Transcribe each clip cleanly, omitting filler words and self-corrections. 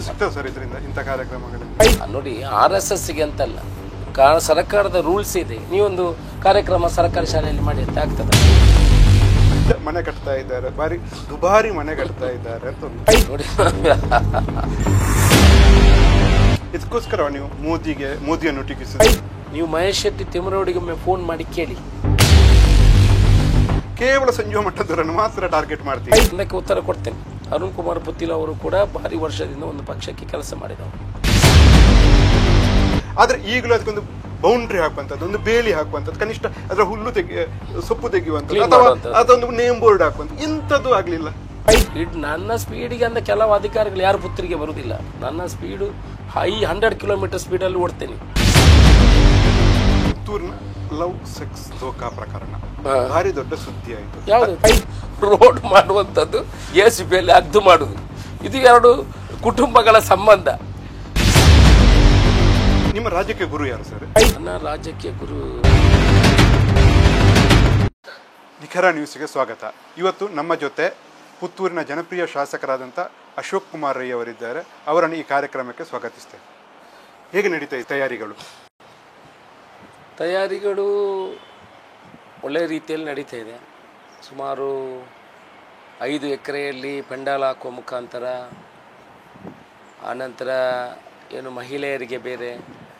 Sir ಇದರಿಂದ ಇಂಥ ಕಾರ್ಯಕ್ರಮಗಳು ನೋಡಿ RSSಗೆ ಅಂತಲ್ಲ, ಸರ್ಕಾರದ ರೂಲ್ಸ್ ಇದೆ. ನೀವೊಂದು ಕಾರ್ಯಕ್ರಮ ಸರ್ಕಾರಿ ಶಾಲೆಯಲ್ಲಿ ಮಾಡಿ ಅಂತ ಆಗ್ತದೆ. ಮನೆ ಕಟ್ತಾ ಇದ್ದಾರೆ, ಬಾರಿ ದುಬಾರಿ ಮನೆ ಕಟ್ತಾ ಇದ್ದಾರೆ ಅಂತ ನೋಡಿ. ಇದಕ್ಕೋಸ್ಕರ ನೀವು ಮೋದಿಯನ್ನು ಟೀಕಿಸಿದ. ನೀವು ಮಹೇಶ್ ಶೆಟ್ಟಿ ತಿಮ್ಮರವರಿಗೆ ಒಮ್ಮೆ ಫೋನ್ ಮಾಡಿ ಕೇಳಿ. ಕೇವಲ ಸಂಜೀವ ಮಟ್ಟದವರನ್ನು ಮಾತ್ರ ಟಾರ್ಗೆಟ್ ಮಾಡ್ತೀವಿ. ಅದಕ್ಕೆ ಉತ್ತರ ಕೊಡ್ತೇನೆ. ಅರುಣ್ ಕುಮಾರ್ ಪುತ್ತಿಲ್ ಅವರು ಕೂಡ ಭಾರಿ ವರ್ಷದಿಂದ ಒಂದು ಪಕ್ಷಕ್ಕೆ ಕೆಲಸ ಮಾಡಿದವರು. ಆದ್ರೆ ಈಗಲೂ ಅದಕ್ಕೊಂದು ಬೌಂಡ್ರಿ ಹಾಕುವಂಥದ್ದು, ಒಂದು ಬೇಲಿ ಹಾಕುವಂಥದ್ದು, ಕನಿಷ್ಠ ಅದರ ಹುಲ್ಲು ಸೊಪ್ಪು ತೆಗೆಯುವಂಥದ್ದು, ಅಥವಾ ಅದೊಂದು ನೇಮ್ ಬೋರ್ಡ್ ಹಾಕುವಂಥದ್ದು, ಇಂಥದ್ದು ಆಗ್ಲಿಲ್ಲ. ನನ್ನ ಸ್ಪೀಡಿಗೆ ಅಂತ ಕೆಲವು ಅಧಿಕಾರಿಗಳು ಯಾರು ಪುತ್ರಿಗೆ ಬರುವುದಿಲ್ಲ. ನನ್ನ ಸ್ಪೀಡು ಹೈ 100 ಕಿಲೋಮೀಟರ್ ಸ್ಪೀಡಲ್ಲಿ ಓಡ್ತೇನೆ. ಪುತ್ತೂರಿನ ಲವ್ ಸೆಕ್ಸ್ ಧೋಕಾ ಪ್ರಕರಣ ಭಾರಿ ದೊಡ್ಡ ಸುದ್ದಿ ಆಯಿತು. ಯಾವುದು? ರೋಡ್ ಮಾಡುವಂಥದ್ದು, ACBಯಲ್ಲಿ ಅಗ್ದು ಮಾಡುದು, ಇದು ಎರಡು ಕುಟುಂಬಗಳ ಸಂಬಂಧ. ನಿಮ್ಮ ರಾಜಕೀಯ ಗುರು ಯಾರು ಸರ್? ನನ್ನ ರಾಜಕೀಯ ಗುರು. ನಿಖರ ನ್ಯೂಸ್ಗೆ ಸ್ವಾಗತ. ಇವತ್ತು ನಮ್ಮ ಜೊತೆ ಪುತ್ತೂರಿನ ಜನಪ್ರಿಯ ಶಾಸಕರಾದಂಥ ಅಶೋಕ್ ಕುಮಾರ್ ರೈ ಅವರಿದ್ದಾರೆ. ಅವರನ್ನು ಈ ಕಾರ್ಯಕ್ರಮಕ್ಕೆ ಸ್ವಾಗತಿಸ್ತೇವೆ. ಹೇಗೆ ನಡೀತಾ ಇದೆ ತಯಾರಿಗಳು? ತಯಾರಿಗಳು ಒಳ್ಳೆಯ ರೀತಿಯಲ್ಲಿ ನಡೀತಾ ಇದೆ. ಸುಮಾರು 5 ಎಕರೆಯಲ್ಲಿ ಪೆಂಡಾಲ್ ಹಾಕುವ ಮುಖಾಂತರ, ಆನಂತರ ಏನು ಮಹಿಳೆಯರಿಗೆ ಬೇರೆ,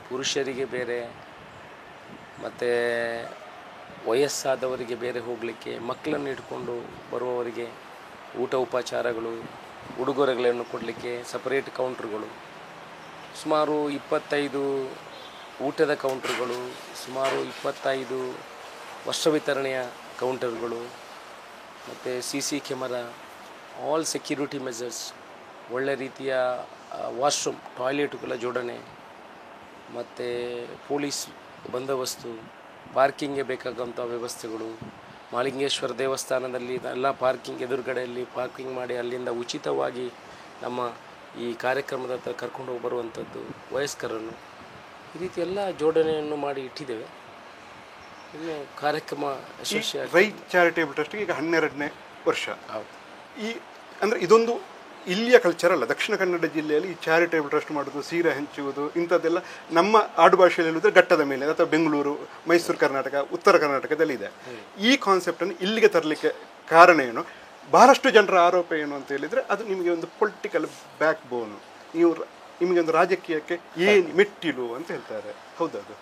ಪುರುಷರಿಗೆ ಬೇರೆ, ಮತ್ತು ವಯಸ್ಸಾದವರಿಗೆ ಬೇರೆ ಹೋಗಲಿಕ್ಕೆ, ಮಕ್ಕಳನ್ನು ಇಟ್ಕೊಂಡು ಬರುವವರಿಗೆ ಊಟ ಉಪಚಾರಗಳು, ಉಡುಗೊರೆಗಳನ್ನು ಕೊಡಲಿಕ್ಕೆ ಸಪರೇಟ್ ಕೌಂಟ್ರುಗಳು, ಸುಮಾರು 25 ಊಟದ ಕೌಂಟ್ರುಗಳು, ಸುಮಾರು 25 ವಸ್ತ್ರ ವಿತರಣೆಯ ಕೌಂಟರ್ಗಳು, ಮತ್ತು CC camera, all security measures, ಒಳ್ಳೆ ರೀತಿಯ ವಾಶ್ರೂಮ್, ಟಾಯ್ಲೆಟುಗಳ ಜೋಡಣೆ, ಮತ್ತು ಪೊಲೀಸ್ ಬಂದೋಬಸ್ತು, ಪಾರ್ಕಿಂಗ್ಗೆ ಬೇಕಾದಂಥ ವ್ಯವಸ್ಥೆಗಳು. ಮಹಾಲಿಂಗೇಶ್ವರ ದೇವಸ್ಥಾನದಲ್ಲಿ ಎಲ್ಲ ಪಾರ್ಕಿಂಗ್ ಎದುರುಗಡೆಯಲ್ಲಿ ಪಾರ್ಕಿಂಗ್ ಮಾಡಿ ಅಲ್ಲಿಂದ ಉಚಿತವಾಗಿ ನಮ್ಮ ಈ ಕಾರ್ಯಕ್ರಮದ ಹತ್ರ ಕರ್ಕೊಂಡು ಹೋಗಿ ಬರುವಂಥದ್ದು, ವಯಸ್ಕರನ್ನು, ಈ ರೀತಿ ಎಲ್ಲ ಜೋಡಣೆಯನ್ನು ಮಾಡಿ ಇಟ್ಟಿದ್ದೇವೆ. ಇನ್ನು ಕಾರ್ಯಕ್ರಮ ಯಶಸ್ವಿಯಾಗಿ. ರೈ ಚಾರಿಟೇಬಲ್ ಟ್ರಸ್ಟ್ಗೆ ಈಗ 12ನೇ ವರ್ಷ. ಹೌದು. ಅಂದರೆ ಇದೊಂದು ಇಲ್ಲಿಯ ಕಲ್ಚರ್ ಅಲ್ಲ. ದಕ್ಷಿಣ ಕನ್ನಡ ಜಿಲ್ಲೆಯಲ್ಲಿ ಈ ಚಾರಿಟೇಬಲ್ ಟ್ರಸ್ಟ್ ಮಾಡೋದು, ಸೀರೆ ಹಂಚುವುದು, ಇಂಥದ್ದೆಲ್ಲ ನಮ್ಮ ಆಡುಭಾಷೆಯಲ್ಲಿ ಹೇಳಿದ್ರೆ ಘಟ್ಟದ ಮೇಲೆ, ಅಥವಾ ಬೆಂಗಳೂರು, ಮೈಸೂರು, ಕರ್ನಾಟಕ, ಉತ್ತರ ಕರ್ನಾಟಕದಲ್ಲಿ ಇದೆ. ಈ ಕಾನ್ಸೆಪ್ಟನ್ನು ಇಲ್ಲಿಗೆ ತರಲಿಕ್ಕೆ ಕಾರಣ ಏನು? ಬಹಳಷ್ಟು ಜನರ ಆರೋಪ ಏನು ಅಂತ ಹೇಳಿದರೆ, ಅದು ನಿಮಗೆ ಒಂದು ಪೊಲಿಟಿಕಲ್ ಬ್ಯಾಕ್ ಬೋನು, ನಿಮಗೆ ಒಂದು ರಾಜಕೀಯಕ್ಕೆ ಏನು ಮೆಟ್ಟಿಲು ಅಂತ ಹೇಳ್ತಾರೆ. ಹೌದದು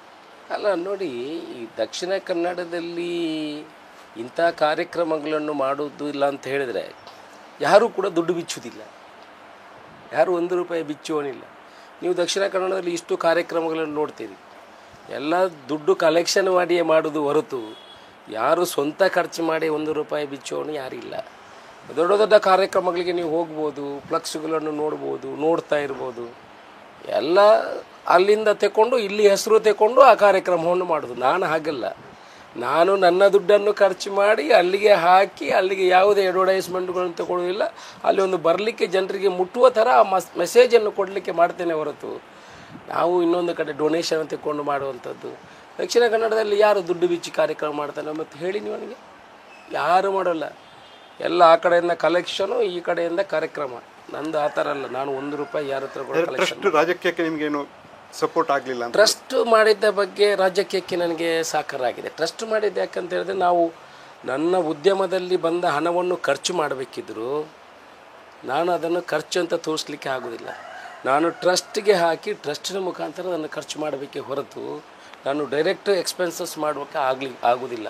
ಅಲ್ಲ ನೋಡಿ, ಈ ದಕ್ಷಿಣ ಕನ್ನಡದಲ್ಲಿ ಇಂಥ ಕಾರ್ಯಕ್ರಮಗಳನ್ನು ಮಾಡುವುದು ಇಲ್ಲ ಅಂತ ಹೇಳಿದರೆ ಯಾರೂ ಕೂಡ ದುಡ್ಡು ಬಿಚ್ಚುವುದಿಲ್ಲ, ಯಾರು 1 ರೂಪಾಯಿ ಬಿಚ್ಚುವನಿಲ್ಲ. ನೀವು ದಕ್ಷಿಣ ಕನ್ನಡದಲ್ಲಿ ಇಷ್ಟು ಕಾರ್ಯಕ್ರಮಗಳನ್ನು ನೋಡ್ತೀರಿ, ಎಲ್ಲ ದುಡ್ಡು ಕಲೆಕ್ಷನ್ ಮಾಡಿಯೇ ಮಾಡೋದು ಹೊರತು ಯಾರು ಸ್ವಂತ ಖರ್ಚು ಮಾಡಿ 1 ರೂಪಾಯಿ ಬಿಚ್ಚುವವನು ಯಾರಿಲ್ಲ. ದೊಡ್ಡ ದೊಡ್ಡ ಕಾರ್ಯಕ್ರಮಗಳಿಗೆ ನೀವು ಹೋಗ್ಬೋದು, ಫ್ಲಕ್ಸ್ಗಳನ್ನು ನೋಡ್ಬೋದು, ನೋಡ್ತಾ ಇರ್ಬೋದು. ಎಲ್ಲ ಅಲ್ಲಿಂದ ತೆಕೊಂಡು ಇಲ್ಲಿ ಹೆಸರು ತೆಕೊಂಡು ಆ ಕಾರ್ಯಕ್ರಮವನ್ನು ಮಾಡೋದು. ನಾನು ಹಾಗಲ್ಲ. ನಾನು ನನ್ನ ದುಡ್ಡನ್ನು ಖರ್ಚು ಮಾಡಿ ಅಲ್ಲಿಗೆ ಹಾಕಿ, ಅಲ್ಲಿಗೆ ಯಾವುದೇ ಅಡ್ವರ್ಟೈಸ್ಮೆಂಟ್ಗಳನ್ನು ತಗೊಳ್ಳೋದಿಲ್ಲ. ಅಲ್ಲಿ ಒಂದು ಬರಲಿಕ್ಕೆ ಜನರಿಗೆ ಮುಟ್ಟುವ ಥರ ಆ ಮೆಸೇಜನ್ನು ಕೊಡಲಿಕ್ಕೆ ಮಾಡ್ತೇನೆ ಹೊರತು ನಾವು ಇನ್ನೊಂದು ಕಡೆ ಡೊನೇಷನ್ ತೆಕ್ಕೊಂಡು ಮಾಡುವಂಥದ್ದು. ದಕ್ಷಿಣ ಕನ್ನಡದಲ್ಲಿ ಯಾರು ದುಡ್ಡು ಬಿಚ್ಚಿ ಕಾರ್ಯಕ್ರಮ ಮಾಡ್ತಾನೆ ಮತ್ತು ಹೇಳಿ ನೀವು ನನಗೆ? ಯಾರು ಮಾಡೋಲ್ಲ. ಎಲ್ಲ ಆ ಕಡೆಯಿಂದ ಕಲೆಕ್ಷನು, ಈ ಕಡೆಯಿಂದ ಕಾರ್ಯಕ್ರಮ. ನಂದು ಆ ಥರ ಅಲ್ಲ. ನಾನು 1 ರೂಪಾಯಿ ಯಾರ ಹತ್ರ ಕೂಡ ಕಲೆಕ್ಷನ್. ರಾಜಕೀಯಕ್ಕೆ ನಿಮಗೇನು ಸಪೋರ್ಟ್ ಆಗಲಿಲ್ಲ? ಟ್ರಸ್ಟ್ ಮಾಡಿದ್ದ ಬಗ್ಗೆ ರಾಜಕೀಯಕ್ಕೆ ನನಗೆ ಸಾಕಾರಾಗಿದೆ. ಟ್ರಸ್ಟ್ ಮಾಡಿದ್ದು ಯಾಕಂತ ಹೇಳಿದ್ರೆ, ನಾವು ನನ್ನ ಉದ್ಯಮದಲ್ಲಿ ಬಂದ ಹಣವನ್ನು ಖರ್ಚು ಮಾಡಬೇಕಿದ್ರು ನಾನು ಅದನ್ನು ಖರ್ಚು ಅಂತ ತೋರಿಸ್ಲಿಕ್ಕೆ ಆಗೋದಿಲ್ಲ. ನಾನು ಟ್ರಸ್ಟ್ಗೆ ಹಾಕಿ ಟ್ರಸ್ಟಿನ ಮುಖಾಂತರ ಅದನ್ನು ಖರ್ಚು ಮಾಡಬೇಕೇ ಹೊರತು ನಾನು ಡೈರೆಕ್ಟ್ ಎಕ್ಸ್ಪೆನ್ಸಸ್ ಮಾಡೋಕ್ಕೆ ಆಗೋದಿಲ್ಲ.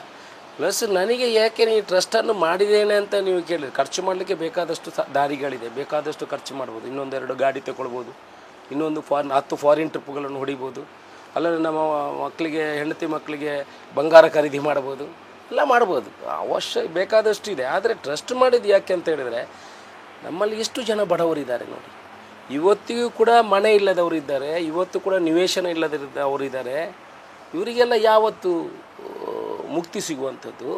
ಪ್ಲಸ್ ನನಗೆ ಯಾಕೆ ಈ ಟ್ರಸ್ಟನ್ನು ಮಾಡಿದ್ದೇನೆ ಅಂತ ನೀವು ಕೇಳಿದ್ರೆ, ಖರ್ಚು ಮಾಡಲಿಕ್ಕೆ ಬೇಕಾದಷ್ಟು ದಾರಿಗಳಿದೆ, ಬೇಕಾದಷ್ಟು ಖರ್ಚು ಮಾಡ್ಬೋದು. 1-2 ಗಾಡಿ ತಗೊಳ್ಬೋದು, ಇನ್ನೊಂದು 10 ಫಾರಿನ್ ಟ್ರಿಪ್ಗಳನ್ನು ಹೊಡಿಬೋದು, ಅಲ್ಲದೆ ನಮ್ಮ ಮಕ್ಕಳಿಗೆ, ಹೆಂಡತಿ ಮಕ್ಕಳಿಗೆ ಬಂಗಾರ ಖರೀದಿ ಮಾಡ್ಬೋದು, ಎಲ್ಲ ಮಾಡ್ಬೋದು. ಅವಶ್ಯ ಬೇಕಾದಷ್ಟು ಇದೆ. ಆದರೆ ಟ್ರಸ್ಟ್ ಮಾಡಿದ್ದು ಯಾಕೆ ಅಂತ ಹೇಳಿದರೆ, ನಮ್ಮಲ್ಲಿ ಎಷ್ಟು ಜನ ಬಡವರಿದ್ದಾರೆ ನೋಡಿ. ಇವತ್ತಿಗೂ ಕೂಡ ಮನೆ ಇಲ್ಲದವರು ಇದ್ದಾರೆ, ಇವತ್ತು ಕೂಡ ನಿವೇಶನ ಇಲ್ಲದವರಿದ್ದಾರೆ. ಇವರಿಗೆಲ್ಲ ಯಾವತ್ತು ಮುಕ್ತಿ ಸಿಗುವಂಥದ್ದು?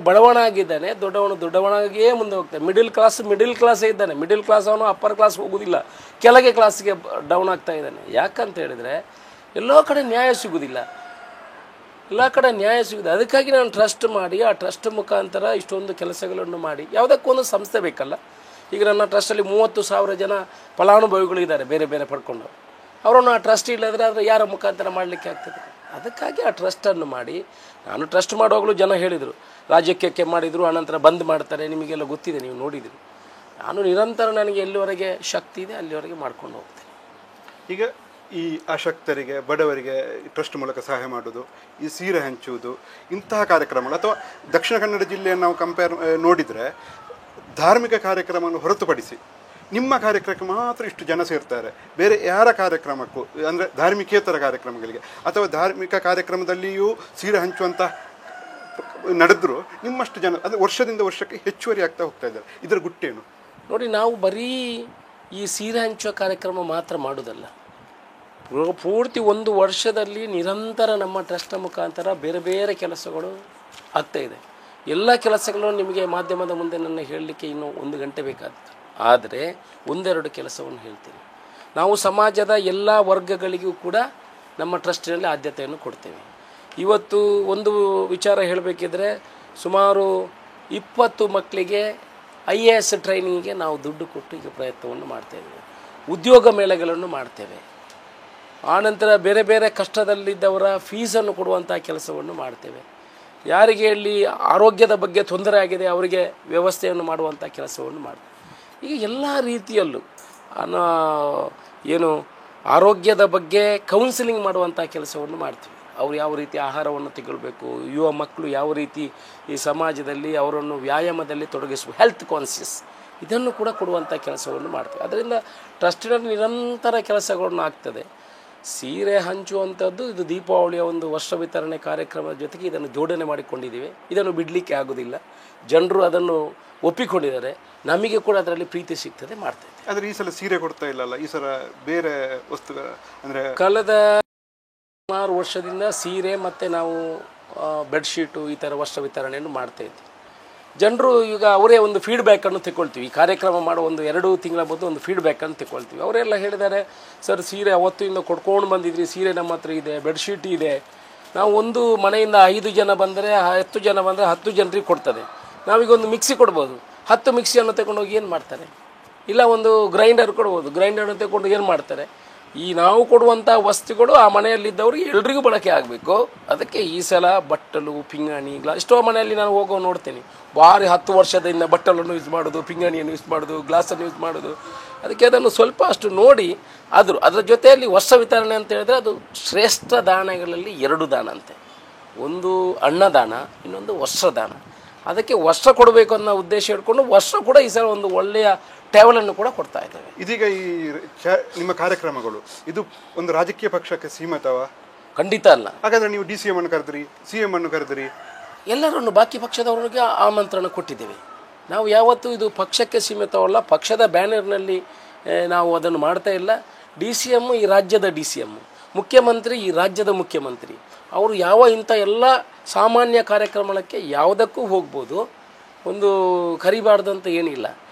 ಬಡವನಾಗಿದ್ದಾನೆ, ದೊಡ್ಡವನಾಗಿಯೇ ಮುಂದೆ ಹೋಗ್ತಾನೆ. ಮಿಡಿಲ್ ಕ್ಲಾಸೇ ಇದ್ದಾನೆ. ಮಿಡಿಲ್ ಕ್ಲಾಸ್ ಅವನು ಅಪ್ಪರ್ ಕ್ಲಾಸ್ ಹೋಗೋದಿಲ್ಲ, ಕೆಳಗೆ ಕ್ಲಾಸ್ಗೆ ಡೌನ್ ಆಗ್ತಾ ಇದ್ದಾನೆ. ಯಾಕಂತ ಹೇಳಿದರೆ ಎಲ್ಲೋ ಕಡೆ ನ್ಯಾಯ ಸಿಗೋದಿಲ್ಲ. ಅದಕ್ಕಾಗಿ ನಾನು ಟ್ರಸ್ಟ್ ಮಾಡಿ, ಆ ಟ್ರಸ್ಟ್ ಮುಖಾಂತರ ಇಷ್ಟೊಂದು ಕೆಲಸಗಳನ್ನು ಮಾಡಿ, ಯಾವುದಕ್ಕೊಂದು ಸಂಸ್ಥೆ ಬೇಕಲ್ಲ. ಈಗ ನನ್ನ ಟ್ರಸ್ಟಲ್ಲಿ 30,000 ಜನ ಫಲಾನುಭವಿಗಳಿದ್ದಾರೆ ಬೇರೆ ಬೇರೆ ಪಡ್ಕೊಂಡು. ಅವರನ್ನು ಆ ಟ್ರಸ್ಟ್ ಇಲ್ಲದ್ರೆ ಆದರೆ ಯಾರ ಮುಖಾಂತರ ಮಾಡಲಿಕ್ಕೆ ಆಗ್ತದೆ? ಅದಕ್ಕಾಗಿ ಆ ಟ್ರಸ್ಟನ್ನು ಮಾಡಿ, ನಾನು ಟ್ರಸ್ಟ್ ಮಾಡುವಾಗಲೂ ಜನ ಹೇಳಿದರು ರಾಜ್ಯಕ್ಕೆ ಮಾಡಿದರು, ಆನಂತರ ಬಂದ್ ಮಾಡ್ತಾರೆ, ನಿಮಗೆಲ್ಲ ಗೊತ್ತಿದೆ, ನೀವು ನೋಡಿದಿರಿ. ನಾನು ನಿರಂತರ ನನಗೆ ಎಲ್ಲಿವರೆಗೆ ಶಕ್ತಿ ಇದೆ ಅಲ್ಲಿವರೆಗೆ ಮಾಡ್ಕೊಂಡು ಹೋಗ್ತೇನೆ. ಈಗ ಈ ಅಶಕ್ತರಿಗೆ, ಬಡವರಿಗೆ ಟ್ರಸ್ಟ್ ಮೂಲಕ ಸಹಾಯ ಮಾಡೋದು, ಈ ಸೀರೆ ಹಂಚುವುದು, ಇಂತಹ ಕಾರ್ಯಕ್ರಮಗಳು, ಅಥವಾ ದಕ್ಷಿಣ ಕನ್ನಡ ಜಿಲ್ಲೆಯನ್ನು ನಾವು ನೋಡಿದರೆ ಧಾರ್ಮಿಕ ಕಾರ್ಯಕ್ರಮವನ್ನು ಹೊರತುಪಡಿಸಿ ನಿಮ್ಮ ಕಾರ್ಯಕ್ರಮಕ್ಕೆ ಮಾತ್ರ ಇಷ್ಟು ಜನ ಸೇರ್ತಾರೆ. ಬೇರೆ ಯಾರ ಕಾರ್ಯಕ್ರಮಕ್ಕೂ, ಅಂದರೆ ಧಾರ್ಮಿಕೇತರ ಕಾರ್ಯಕ್ರಮಗಳಿಗೆ ಅಥವಾ ಧಾರ್ಮಿಕ ಕಾರ್ಯಕ್ರಮದಲ್ಲಿಯೂ ಸೀರೆ ಹಂಚುವಂಥ ನಡೆದರೂ ನಿಮ್ಮಷ್ಟು ಜನ, ಅಂದರೆ ವರ್ಷದಿಂದ ವರ್ಷಕ್ಕೆ ಹೆಚ್ಚುವರಿ ಆಗ್ತಾ ಹೋಗ್ತಾ ಇದ್ದಾರೆ. ಇದರ ಗುಟ್ಟೇನು? ನೋಡಿ, ನಾವು ಬರೀ ಈ ಸೀರೆ ಹಂಚುವ ಕಾರ್ಯಕ್ರಮ ಮಾತ್ರ ಮಾಡೋದಲ್ಲ, ಪೂರ್ತಿ ಒಂದು ವರ್ಷದಲ್ಲಿ ನಿರಂತರ ನಮ್ಮ ಟ್ರಸ್ಟ್ನ ಮುಖಾಂತರ ಬೇರೆ ಬೇರೆ ಕೆಲಸಗಳು ಆಗ್ತಾ ಇದೆ. ಎಲ್ಲ ಕೆಲಸಗಳನ್ನು ನಿಮಗೆ ಮಾಧ್ಯಮದ ಮುಂದೆ ನನ್ನ ಹೇಳಲಿಕ್ಕೆ ಇನ್ನೂ 1 ಗಂಟೆ ಬೇಕಾಗ್ತದೆ. ಆದರೆ 1-2 ಕೆಲಸವನ್ನು ಹೇಳ್ತೀನಿ. ನಾವು ಸಮಾಜದ ಎಲ್ಲ ವರ್ಗಗಳಿಗೂ ಕೂಡ ನಮ್ಮ ಟ್ರಸ್ಟಿನಲ್ಲಿ ಆದ್ಯತೆಯನ್ನು ಕೊಡ್ತೇವೆ. ಇವತ್ತು ಒಂದು ವಿಚಾರ ಹೇಳಬೇಕಿದ್ರೆ, ಸುಮಾರು 20 ಮಕ್ಕಳಿಗೆ IAS ಟ್ರೈನಿಂಗಿಗೆ ನಾವು ದುಡ್ಡು ಕೊಟ್ಟು ಈಗ ಪ್ರಯತ್ನವನ್ನು ಮಾಡ್ತೇವೆ. ಉದ್ಯೋಗ ಮೇಳಗಳನ್ನು ಮಾಡ್ತೇವೆ. ಆನಂತರ ಬೇರೆ ಬೇರೆ ಕಷ್ಟದಲ್ಲಿದ್ದವರ ಫೀಸನ್ನು ಕೊಡುವಂಥ ಕೆಲಸವನ್ನು ಮಾಡ್ತೇವೆ. ಯಾರಿಗೆ ಇಲ್ಲಿ ಆರೋಗ್ಯದ ಬಗ್ಗೆ ತೊಂದರೆ ಆಗಿದೆ ಅವರಿಗೆ ವ್ಯವಸ್ಥೆಯನ್ನು ಮಾಡುವಂಥ ಕೆಲಸವನ್ನು ಮಾಡ್ತೇವೆ. ಈಗ ಎಲ್ಲ ರೀತಿಯಲ್ಲೂ ಏನು ಆರೋಗ್ಯದ ಬಗ್ಗೆ ಕೌನ್ಸಿಲಿಂಗ್ ಮಾಡುವಂಥ ಕೆಲಸವನ್ನು ಮಾಡ್ತೀವಿ. ಅವ್ರು ಯಾವ ರೀತಿ ಆಹಾರವನ್ನು ತಗೊಳ್ಬೇಕು, ಯುವ ಮಕ್ಕಳು ಯಾವ ರೀತಿ ಈ ಸಮಾಜದಲ್ಲಿ ಅವರನ್ನು ವ್ಯಾಯಾಮದಲ್ಲಿ ತೊಡಗಿಸಬೇಕು, ಹೆಲ್ತ್ ಕಾನ್ಷಿಯಸ್, ಇದನ್ನು ಕೂಡ ಕೊಡುವಂಥ ಕೆಲಸವನ್ನು ಮಾಡ್ತೀವಿ. ಅದರಿಂದ ಟ್ರಸ್ಟಿನಲ್ಲಿ ನಿರಂತರ ಕೆಲಸಗಳನ್ನು ಆಗ್ತದೆ. ಸೀರೆ ಹಂಚುವಂಥದ್ದು ಇದು ದೀಪಾವಳಿಯ ಒಂದು ವರ್ಷ ವಿತರಣೆ ಕಾರ್ಯಕ್ರಮದ ಜೊತೆಗೆ ಇದನ್ನು ಜೋಡಣೆ ಮಾಡಿಕೊಂಡಿದ್ದೀವಿ. ಇದನ್ನು ಬಿಡಲಿಕ್ಕೆ ಆಗೋದಿಲ್ಲ. ಜನರು ಅದನ್ನು ಒಪ್ಪಿಕೊಂಡಿದ್ದಾರೆ, ನಮಗೆ ಕೂಡ ಅದರಲ್ಲಿ ಪ್ರೀತಿ ಸಿಗ್ತದೆ, ಮಾಡ್ತಾಯಿದೆ. ಆದರೆ ಈ ಸಲ ಸೀರೆ ಕೊಡ್ತಾ ಇಲ್ಲಲ್ಲ, ಈ ಸಲ ಬೇರೆ ವಸ್ತುಗಳ, ಅಂದರೆ ಕಳೆದ ಸುಮಾರು ವರ್ಷದಿಂದ ಸೀರೆ ಮತ್ತು ನಾವು ಬೆಡ್ಶೀಟು ಈ ಥರ ವರ್ಷ ವಿತರಣೆಯನ್ನು ಮಾಡ್ತಾಯಿದ್ವಿ. ಜನರು ಈಗ ಅವರೇ ಒಂದು ಫೀಡ್ಬ್ಯಾಕನ್ನು ತಗೊಳ್ತೀವಿ. ಈ ಕಾರ್ಯಕ್ರಮ ಮಾಡೋ 1-2 ತಿಂಗಳ ಮೊದಲು ಒಂದು ಫೀಡ್ಬ್ಯಾಕನ್ನು ತಗೊಳ್ತೀವಿ. ಅವರೆಲ್ಲ ಹೇಳಿದ್ದಾರೆ, ಸರ್ ಸೀರೆ ಅವತ್ತಿಂದ ಕೊಡ್ಕೊಂಡು ಬಂದಿದ್ರಿ, ಸೀರೆ ನಮ್ಮ ಹತ್ರ ಇದೆ, ಬೆಡ್ಶೀಟ್ ಇದೆ. ನಾವು ಒಂದು ಮನೆಯಿಂದ 5 ಜನ ಬಂದರೆ 10 ಜನ ಬಂದರೆ 10 ಜನರಿಗೆ ಕೊಡ್ತದೆ. ನಾವೀಗ ಒಂದು ಮಿಕ್ಸಿ ಕೊಡ್ಬೋದು, 10 ಮಿಕ್ಸಿಯನ್ನು ತಗೊಂಡೋಗಿ ಏನು ಮಾಡ್ತಾರೆ? ಇಲ್ಲ ಒಂದು ಗ್ರೈಂಡರ್ ಕೊಡ್ಬೋದು, ಗ್ರೈಂಡರ್ನ ತಗೊಂಡು ಏನು ಮಾಡ್ತಾರೆ? ಈ ನಾವು ಕೊಡುವಂಥ ವಸ್ತುಗಳು ಆ ಮನೆಯಲ್ಲಿದ್ದವ್ರಿಗೆ ಎಲ್ರಿಗೂ ಬಳಕೆ ಆಗಬೇಕು. ಅದಕ್ಕೆ ಈ ಸಲ ಬಟ್ಟಲು, ಪಿಂಗಾಣಿ, ಗ್ಲಾಸ್, ಎಷ್ಟೋ ಮನೆಯಲ್ಲಿ ನಾನು ಹೋಗೋ ನೋಡ್ತೇನೆ, ಭಾರಿ 10 ವರ್ಷದಿಂದ ಬಟ್ಟಲನ್ನು ಯೂಸ್ ಮಾಡೋದು, ಪಿಂಗಾಣಿಯನ್ನು ಯೂಸ್ ಮಾಡೋದು, ಗ್ಲಾಸನ್ನು ಯೂಸ್ ಮಾಡೋದು. ಅದಕ್ಕೆ ಅದನ್ನು ಸ್ವಲ್ಪ ಅಷ್ಟು ನೋಡಿ ಅದರ ಜೊತೆಯಲ್ಲಿ ವರ್ಷ ವಿತರಣೆ ಅಂತ ಹೇಳಿದ್ರೆ ಅದು ಶ್ರೇಷ್ಠ ದಾನಗಳಲ್ಲಿ 2 ದಾನ ಅಂತೆ. ಒಂದು ಅನ್ನದಾನ, ಇನ್ನೊಂದು ವಸ್ತ್ರದಾನ. ಅದಕ್ಕೆ ವಸ್ತ್ರ ಕೊಡಬೇಕು ಅನ್ನೋ ಉದ್ದೇಶ ಇಟ್ಕೊಂಡು ವಸ್ತ್ರ ಕೂಡ ಈ ಸಲ ಒಂದು ಒಳ್ಳೆಯ ಟೇವಲನ್ನು ಕೂಡ ಕೊಡ್ತಾ ಇದ್ದೇವೆ. ಇದೀಗ ಈ ನಿಮ್ಮ ಕಾರ್ಯಕ್ರಮಗಳು ಇದು ಒಂದು ರಾಜಕೀಯ ಪಕ್ಷಕ್ಕೆ ಸೀಮಿತವ? ಖಂಡಿತ ಅಲ್ಲ. ಹಾಗಾದ್ರೆ ನೀವು DCM ಅನ್ನು ಕರೆದ್ರಿ, CM ಅನ್ನು ಕರೆದ್ರಿ, ಎಲ್ಲರನ್ನು ಬಾಕಿ ಪಕ್ಷದವರಿಗೆ ಆಮಂತ್ರಣ ಕೊಟ್ಟಿದ್ದೇವೆ. ನಾವು ಯಾವತ್ತೂ ಇದು ಪಕ್ಷಕ್ಕೆ ಸೀಮಿತವಲ್ಲ, ಪಕ್ಷದ ಬ್ಯಾನರ್ನಲ್ಲಿ ನಾವು ಅದನ್ನು ಮಾಡ್ತಾ ಇಲ್ಲ. DCM ಈ ರಾಜ್ಯದ DCM, ಮುಖ್ಯಮಂತ್ರಿ ಈ ರಾಜ್ಯದ ಮುಖ್ಯಮಂತ್ರಿ. ಅವರು ಇಂಥ ಎಲ್ಲ ಸಾಮಾನ್ಯ ಕಾರ್ಯಕ್ರಮಕ್ಕೆ ಯಾವುದಕ್ಕೂ ಹೋಗ್ಬೋದು, ಒಂದು ಕರಿಬಾರ್ದಂತ ಏನಿಲ್ಲ.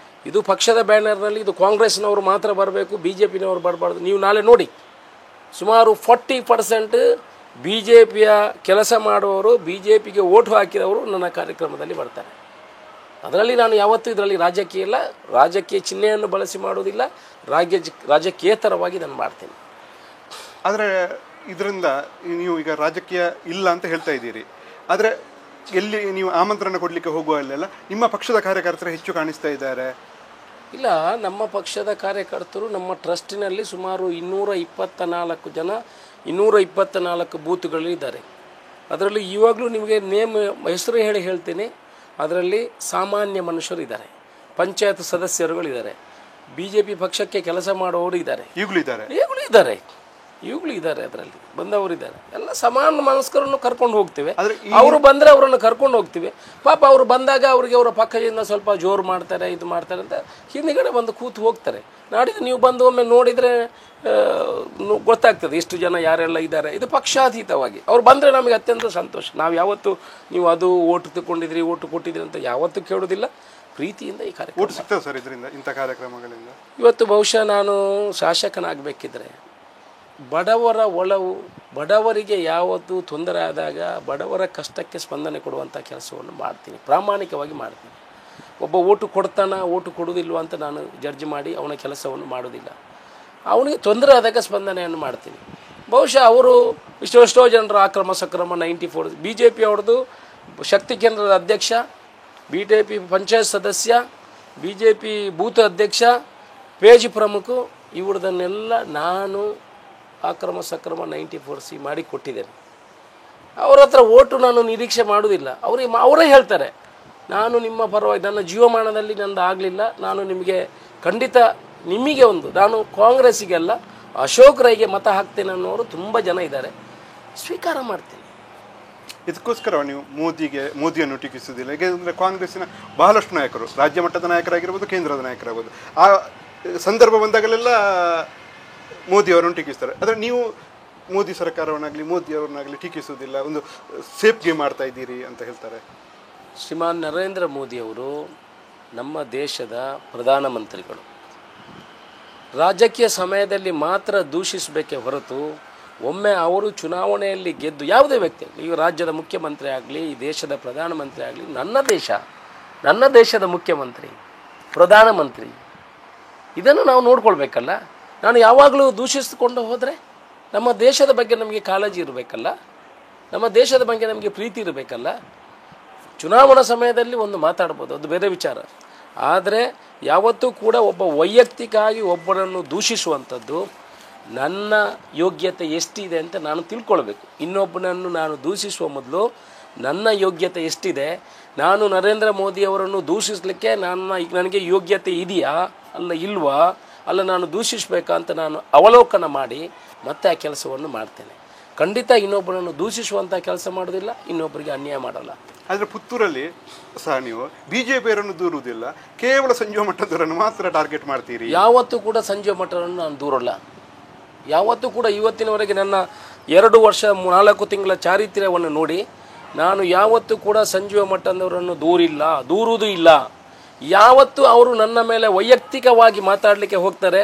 ಇದು ಪಕ್ಷದ ಬ್ಯಾನರ್ನಲ್ಲಿ ಇದು ಕಾಂಗ್ರೆಸ್ನವರು ಮಾತ್ರ ಬರಬೇಕು, BJPನವರು ಬರಬಾರ್ದು. ನೀವು ನಾಳೆ ನೋಡಿ, ಸುಮಾರು 40% BJPಯ ಕೆಲಸ ಮಾಡುವವರು, BJPಗೆ ಓಟು ಹಾಕಿದವರು ನನ್ನ ಕಾರ್ಯಕ್ರಮದಲ್ಲಿ ಬರ್ತಾರೆ. ಅದರಲ್ಲಿ ನಾನು ಯಾವತ್ತೂ ಇದರಲ್ಲಿ ರಾಜಕೀಯ ಇಲ್ಲ, ರಾಜಕೀಯ ಚಿಹ್ನೆಯನ್ನು ಬಳಸಿ ಮಾಡೋದಿಲ್ಲ, ರಾಜಕೀಯೇತರವಾಗಿ ನಾನು ಮಾಡ್ತೇನೆ. ಆದರೆ ಇದರಿಂದ ನೀವು ಈಗ ರಾಜಕೀಯ ಇಲ್ಲ ಅಂತ ಹೇಳ್ತಾ ಇದ್ದೀರಿ, ಆದರೆ ಎಲ್ಲಿ ನೀವು ಆಮಂತ್ರಣ ಕೊಡಲಿಕ್ಕೆ ಹೋಗುವಲ್ಲೆಲ್ಲ ನಿಮ್ಮ ಪಕ್ಷದ ಕಾರ್ಯಕರ್ತರು ಹೆಚ್ಚು ಕಾಣಿಸ್ತಾ ಇದ್ದಾರೆ? ಇಲ್ಲ, ನಮ್ಮ ಪಕ್ಷದ ಕಾರ್ಯಕರ್ತರು ನಮ್ಮ ಟ್ರಸ್ಟಿನಲ್ಲಿ ಸುಮಾರು 224 ಜನ, 224 ಬೂತ್ಗಳಿದ್ದಾರೆ. ಅದರಲ್ಲಿ ಇವಾಗಲೂ ನಿಮಗೆ ಹೆಸರು ಹೇಳ್ತೇನೆ. ಅದರಲ್ಲಿ ಸಾಮಾನ್ಯ ಮನುಷ್ಯರು ಇದ್ದಾರೆ, ಪಂಚಾಯತ್ ಸದಸ್ಯರುಗಳಿದ್ದಾರೆ, BJP ಪಕ್ಷಕ್ಕೆ ಕೆಲಸ ಮಾಡುವವರು ಇದ್ದಾರೆ, ಈಗಲೂ ಇದ್ದಾರೆ, ಅದರಲ್ಲಿ ಬಂದವರಿದ್ದಾರೆ. ಎಲ್ಲ ಸಮಾನ ಮನಸ್ಕರನ್ನು ಕರ್ಕೊಂಡು ಹೋಗ್ತೇವೆ. ಅವರು ಬಂದರೆ ಅವರನ್ನು ಕರ್ಕೊಂಡು ಹೋಗ್ತೀವಿ. ಪಾಪ ಅವರು ಬಂದಾಗ ಅವರಿಗೆ ಅವರ ಪಕ್ಕದಿಂದ ಸ್ವಲ್ಪ ಜೋರು ಮಾಡ್ತಾರೆ, ಇದು ಮಾಡ್ತಾರೆ ಅಂತ ಹಿಂದಿಗಡೆ ಬಂದು ಕೂತು ಹೋಗ್ತಾರೆ. ನಾಡಿದ್ದು ನೀವು ಬಂದು ಒಮ್ಮೆ ನೋಡಿದರೆ ಗೊತ್ತಾಗ್ತದೆ ಎಷ್ಟು ಜನ ಯಾರೆಲ್ಲ ಇದ್ದಾರೆ. ಇದು ಪಕ್ಷಾತೀತವಾಗಿ ಅವ್ರು ಬಂದರೆ ನಮಗೆ ಅತ್ಯಂತ ಸಂತೋಷ. ನಾವು ಯಾವತ್ತೂ ನೀವು ಅದು ಓಟು ತಗೊಂಡಿದ್ರಿ, ಓಟು ಕೊಟ್ಟಿದ್ರಿ ಅಂತ ಯಾವತ್ತೂ ಕೇಳೋದಿಲ್ಲ. ಪ್ರೀತಿಯಿಂದ ಈ ಕಾರ್ಯಕ್ರಮ ಸಿಗ್ತದೆ ಸರ್. ಇದರಿಂದ ಇಂಥ ಕಾರ್ಯಕ್ರಮಗಳಿಂದ ಇವತ್ತು ಬಹುಶಃ ನಾನು ಶಾಸಕನಾಗಬೇಕಿದ್ರೆ ಬಡವರ ಒಲವು, ಬಡವರಿಗೆ ಯಾವತ್ತೂ ತೊಂದರೆ ಆದಾಗ ಬಡವರ ಕಷ್ಟಕ್ಕೆ ಸ್ಪಂದನೆ ಕೊಡುವಂಥ ಕೆಲಸವನ್ನು ಮಾಡ್ತೀನಿ, ಪ್ರಾಮಾಣಿಕವಾಗಿ ಮಾಡ್ತೀನಿ. ಒಬ್ಬ ಓಟು ಕೊಡ್ತಾನ ಓಟು ಕೊಡೋದಿಲ್ವ ಅಂತ ನಾನು ಜಡ್ಜ್ ಮಾಡಿ ಅವನ ಕೆಲಸವನ್ನು ಮಾಡೋದಿಲ್ಲ. ಅವನಿಗೆ ತೊಂದರೆ ಆದಾಗ ಸ್ಪಂದನೆಯನ್ನು ಮಾಡ್ತೀನಿ. ಬಹುಶಃ ಅವರು ಎಷ್ಟೋ ಜನರ ಆಕ್ರಮ ಸಕ್ರಮ 94 ಬಿ ಜೆ ಪಿ ಅವ್ರದ್ದು ಶಕ್ತಿ ಕೇಂದ್ರದ ಅಧ್ಯಕ್ಷ, ಬಿ ಜೆ ಪಿ ಪಂಚಾಯತ್ ಸದಸ್ಯ, ಬಿ ಜೆ ಪಿ ಬೂತ್ ಅಧ್ಯಕ್ಷ, ಪೇಜ್ ಪ್ರಮುಖ, ಇವ್ರದನ್ನೆಲ್ಲ ನಾನು ಆಕ್ರಮ ಸಕ್ರಮ 94C ಮಾಡಿ ಕೊಟ್ಟಿದ್ದೇನೆ. ಅವ್ರ ಹತ್ರ ಓಟು ನಾನು ನಿರೀಕ್ಷೆ ಮಾಡೋದಿಲ್ಲ. ಅವರೇ ಹೇಳ್ತಾರೆ, ನಾನು ನಿಮ್ಮ ಪರವಾಗಿ ನನ್ನ ಜೀವಮಾನದಲ್ಲಿ ನಂದು ಆಗಲಿಲ್ಲ, ನಾನು ನಿಮಗೆ ಖಂಡಿತ ನಿಮಗೆ ನಾನು ಕಾಂಗ್ರೆಸ್ಸಿಗೆಲ್ಲ ಅಶೋಕ್ ರೈಗೆ ಮತ ಹಾಕ್ತೇನೆ ಅನ್ನೋರು ತುಂಬ ಜನ ಇದ್ದಾರೆ, ಸ್ವೀಕಾರ ಮಾಡ್ತೀನಿ. ಇದಕ್ಕೋಸ್ಕರ ನೀವು ಮೋದಿಯನ್ನು ಟೀಕಿಸುವುದಿಲ್ಲ. ಏಕೆಂದರೆ ಕಾಂಗ್ರೆಸ್ಸಿನ ಬಹಳಷ್ಟು ನಾಯಕರು, ರಾಜ್ಯ ಮಟ್ಟದ ನಾಯಕರಾಗಿರ್ಬೋದು, ಕೇಂದ್ರದ ನಾಯಕರಾಗ್ಬೋದು, ಆ ಸಂದರ್ಭ ಬಂದಾಗಲೆಲ್ಲ ಮೋದಿಯವರನ್ನು ಟೀಕಿಸ್ತಾರೆ. ಆದರೆ ನೀವು ಮೋದಿ ಸರ್ಕಾರವನ್ನಾಗಲಿ ಮೋದಿಯವರನ್ನಾಗಲಿ ಟೀಕಿಸುವುದಿಲ್ಲ, ಒಂದು ಸೇಫ್ ಗೇಮ್ ಮಾಡ್ತಾ ಇದ್ದೀರಿ ಅಂತ ಹೇಳ್ತಾರೆ. ಶ್ರೀಮಾನ್ ನರೇಂದ್ರ ಮೋದಿಯವರು ನಮ್ಮ ದೇಶದ ಪ್ರಧಾನಮಂತ್ರಿಗಳು. ರಾಜಕೀಯ ಸಮಯದಲ್ಲಿ ಮಾತ್ರ ದೂಷಿಸಬೇಕೇ ಹೊರತು ಒಮ್ಮೆ ಅವರು ಚುನಾವಣೆಯಲ್ಲಿ ಗೆದ್ದು ಯಾವುದೇ ವ್ಯಕ್ತಿ ಈಗ ರಾಜ್ಯದ ಮುಖ್ಯಮಂತ್ರಿ ಆಗಲಿ, ಈ ದೇಶದ ಪ್ರಧಾನಮಂತ್ರಿ ಆಗಲಿ, ನನ್ನ ದೇಶದ ಮುಖ್ಯಮಂತ್ರಿ ಪ್ರಧಾನಮಂತ್ರಿ ಇದನ್ನು ನಾವು ನೋಡ್ಕೊಳ್ಬೇಕಲ್ಲ. ನಾನು ಯಾವಾಗಲೂ ದೂಷಿಸಿಕೊಂಡು ಹೋದರೆ ನಮ್ಮ ದೇಶದ ಬಗ್ಗೆ ನಮಗೆ ಕಾಳಜಿ ಇರಬೇಕಲ್ಲ, ನಮ್ಮ ದೇಶದ ಬಗ್ಗೆ ನಮಗೆ ಪ್ರೀತಿ ಇರಬೇಕಲ್ಲ. ಚುನಾವಣಾ ಸಮಯದಲ್ಲಿ ಒಂದು ಮಾತಾಡ್ಬೋದು, ಅದು ಬೇರೆ ವಿಚಾರ. ಆದರೆ ಯಾವತ್ತೂ ಕೂಡ ಒಬ್ಬ ವೈಯಕ್ತಿಕವಾಗಿ ಒಬ್ಬರನ್ನು ದೂಷಿಸುವಂಥದ್ದು ನನ್ನ ಯೋಗ್ಯತೆ ಎಷ್ಟಿದೆ ಅಂತ ನಾನು ತಿಳ್ಕೊಳ್ಬೇಕು. ಇನ್ನೊಬ್ಬನನ್ನು ನಾನು ದೂಷಿಸುವ ಮೊದಲು ನನ್ನ ಯೋಗ್ಯತೆ ಎಷ್ಟಿದೆ, ನಾನು ನರೇಂದ್ರ ಮೋದಿಯವರನ್ನು ದೂಷಿಸಲಿಕ್ಕೆ ನನಗೆ ಯೋಗ್ಯತೆ ಇದೆಯಾ ಅಲ್ಲ ಇಲ್ವಾ, ಅಲ್ಲ ನಾನು ದೂಷಿಸಬೇಕಾ ಅಂತ ನಾನು ಅವಲೋಕನ ಮಾಡಿ ಮತ್ತೆ ಆ ಕೆಲಸವನ್ನು ಮಾಡ್ತೇನೆ. ಖಂಡಿತ ಇನ್ನೊಬ್ಬರನ್ನು ದೂಷಿಸುವಂಥ ಕೆಲಸ ಮಾಡೋದಿಲ್ಲ, ಇನ್ನೊಬ್ಬರಿಗೆ ಅನ್ಯಾಯ ಮಾಡಲ್ಲ. ಆದರೆ ಪುತ್ತೂರಲ್ಲಿ ಸಹ ನೀವು ಬಿಜೆಪಿಯವರನ್ನು ದೂರುವುದಿಲ್ಲ, ಕೇವಲ ಸಂಜೀವ ಮಠದವರನ್ನು ಮಾತ್ರ ಟಾರ್ಗೆಟ್ ಮಾಡ್ತೀರಿ. ಯಾವತ್ತೂ ಕೂಡ ಸಂಜೀವ ಮಠವನ್ನು ನಾನು ದೂರಲ್ಲ. ಯಾವತ್ತೂ ಕೂಡ ಇವತ್ತಿನವರೆಗೆ ನನ್ನ 2 ವರ್ಷ 4 ತಿಂಗಳ ಚಾರಿತ್ರ್ಯವನ್ನು ನೋಡಿ ನಾನು ಯಾವತ್ತೂ ಕೂಡ ಸಂಜೀವ ಮಠದವರನ್ನು ದೂರುವುದೂ ಇಲ್ಲ. ಯಾವತ್ತೂ ಅವರು ನನ್ನ ಮೇಲೆ ವೈಯಕ್ತಿಕವಾಗಿ ಮಾತಾಡಲಿಕ್ಕೆ ಹೋಗ್ತಾರೆ,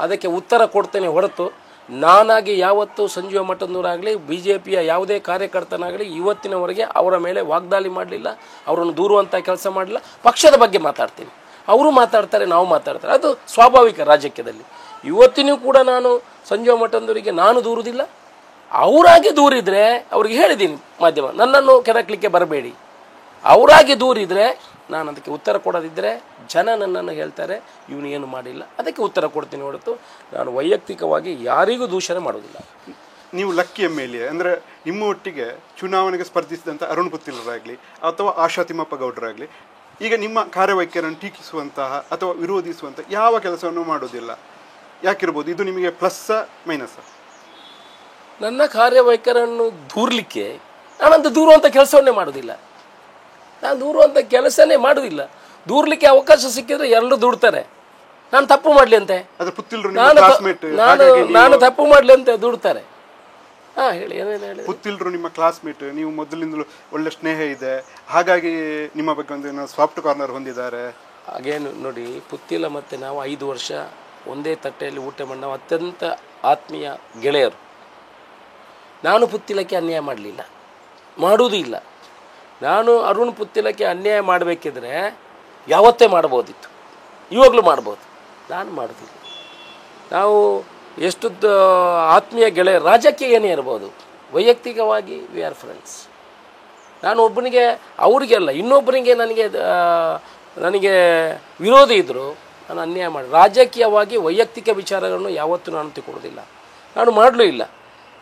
ಅದಕ್ಕೆ ಉತ್ತರ ಕೊಡ್ತೇನೆ ಹೊರತು ನಾನಾಗಿ ಯಾವತ್ತೂ ಸಂಜೀವ ಮಠದವರಾಗಲಿ ಬಿ ಜೆ ಪಿಯ ಯಾವುದೇ ಕಾರ್ಯಕರ್ತನಾಗಲಿ ಇವತ್ತಿನವರೆಗೆ ಅವರ ಮೇಲೆ ವಾಗ್ದಾಳಿ ಮಾಡಲಿಲ್ಲ, ಅವರನ್ನು ದೂರುವಂಥ ಕೆಲಸ ಮಾಡಲಿಲ್ಲ. ಪಕ್ಷದ ಬಗ್ಗೆ ಮಾತಾಡ್ತೀನಿ, ಅವರು ಮಾತಾಡ್ತಾರೆ, ನಾವು ಮಾತಾಡ್ತಾರೆ, ಅದು ಸ್ವಾಭಾವಿಕ ರಾಜಕೀಯದಲ್ಲಿ. ಇವತ್ತಿನೂ ಕೂಡ ನಾನು ಸಂಜೀವ ಮಠದವರಿಗೆ ನಾನು ದೂರುವುದಿಲ್ಲ. ಅವರಾಗಿ ದೂರಿದರೆ ಅವ್ರಿಗೆ ಹೇಳಿದ್ದೀನಿ ಮಾಧ್ಯಮ, ನನ್ನನ್ನು ಕೆದಕಲಿಕ್ಕೆ ಬರಬೇಡಿ. ಅವರಾಗಿ ದೂರಿದರೆ ನಾನು ಅದಕ್ಕೆ ಉತ್ತರ ಕೊಡೋದಿದ್ದರೆ ಜನ ನನ್ನನ್ನು ಹೇಳ್ತಾರೆ ಇವನು ಏನು ಮಾಡಿಲ್ಲ, ಅದಕ್ಕೆ ಉತ್ತರ ಕೊಡ್ತೀನಿ ಹೊರತು ನಾನು ವೈಯಕ್ತಿಕವಾಗಿ ಯಾರಿಗೂ ದೂಷಣೆ ಮಾಡೋದಿಲ್ಲ. ನೀವು ಲಕ್ಕಿ MLA ಅಂದರೆ ನಿಮ್ಮ ಒಟ್ಟಿಗೆ ಚುನಾವಣೆಗೆ ಸ್ಪರ್ಧಿಸಿದಂಥ ಅರುಣ್ ಪುತ್ತಿಲರಾಗಲಿ ಅಥವಾ ಆಶಾ ತಿಮ್ಮಪ್ಪ ಗೌಡರಾಗಲಿ ಈಗ ನಿಮ್ಮ ಕಾರ್ಯವೈಖರಿಯನ್ನು ಟೀಕಿಸುವಂತಹ ಅಥವಾ ವಿರೋಧಿಸುವಂಥ ಯಾವ ಕೆಲಸವನ್ನು ಮಾಡೋದಿಲ್ಲ. ಯಾಕಿರ್ಬೋದು? ಇದು ನಿಮಗೆ ಪ್ಲಸ್ಸಾ ಮೈನಸ್ಸಾ? ನನ್ನ ಕಾರ್ಯವೈಖರನ್ನು ದೂರಲಿಕ್ಕೆ ನಾನಂತ ದೂರುವಂಥ ಕೆಲಸವನ್ನೇ ಮಾಡೋದಿಲ್ಲ. ನಾನು ದೂರುವಂಥ ಕೆಲಸನೇ ಮಾಡೋದಿಲ್ಲ. ದೂರಲಿಕ್ಕೆ ಅವಕಾಶ ಸಿಕ್ಕಿದ್ರೆ ಎಲ್ಲರೂ ದೂಡ್ತಾರೆ. ನಾನು ತಪ್ಪು ಮಾಡಲಿ ಅಂತೆ, ನಾನು ತಪ್ಪು ಮಾಡಲಿ ಅಂತ ದೂಡ್ತಾರೆ. ಹಾಂ ಹೇಳಿ, ಏನೇನು ಹೇಳಿ. ಪುತ್ತಿಲ್ರು ನಿಮ್ಮ ಕ್ಲಾಸ್ಮೇಟ್, ನೀವು ಮೊದಲಿಂದಲೂ ಒಳ್ಳೆ ಸ್ನೇಹ ಇದೆ, ಹಾಗಾಗಿ ನಿಮ್ಮ ಬಗ್ಗೆ ಒಂದು ಸಾಫ್ಟ್ ಕಾರ್ನರ್ ಹೊಂದಿದ್ದಾರೆ. ಹಾಗೇನು ನೋಡಿ, ಪುತ್ತಿಲ ಮತ್ತು ನಾವು 5 ವರ್ಷ ಒಂದೇ ತಟ್ಟೆಯಲ್ಲಿ ಊಟ ಮಾಡಿ ನಾವು ಅತ್ಯಂತ ಆತ್ಮೀಯ ಗೆಳೆಯರು. ನಾನು ಪುತ್ತಿಲಕ್ಕೆ ಅನ್ಯಾಯ ಮಾಡಲಿಲ್ಲ, ಮಾಡುವುದೂ ಇಲ್ಲ. ನಾನು ಅರುಣ್ ಪುತ್ತಿಲಕ್ಕೆ ಅನ್ಯಾಯ ಮಾಡಬೇಕಿದ್ರೆ ಯಾವತ್ತೇ ಮಾಡ್ಬೋದಿತ್ತು, ಇವಾಗಲೂ ಮಾಡ್ಬೋದು. ನಾನು ಮಾಡೋದಿಲ್ಲ. ನಾವು ಎಷ್ಟು ಆತ್ಮೀಯ ಗೆಳೆಯರು, ರಾಜಕೀಯ ಏನೇ ಇರ್ಬೋದು, ವೈಯಕ್ತಿಕವಾಗಿ ವಿ ಆರ್ ಫ್ರೆಂಡ್ಸ್. ನಾನು ಒಬ್ಬನಿಗೆ ಅವರಿಗೆಲ್ಲ ಇನ್ನೊಬ್ಬರಿಗೆ ನನಗೆ ವಿರೋಧಿ ಇದ್ದರು ನಾನು ಅನ್ಯಾಯ ಮಾಡಿ ರಾಜಕೀಯವಾಗಿ ವೈಯಕ್ತಿಕ ವಿಚಾರಗಳನ್ನು ಯಾವತ್ತೂ ನಾನು ತಿಳ್ಕೊಳ್ಳೋದಿಲ್ಲ, ನಾನು ಮಾಡಲೂ ಇಲ್ಲ.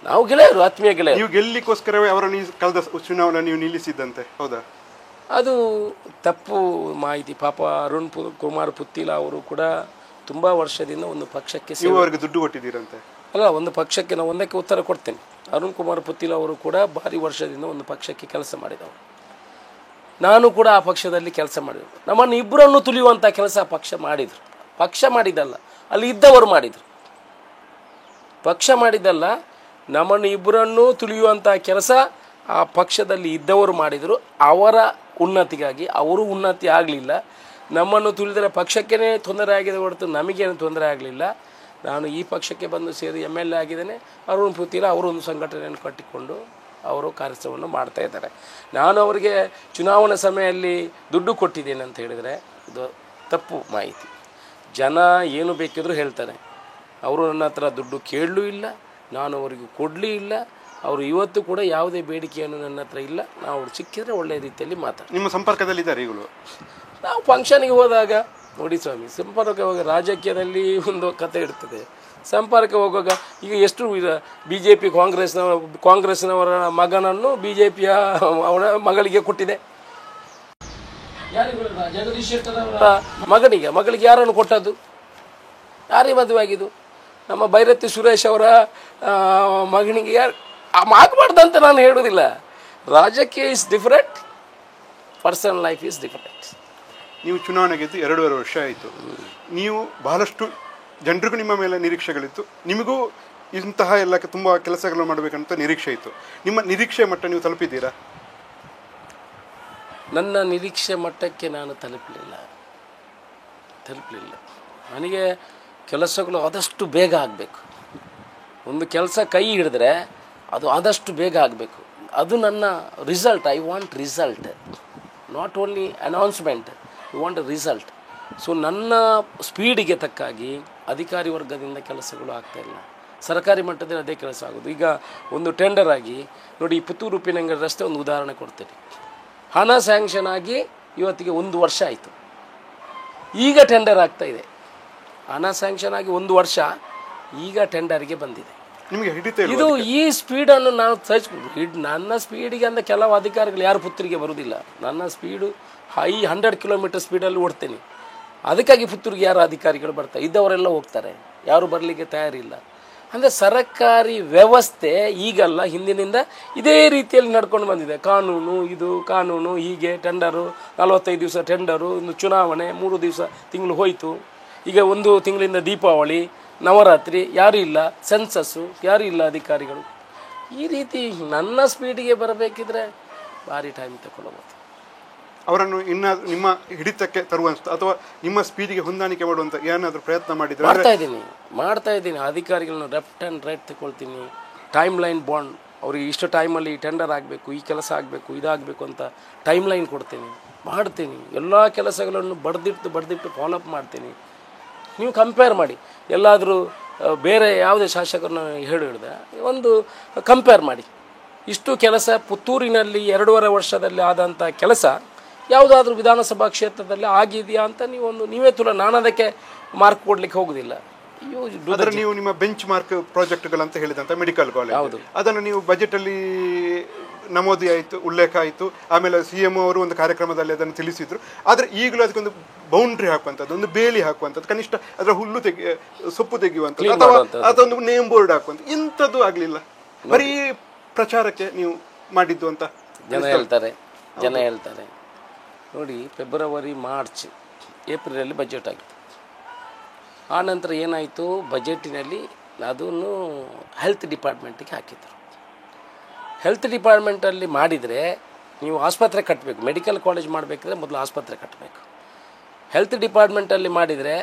ನಾವು ಗೆಳೆಯರು, ಆತ್ಮೀಯ ಗೆಳೆಯರು. ನೀವು ಗೆಲ್ಲಿಕ್ಕೋಸ್ಕರವೇ ಅವರನ್ನು ಕಳೆದ ಚುನಾವಣೆ ನೀವು ನಿಲ್ಲಿಸಿದ್ದಂತೆ, ಹೌದಾ? ಅದು ತಪ್ಪು ಮಾಹಿತಿ. ಪಾಪ ಅರುಣ್ ಕುಮಾರ್ ಪುತ್ತಿಲ ಅವರು ಕೂಡ ತುಂಬ ವರ್ಷದಿಂದ ಒಂದು ಪಕ್ಷಕ್ಕೆ ಅವರಿಗೆ ದುಡ್ಡು ಕೊಟ್ಟಿದ್ದೀರಂತೆ. ಅಲ್ಲ, ಒಂದು ಪಕ್ಷಕ್ಕೆ ನಾವು ಒಂದಕ್ಕೆ ಉತ್ತರ ಕೊಡ್ತೇನೆ. ಅರುಣ್ ಕುಮಾರ್ ಪುತ್ತಿಲ ಅವರು ಕೂಡ ಭಾರಿ ವರ್ಷದಿಂದ ಒಂದು ಪಕ್ಷಕ್ಕೆ ಕೆಲಸ ಮಾಡಿದವರು. ನಾನು ಕೂಡ ಆ ಪಕ್ಷದಲ್ಲಿ ಕೆಲಸ ಮಾಡಿದರು. ನಮ್ಮನ್ನು ಇಬ್ಬರನ್ನು ತುಳಿಯುವಂಥ ಕೆಲಸ ಪಕ್ಷ ಮಾಡಿದರು. ಪಕ್ಷ ಮಾಡಿದ್ದಲ್ಲ, ಅಲ್ಲಿ ಇದ್ದವರು ಮಾಡಿದರು. ಪಕ್ಷ ಮಾಡಿದ್ದಲ್ಲ, ನಮ್ಮನ್ನು ಇಬ್ಬರನ್ನು ತುಳಿಯುವಂಥ ಕೆಲಸ ಆ ಪಕ್ಷದಲ್ಲಿ ಇದ್ದವರು ಮಾಡಿದರು. ಅವರ ಉನ್ನತಿಗಾಗಿ ಅವರು ಉನ್ನತಿ ಆಗಲಿಲ್ಲ. ನಮ್ಮನ್ನು ತುಳಿದರೆ ಪಕ್ಷಕ್ಕೇ ತೊಂದರೆ ಆಗಿದೆ ಹೊರತು ನಮಗೇನು ತೊಂದರೆ ಆಗಲಿಲ್ಲ. ನಾನು ಈ ಪಕ್ಷಕ್ಕೆ ಬಂದು ಸೇರಿ MLA ಆಗಿದ್ದೇನೆ. ಅರುಣ್ ಪುತ್ತಿಲ ಅವರು ಒಂದು ಸಂಘಟನೆಯನ್ನು ಕಟ್ಟಿಕೊಂಡು ಅವರು ಕಾರ್ಯವನ್ನು ಮಾಡ್ತಾಯಿದ್ದಾರೆ. ನಾನು ಅವರಿಗೆ ಚುನಾವಣಾ ಸಮಯದಲ್ಲಿ ದುಡ್ಡು ಕೊಟ್ಟಿದ್ದೇನೆ ಅಂತ ಹೇಳಿದರೆ ತಪ್ಪು ಮಾಹಿತಿ. ಜನ ಏನು ಬೇಕಿದ್ರೂ ಹೇಳ್ತಾರೆ. ಅವರು ನನ್ನ ಹತ್ರ ದುಡ್ಡು ಕೇಳಲೂ ಇಲ್ಲ, ನಾನು ಅವರಿಗೂ ಕೊಡಲೂ ಇಲ್ಲ. ಅವರು ಇವತ್ತು ಕೂಡ ಯಾವುದೇ ಬೇಡಿಕೆಯನ್ನು ನನ್ನ ಹತ್ರ ಇಲ್ಲ. ನಾವು ಸಿಕ್ಕಿದ್ರೆ ಒಳ್ಳೆಯ ರೀತಿಯಲ್ಲಿ ಮಾತಾಡ್ತೀವಿ. ನಿಮ್ಮ ಸಂಪರ್ಕದಲ್ಲಿದ್ದಾರೆ ಈಗಲೂ? ನಾವು ಫಂಕ್ಷನ್ಗೆ ಹೋದಾಗ ನೋಡಿ ಸ್ವಾಮಿ, ಸಂಪರ್ಕ ಹೋಗ ರಾಜಕೀಯದಲ್ಲಿ ಒಂದು ಕತೆ ಇರ್ತದೆ. ಸಂಪರ್ಕ ಹೋಗುವಾಗ ಈಗ ಎಷ್ಟು ಬಿ ಜೆ ಪಿ ಕಾಂಗ್ರೆಸ್ನವರ ಮಗನನ್ನು ಬಿ ಜೆ ಪಿಯ ಅವನ ಮಗಳಿಗೆ ಕೊಟ್ಟಿದೆ. ಜಗದೀಶ್ ಶೆಟ್ಟರ್ ಅವರ ಮಗಳಿಗೆ ಯಾರನ್ನು ಕೊಟ್ಟದ್ದು? ಯಾರಿಗೆ ಮದುವೆ ಆಗಿದ್ದು? ನಮ್ಮ ಭೈರತಿ ಸುರೇಶ್ ಅವರ ಮಗನಿಗೆ ಯಾರು ಆಗಬಾರ್ದಂತ ನಾನು ಹೇಳೋದಿಲ್ಲ. ರಾಜಕೀಯ is different, personal life is different. ನೀವು ಚುನಾವಣೆ ಗೆದ್ದು 2.5 ವರ್ಷ ಆಯಿತು. ನೀವು ಬಹಳಷ್ಟು ಜನರಿಗೂ ನಿಮ್ಮ ಮೇಲೆ ನಿರೀಕ್ಷೆಗಳಿತ್ತು, ನಿಮಗೂ ಇಂತಹ ಎಲ್ಲ ತುಂಬ ಕೆಲಸಗಳನ್ನು ಮಾಡಬೇಕಂತ ನಿರೀಕ್ಷೆ ಇತ್ತು. ನಿಮ್ಮ ನಿರೀಕ್ಷೆ ಮಟ್ಟ ನೀವು ತಲುಪಿದ್ದೀರಾ? ನನ್ನ ನಿರೀಕ್ಷೆ ಮಟ್ಟಕ್ಕೆ ನಾನು ತಲುಪಲಿಲ್ಲ. ನನಗೆ ಕೆಲಸಗಳು ಆದಷ್ಟು ಬೇಗ ಆಗಬೇಕು. ಒಂದು ಕೆಲಸ ಕೈ ಹಿಡಿದ್ರೆ ಅದು ಆದಷ್ಟು ಬೇಗ ಆಗಬೇಕು. ಅದು ನನ್ನ result. I want result, not only announcement, I want result. So ನನ್ನ ಸ್ಪೀಡಿಗೆ ತಕ್ಕಾಗಿ ಅಧಿಕಾರಿ ವರ್ಗದಿಂದ ಕೆಲಸಗಳು ಆಗ್ತಾಯಿಲ್ಲ. ಸರ್ಕಾರಿ ಮಟ್ಟದಲ್ಲಿ ಅದೇ ಕೆಲಸ ಆಗೋದು. ಈಗ ಒಂದು ಟೆಂಡರ್ ಆಗಿ ನೋಡಿ, ಪುತ್ತೂರು ಉಪ್ಪಿನಂಗಡಿ ರಸ್ತೆ ಒಂದು ಉದಾಹರಣೆ ಕೊಡ್ತೇನೆ. ಹಣ ಸ್ಯಾಂಕ್ಷನ್ ಆಗಿ ಇವತ್ತಿಗೆ 1 ವರ್ಷ ಆಯಿತು. ಈಗ ಟೆಂಡರ್ ಆಗ್ತಾಯಿದೆ. ಹಣ ಸ್ಯಾಂಕ್ಷನ್ ಆಗಿ 1 ವರ್ಷ, ಈಗ ಟೆಂಡರ್ಗೆ ಬಂದಿದೆ. ನಿಮಗೆ ಹಿಡಿತಾ ಇದು ಈ ಸ್ಪೀಡನ್ನು ನಾವು ನನ್ನ ಸ್ಪೀಡಿಗೆ ಅಂದರೆ ಕೆಲವು ಅಧಿಕಾರಿಗಳು ಯಾರು ಪುತ್ತೂರಿಗೆ ಬರುವುದಿಲ್ಲ. ನನ್ನ ಸ್ಪೀಡು 100 ಕಿಲೋಮೀಟರ್ ಸ್ಪೀಡಲ್ಲಿ ಓಡ್ತೇನೆ. ಅದಕ್ಕಾಗಿ ಪುತ್ತೂರಿಗೆ ಯಾರು ಅಧಿಕಾರಿಗಳು ಬರ್ತಾರೆ, ಇದ್ದವರೆಲ್ಲ ಹೋಗ್ತಾರೆ, ಯಾರು ಬರಲಿಕ್ಕೆ ತಯಾರಿಲ್ಲ. ಅಂದರೆ ಸರ್ಕಾರಿ ವ್ಯವಸ್ಥೆ ಈಗಲ್ಲ, ಹಿಂದಿನಿಂದ ಇದೇ ರೀತಿಯಲ್ಲಿ ನಡ್ಕೊಂಡು ಬಂದಿದೆ. ಕಾನೂನು ಹೀಗೆ ಟೆಂಡರು, 45 ದಿವಸ ಟೆಂಡರು, ಒಂದು ಚುನಾವಣೆ 3 ತಿಂಗಳು ಹೋಯಿತು. ಈಗ 1 ತಿಂಗಳಿಂದ ದೀಪಾವಳಿ, ನವರಾತ್ರಿ, ಯಾರೂ ಇಲ್ಲ, ಸೆನ್ಸಸ್ಸು, ಯಾರೂ ಇಲ್ಲ ಅಧಿಕಾರಿಗಳು. ಈ ರೀತಿ ನನ್ನ ಸ್ಪೀಡಿಗೆ ಬರಬೇಕಿದ್ರೆ ಭಾರಿ ಟೈಮ್ ತಗೊಳ್ಬೋದು. ಅವರನ್ನು ನಿಮ್ಮ ಹಿಡಿತಕ್ಕೆ ತರುವಂಥ ಅಥವಾ ನಿಮ್ಮ ಸ್ಪೀಡಿಗೆ ಹೊಂದಾಣಿಕೆ ಮಾಡುವಂಥ ಏನಾದರೂ ಪ್ರಯತ್ನ ಮಾಡಿದರೆ? ಮಾಡ್ತಾ ಇದ್ದೀನಿ. ಅಧಿಕಾರಿಗಳನ್ನ ಲೆಫ್ಟ್ ಆ್ಯಂಡ್ ರೈಟ್ ತಗೊಳ್ತೀನಿ. ಟೈಮ್ ಲೈನ್ ಬಾಂಡ್, ಅವ್ರಿಗೆ ಇಷ್ಟು ಟೈಮಲ್ಲಿ ಟೆಂಡರ್ ಆಗಬೇಕು, ಈ ಕೆಲಸ ಆಗಬೇಕು, ಇದಾಗಬೇಕು ಅಂತ ಟೈಮ್ ಲೈನ್ ಕೊಡ್ತೀನಿ, ಮಾಡ್ತೀನಿ. ಎಲ್ಲ ಕೆಲಸಗಳನ್ನು ಬಡ್ದಿಟ್ಟು ಫಾಲೋಅಪ್ ಮಾಡ್ತೀನಿ. ನೀವು ಕಂಪೇರ್ ಮಾಡಿ, ಎಲ್ಲಾದರೂ ಬೇರೆ ಯಾವುದೇ ಶಾಸಕರನ್ನ ಹೇಳಿದೆ ಒಂದು ಕಂಪೇರ್ ಮಾಡಿ. ಇಷ್ಟು ಕೆಲಸ ಪುತ್ತೂರಿನಲ್ಲಿ 2.5 ವರ್ಷದಲ್ಲಿ ಆದಂಥ ಕೆಲಸ ಯಾವುದಾದ್ರೂ ವಿಧಾನಸಭಾ ಕ್ಷೇತ್ರದಲ್ಲಿ ಆಗಿದೆಯಾ ಅಂತ ನೀವೇ ನಾನು ಅದಕ್ಕೆ ಮಾರ್ಕ್ ಕೊಡಲಿಕ್ಕೆ ಹೋಗೋದಿಲ್ಲ. ಆದರೆ ನೀವು ನಿಮ್ಮ ಬೆಂಚ್ ಮಾರ್ಕ್ ಪ್ರಾಜೆಕ್ಟ್ಗಳಂತ ಹೇಳಿದಂಥ ಮೆಡಿಕಲ್ ಕಾಲೇಜ್, ಅದನ್ನು ನೀವು ಬಜೆಟಲ್ಲಿ ನಮೂದಿ ಆಯಿತು, ಉಲ್ಲೇಖ ಆಯಿತು. ಆಮೇಲೆ CM ಅವರು ಒಂದು ಕಾರ್ಯಕ್ರಮದಲ್ಲಿ ಅದನ್ನು ತಿಳಿಸಿದ್ರು. ಆದರೆ ಈಗಲೂ ಅದಕ್ಕೊಂದು ಬೌಂಡ್ರಿ ಹಾಕುವಂಥದ್ದು, ಒಂದು ಬೇಲಿ ಹಾಕುವಂಥದ್ದು, ಕನಿಷ್ಠ ಅದರ ಸೊಪ್ಪು ತೆಗೆಯುವಂಥದ್ದು, ಅಥವಾ ಅದೊಂದು ನೇಮ್ ಬೋರ್ಡ್ ಹಾಕುವಂಥದ್ದು, ಇಂಥದ್ದು ಆಗಲಿಲ್ಲ. ಬರೀ ಪ್ರಚಾರಕ್ಕೆ ನೀವು ಮಾಡಿದ್ದು ಅಂತ ಜನ ಹೇಳ್ತಾರೆ. ನೋಡಿ, ಫೆಬ್ರವರಿ, ಮಾರ್ಚ್, ಏಪ್ರಿಲಲ್ಲಿ ಬಜೆಟ್ ಆಗಿತ್ತು. ಆ ನಂತರ ಏನಾಯಿತು, ಬಜೆಟಿನಲ್ಲಿ ಅದನ್ನು ಹೆಲ್ತ್ ಡಿಪಾರ್ಟ್ಮೆಂಟಿಗೆ ಹಾಕಿದರು. ಹೆಲ್ತ್ ಡಿಪಾರ್ಟ್ಮೆಂಟಲ್ಲಿ ಮಾಡಿದರೆ ನೀವು ಆಸ್ಪತ್ರೆ ಕಟ್ಟಬೇಕು. ಮೆಡಿಕಲ್ ಕಾಲೇಜ್ ಮಾಡಬೇಕಿದ್ರೆ ಮೊದಲು ಆಸ್ಪತ್ರೆ ಕಟ್ಟಬೇಕು. ಹೆಲ್ತ್ ಡಿಪಾರ್ಟ್ಮೆಂಟಲ್ಲಿ ಮಾಡಿದರೆ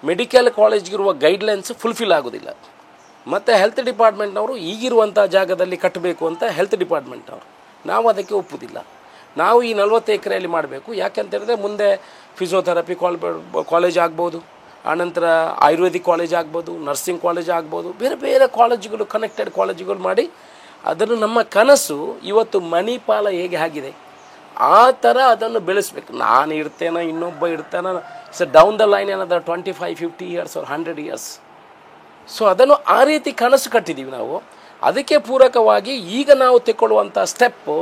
ಮೆಡಿಕಲ್ ಕಾಲೇಜ್ಗಿರುವ ಗೈಡ್ಲೈನ್ಸ್ ಫುಲ್ಫಿಲ್ ಆಗೋದಿಲ್ಲ. ಮತ್ತು ಹೆಲ್ತ್ ಡಿಪಾರ್ಟ್ಮೆಂಟ್ನವರು ಈಗಿರುವಂಥ ಜಾಗದಲ್ಲಿ ಕಟ್ಟಬೇಕು ಅಂತ ಹೆಲ್ತ್ ಡಿಪಾರ್ಟ್ಮೆಂಟ್ನವರು. ನಾವು ಅದಕ್ಕೆ ಒಪ್ಪುವುದಿಲ್ಲ. ನಾವು ಈ 40 ಎಕರೆಯಲ್ಲಿ ಮಾಡಬೇಕು. ಯಾಕೆಂತೇಳಿದ್ರೆ ಮುಂದೆ ಫಿಸಿಯೋಥೆರಪಿ ಕಾಲೇಜ್ ಆಗ್ಬೋದು, ಆನಂತರ ಆಯುರ್ವೇದಿಕ್ ಕಾಲೇಜ್ ಆಗ್ಬೋದು, ನರ್ಸಿಂಗ್ ಕಾಲೇಜ್ ಆಗ್ಬೋದು, ಬೇರೆ ಬೇರೆ ಕಾಲೇಜುಗಳು, ಕನೆಕ್ಟೆಡ್ ಕಾಲೇಜುಗಳು ಮಾಡಿ ಅದನ್ನು ನಮ್ಮ ಕನಸು ಇವತ್ತು ಮಣಿಪಾಲ ಹೇಗೆ ಆಗಿದೆ ಆ ಥರ ಅದನ್ನು ಬೆಳೆಸಬೇಕು. ನಾನು ಇರ್ತೇನೋ, ಇನ್ನೊಬ್ಬ ಇರ್ತಾನೋ, ಡೌನ್ ದ ಲೈನ್ ಏನಾದರೂ 25-50 ಇಯರ್ಸ್ or 100 ಇಯರ್ಸ್. ಸೊ ಅದನ್ನು ಆ ರೀತಿ ಕನಸು ಕಟ್ಟಿದ್ದೀವಿ ನಾವು. ಅದಕ್ಕೆ ಪೂರಕವಾಗಿ ಈಗ ನಾವು ತೆಕ್ಕೊಳ್ಳುವಂಥ ಸ್ಟೆಪ್ಪು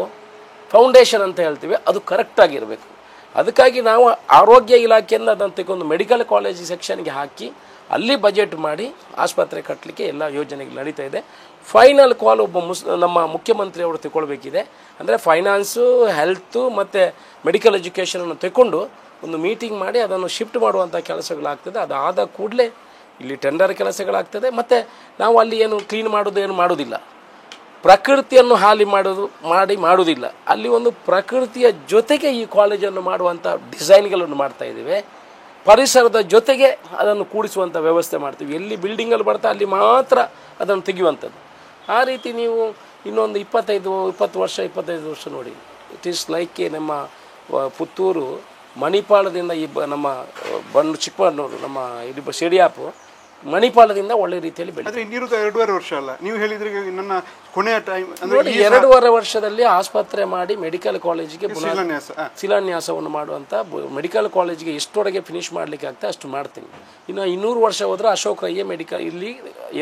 ಫೌಂಡೇಶನ್ ಅಂತ ಹೇಳ್ತೀವಿ, ಅದು ಕರೆಕ್ಟಾಗಿರಬೇಕು. ಅದಕ್ಕಾಗಿ ನಾವು ಆರೋಗ್ಯ ಇಲಾಖೆಯಿಂದ ಅದನ್ನು ತೆಗೆದು ಮೆಡಿಕಲ್ ಕಾಲೇಜ್ ಸೆಕ್ಷನ್ಗೆ ಹಾಕಿ ಅಲ್ಲಿ ಬಜೆಟ್ ಮಾಡಿ ಆಸ್ಪತ್ರೆ ಕಟ್ಟಲಿಕ್ಕೆ ಎಲ್ಲ ಯೋಜನೆಗಳು ನಡೀತಾ ಇದೆ. ಫೈನಲ್ ಕಾಲ್ ನಮ್ಮ ಮುಖ್ಯಮಂತ್ರಿಯವರು ತಗೊಳ್ಬೇಕಿದೆ. ಅಂದರೆ ಫೈನಾನ್ಸು, ಹೆಲ್ತು ಮತ್ತು ಮೆಡಿಕಲ್ ಎಜುಕೇಷನನ್ನು ತಗೊಂಡು ಒಂದು ಮೀಟಿಂಗ್ ಮಾಡಿ ಅದನ್ನು ಶಿಫ್ಟ್ ಮಾಡುವಂಥ ಕೆಲಸಗಳಾಗ್ತದೆ. ಅದಾದ ಕೂಡಲೇ ಇಲ್ಲಿ ಟೆಂಡರ್ ಕೆಲಸಗಳಾಗ್ತದೆ. ಮತ್ತು ನಾವು ಅಲ್ಲಿ ಏನು ಕ್ಲೀನ್ ಮಾಡೋದಿಲ್ಲ, ಪ್ರಕೃತಿಯನ್ನು ಹಾಲಿ ಮಾಡುವುದಿಲ್ಲ. ಅಲ್ಲಿ ಒಂದು ಪ್ರಕೃತಿಯ ಜೊತೆಗೆ ಈ ಕಾಲೇಜನ್ನು ಮಾಡುವಂಥ ಡಿಸೈನ್ಗಳನ್ನು ಮಾಡ್ತಾಯಿದ್ದೇವೆ. ಪರಿಸರದ ಜೊತೆಗೆ ಅದನ್ನು ಕೂಡಿಸುವಂಥ ವ್ಯವಸ್ಥೆ ಮಾಡ್ತೀವಿ. ಎಲ್ಲಿ ಬಿಲ್ಡಿಂಗಲ್ಲಿ ಬರ್ತಾ ಅಲ್ಲಿ ಮಾತ್ರ ಅದನ್ನು ತೆಗೆಯುವಂಥದ್ದು. ಆ ರೀತಿ ನೀವು ಇನ್ನೊಂದು 25 ವರ್ಷ ನೋಡಿ, ಇಟ್ ಈಸ್ ಲೈಕ್ ನಮ್ಮ ಪುತ್ತೂರು ಮಣಿಪಾಲದಿಂದ ನಮ್ಮ ಚಿಕ್ಕಮಗಳೂರು ನಮ್ಮ ಇಲ್ಲಿ ಶೇಡಿಯಾಪು ಮಣಿಪಾಲದಿಂದ ಒಳ್ಳೆ ರೀತಿಯಲ್ಲಿ ಬೆಳೆದಿದೆ. ಆದರೆ ಇನ್ನಿರೋದು 2.5 ವರ್ಷ ಅಲ್ಲ, ನೀವು ಹೇಳಿದ್ರೆ ನನ್ನ ಕೊನೆಯ ಟೈಮ್ ಅಂದರೆ 2.5 ವರ್ಷದಲ್ಲಿ ಆಸ್ಪತ್ರೆ ಮಾಡಿ ಮೆಡಿಕಲ್ ಕಾಲೇಜಿಗೆ ಶಿಲಾನ್ಯಾಸವನ್ನು ಮಾಡುವಂಥ ಮೆಡಿಕಲ್ ಕಾಲೇಜಿಗೆ ಎಷ್ಟೊಳಗೆ ಫಿನಿಶ್ ಮಾಡಲಿಕ್ಕೆ ಆಗ್ತದೆ ಅಷ್ಟು ಮಾಡ್ತೀನಿ. ಇನ್ನು 200 ವರ್ಷ ಹೋದರೆ ಅಶೋಕ್ ರಯ್ಯ ಇಲ್ಲಿ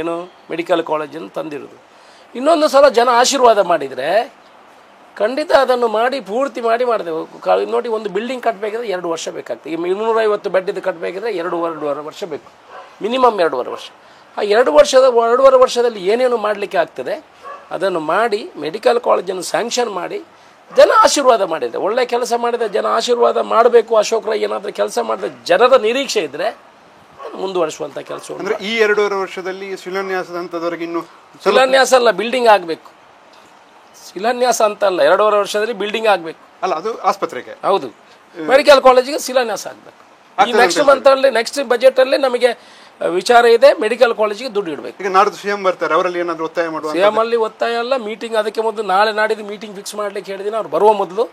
ಏನು ಮೆಡಿಕಲ್ ಕಾಲೇಜನ್ನು ತಂದಿರೋದು. ಇನ್ನೊಂದು ಸಲ ಜನ ಆಶೀರ್ವಾದ ಮಾಡಿದರೆ ಖಂಡಿತ ಅದನ್ನು ಮಾಡಿ ಪೂರ್ತಿ ಮಾಡಿದೆವು. ನೋಡಿ, ಒಂದು ಬಿಲ್ಡಿಂಗ್ ಕಟ್ಟಬೇಕಿದ್ರೆ 2 ವರ್ಷ ಬೇಕಾಗ್ತದೆ. ಈಗ 250 ಬೆಡ್ಡಿದ್ದು ಕಟ್ಟಬೇಕಿದ್ರೆ 2.5 ವರ್ಷ ಬೇಕು, ಮಿನಿಮಮ್ 2.5 ವರ್ಷ. ಆ 2.5 ವರ್ಷದಲ್ಲಿ ಏನೇನು ಮಾಡಲಿಕ್ಕೆ ಆಗ್ತದೆ ಅದನ್ನು ಮಾಡಿ ಮೆಡಿಕಲ್ ಕಾಲೇಜನ್ನು ಸ್ಯಾಂಕ್ಷನ್ ಮಾಡಿ ಜನ ಆಶೀರ್ವಾದ ಮಾಡಿದರೆ, ಒಳ್ಳೆ ಕೆಲಸ ಮಾಡಿದರೆ ಜನ ಆಶೀರ್ವಾದ ಮಾಡಬೇಕು. ಅಶೋಕ್ ರೈ ಏನಾದರೂ ಕೆಲಸ ಮಾಡಿದ್ರೆ ಜನರ ನಿರೀಕ್ಷೆ ಇದ್ದರೆ ಮುಂದುವರಿಸುವಂಥ ಕೆಲಸ. ಅಂದರೆ ಈ 2.5 ವರ್ಷದಲ್ಲಿ ಶಿಲಾನ್ಯಾಸದ ಹಂತದವರೆಗೆ ಇನ್ನು ಶಿಲಾನ್ಯಾಸ ಅಲ್ಲ, ಬಿಲ್ಡಿಂಗ್ ಆಗಬೇಕು. ಶಿಲಾನ್ಯಾಸ ಅಂತ ಅಲ್ಲ, 2.5 ವರ್ಷದಲ್ಲಿ ಬಿಲ್ಡಿಂಗ್ ಆಗಬೇಕು. ಅಲ್ಲ, ಅದು ಆಸ್ಪತ್ರೆಗೆ. ಹೌದು, ಮೆಡಿಕಲ್ ಕಾಲೇಜಿಗೆ ಶಿಲಾನ್ಯಾಸ ಆಗಬೇಕು. ಈ ನೆಕ್ಸ್ಟ್ ಮಂತಲ್ಲಿ ನೆಕ್ಸ್ಟ್ ಬಜೆಟಲ್ಲಿ ನಮಗೆ ವಿಚಾರ ಇದೆ, ಮೆಡಿಕಲ್ ಕಾಲೇಜಿಗೆ ದುಡ್ಡು ಇಡಬೇಕು. ಈಗ ನಾಡ್ದು ಸಿಎಂ ಬರ್ತಾರೆ, ಅವರಲ್ಲಿ ಏನಾದರೂ ಒತ್ತಾಯ ಮಾಡುವ? ಸಿಎಂ ಅಲ್ಲಿ ಒತ್ತಾಯ ಅಲ್ಲ, ಮೀಟಿಂಗ್ ಅದಕ್ಕೆ ಮೊದಲು ನಾಳೆ ನಾಡಿದ್ದು ಮೀಟಿಂಗ್ ಫಿಕ್ಸ್ ಮಾಡಲಿಕ್ಕೆ ಹೇಳಿದ್ದೀನಿ. ಅವ್ರು ಬರುವ ಮೊದಲು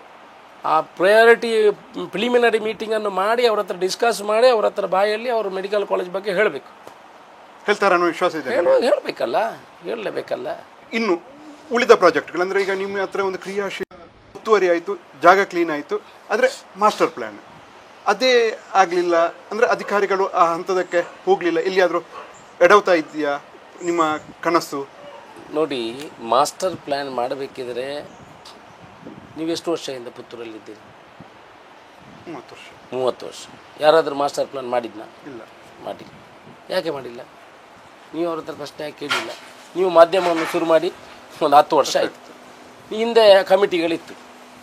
ಆ ಪ್ರಯಾರಿಟಿ ಪ್ರಿಲಿಮಿನರಿ ಮೀಟಿಂಗನ್ನು ಮಾಡಿ ಅವ್ರ ಹತ್ರ ಡಿಸ್ಕಸ್ ಮಾಡಿ ಅವ್ರ ಹತ್ರ ಬಾಯಲ್ಲಿ ಅವರು ಮೆಡಿಕಲ್ ಕಾಲೇಜ್ ಬಗ್ಗೆ ಹೇಳಬೇಕು. ಹೇಳ್ತಾರೆ ಅನ್ನೋ ವಿಶ್ವಾಸ ಇದೆ. ಹೇಳಲೇಬೇಕಲ್ಲ. ಇನ್ನು ಉಳಿದ ಪ್ರಾಜೆಕ್ಟ್ಗಳು ಅಂದರೆ ಈಗ ನಿಮ್ಮ ಹತ್ರ ಒಂದು ಕ್ರಿಯಾಶೀಲ ಒತ್ತುವರಿ ಆಯಿತು, ಜಾಗ ಕ್ಲೀನ್ ಆಯಿತು, ಆದರೆ ಮಾಸ್ಟರ್ ಪ್ಲ್ಯಾನ್ ಅದೇ ಆಗಲಿಲ್ಲ ಅಂದರೆ ಅಧಿಕಾರಿಗಳು ಆ ಹಂತದಕ್ಕೆ ಹೋಗಲಿಲ್ಲ. ಎಲ್ಲಿಯಾದರೂ ಎಡವ್ತಾ ಇದೆಯಾ ನಿಮ್ಮ ಕನಸು? ನೋಡಿ, ಮಾಸ್ಟರ್ ಪ್ಲ್ಯಾನ್ ಮಾಡಬೇಕಿದ್ರೆ ನೀವೆಷ್ಟು ವರ್ಷದಿಂದ ಪುತ್ತೂರಲ್ಲಿದ್ದೀರಿ? 30 ವರ್ಷ. ಯಾರಾದರೂ ಮಾಸ್ಟರ್ ಪ್ಲ್ಯಾನ್ ಮಾಡಿದ್ನಾ? ಇಲ್ಲ, ಮಾಡಿಲ್ಲ. ಯಾಕೆ ಮಾಡಿಲ್ಲ? ನೀವು ಅವ್ರ ಹತ್ರ ಪ್ರಶ್ನೆ ಯಾಕೆ ಕೇಳಿಲ್ಲ? ನೀವು ಮಾಧ್ಯಮವನ್ನು ಶುರು ಮಾಡಿ ಒಂದು 10 ವರ್ಷ ಆಯಿತು, ಹಿಂದೆ ಕಮಿಟಿಗಳಿತ್ತು,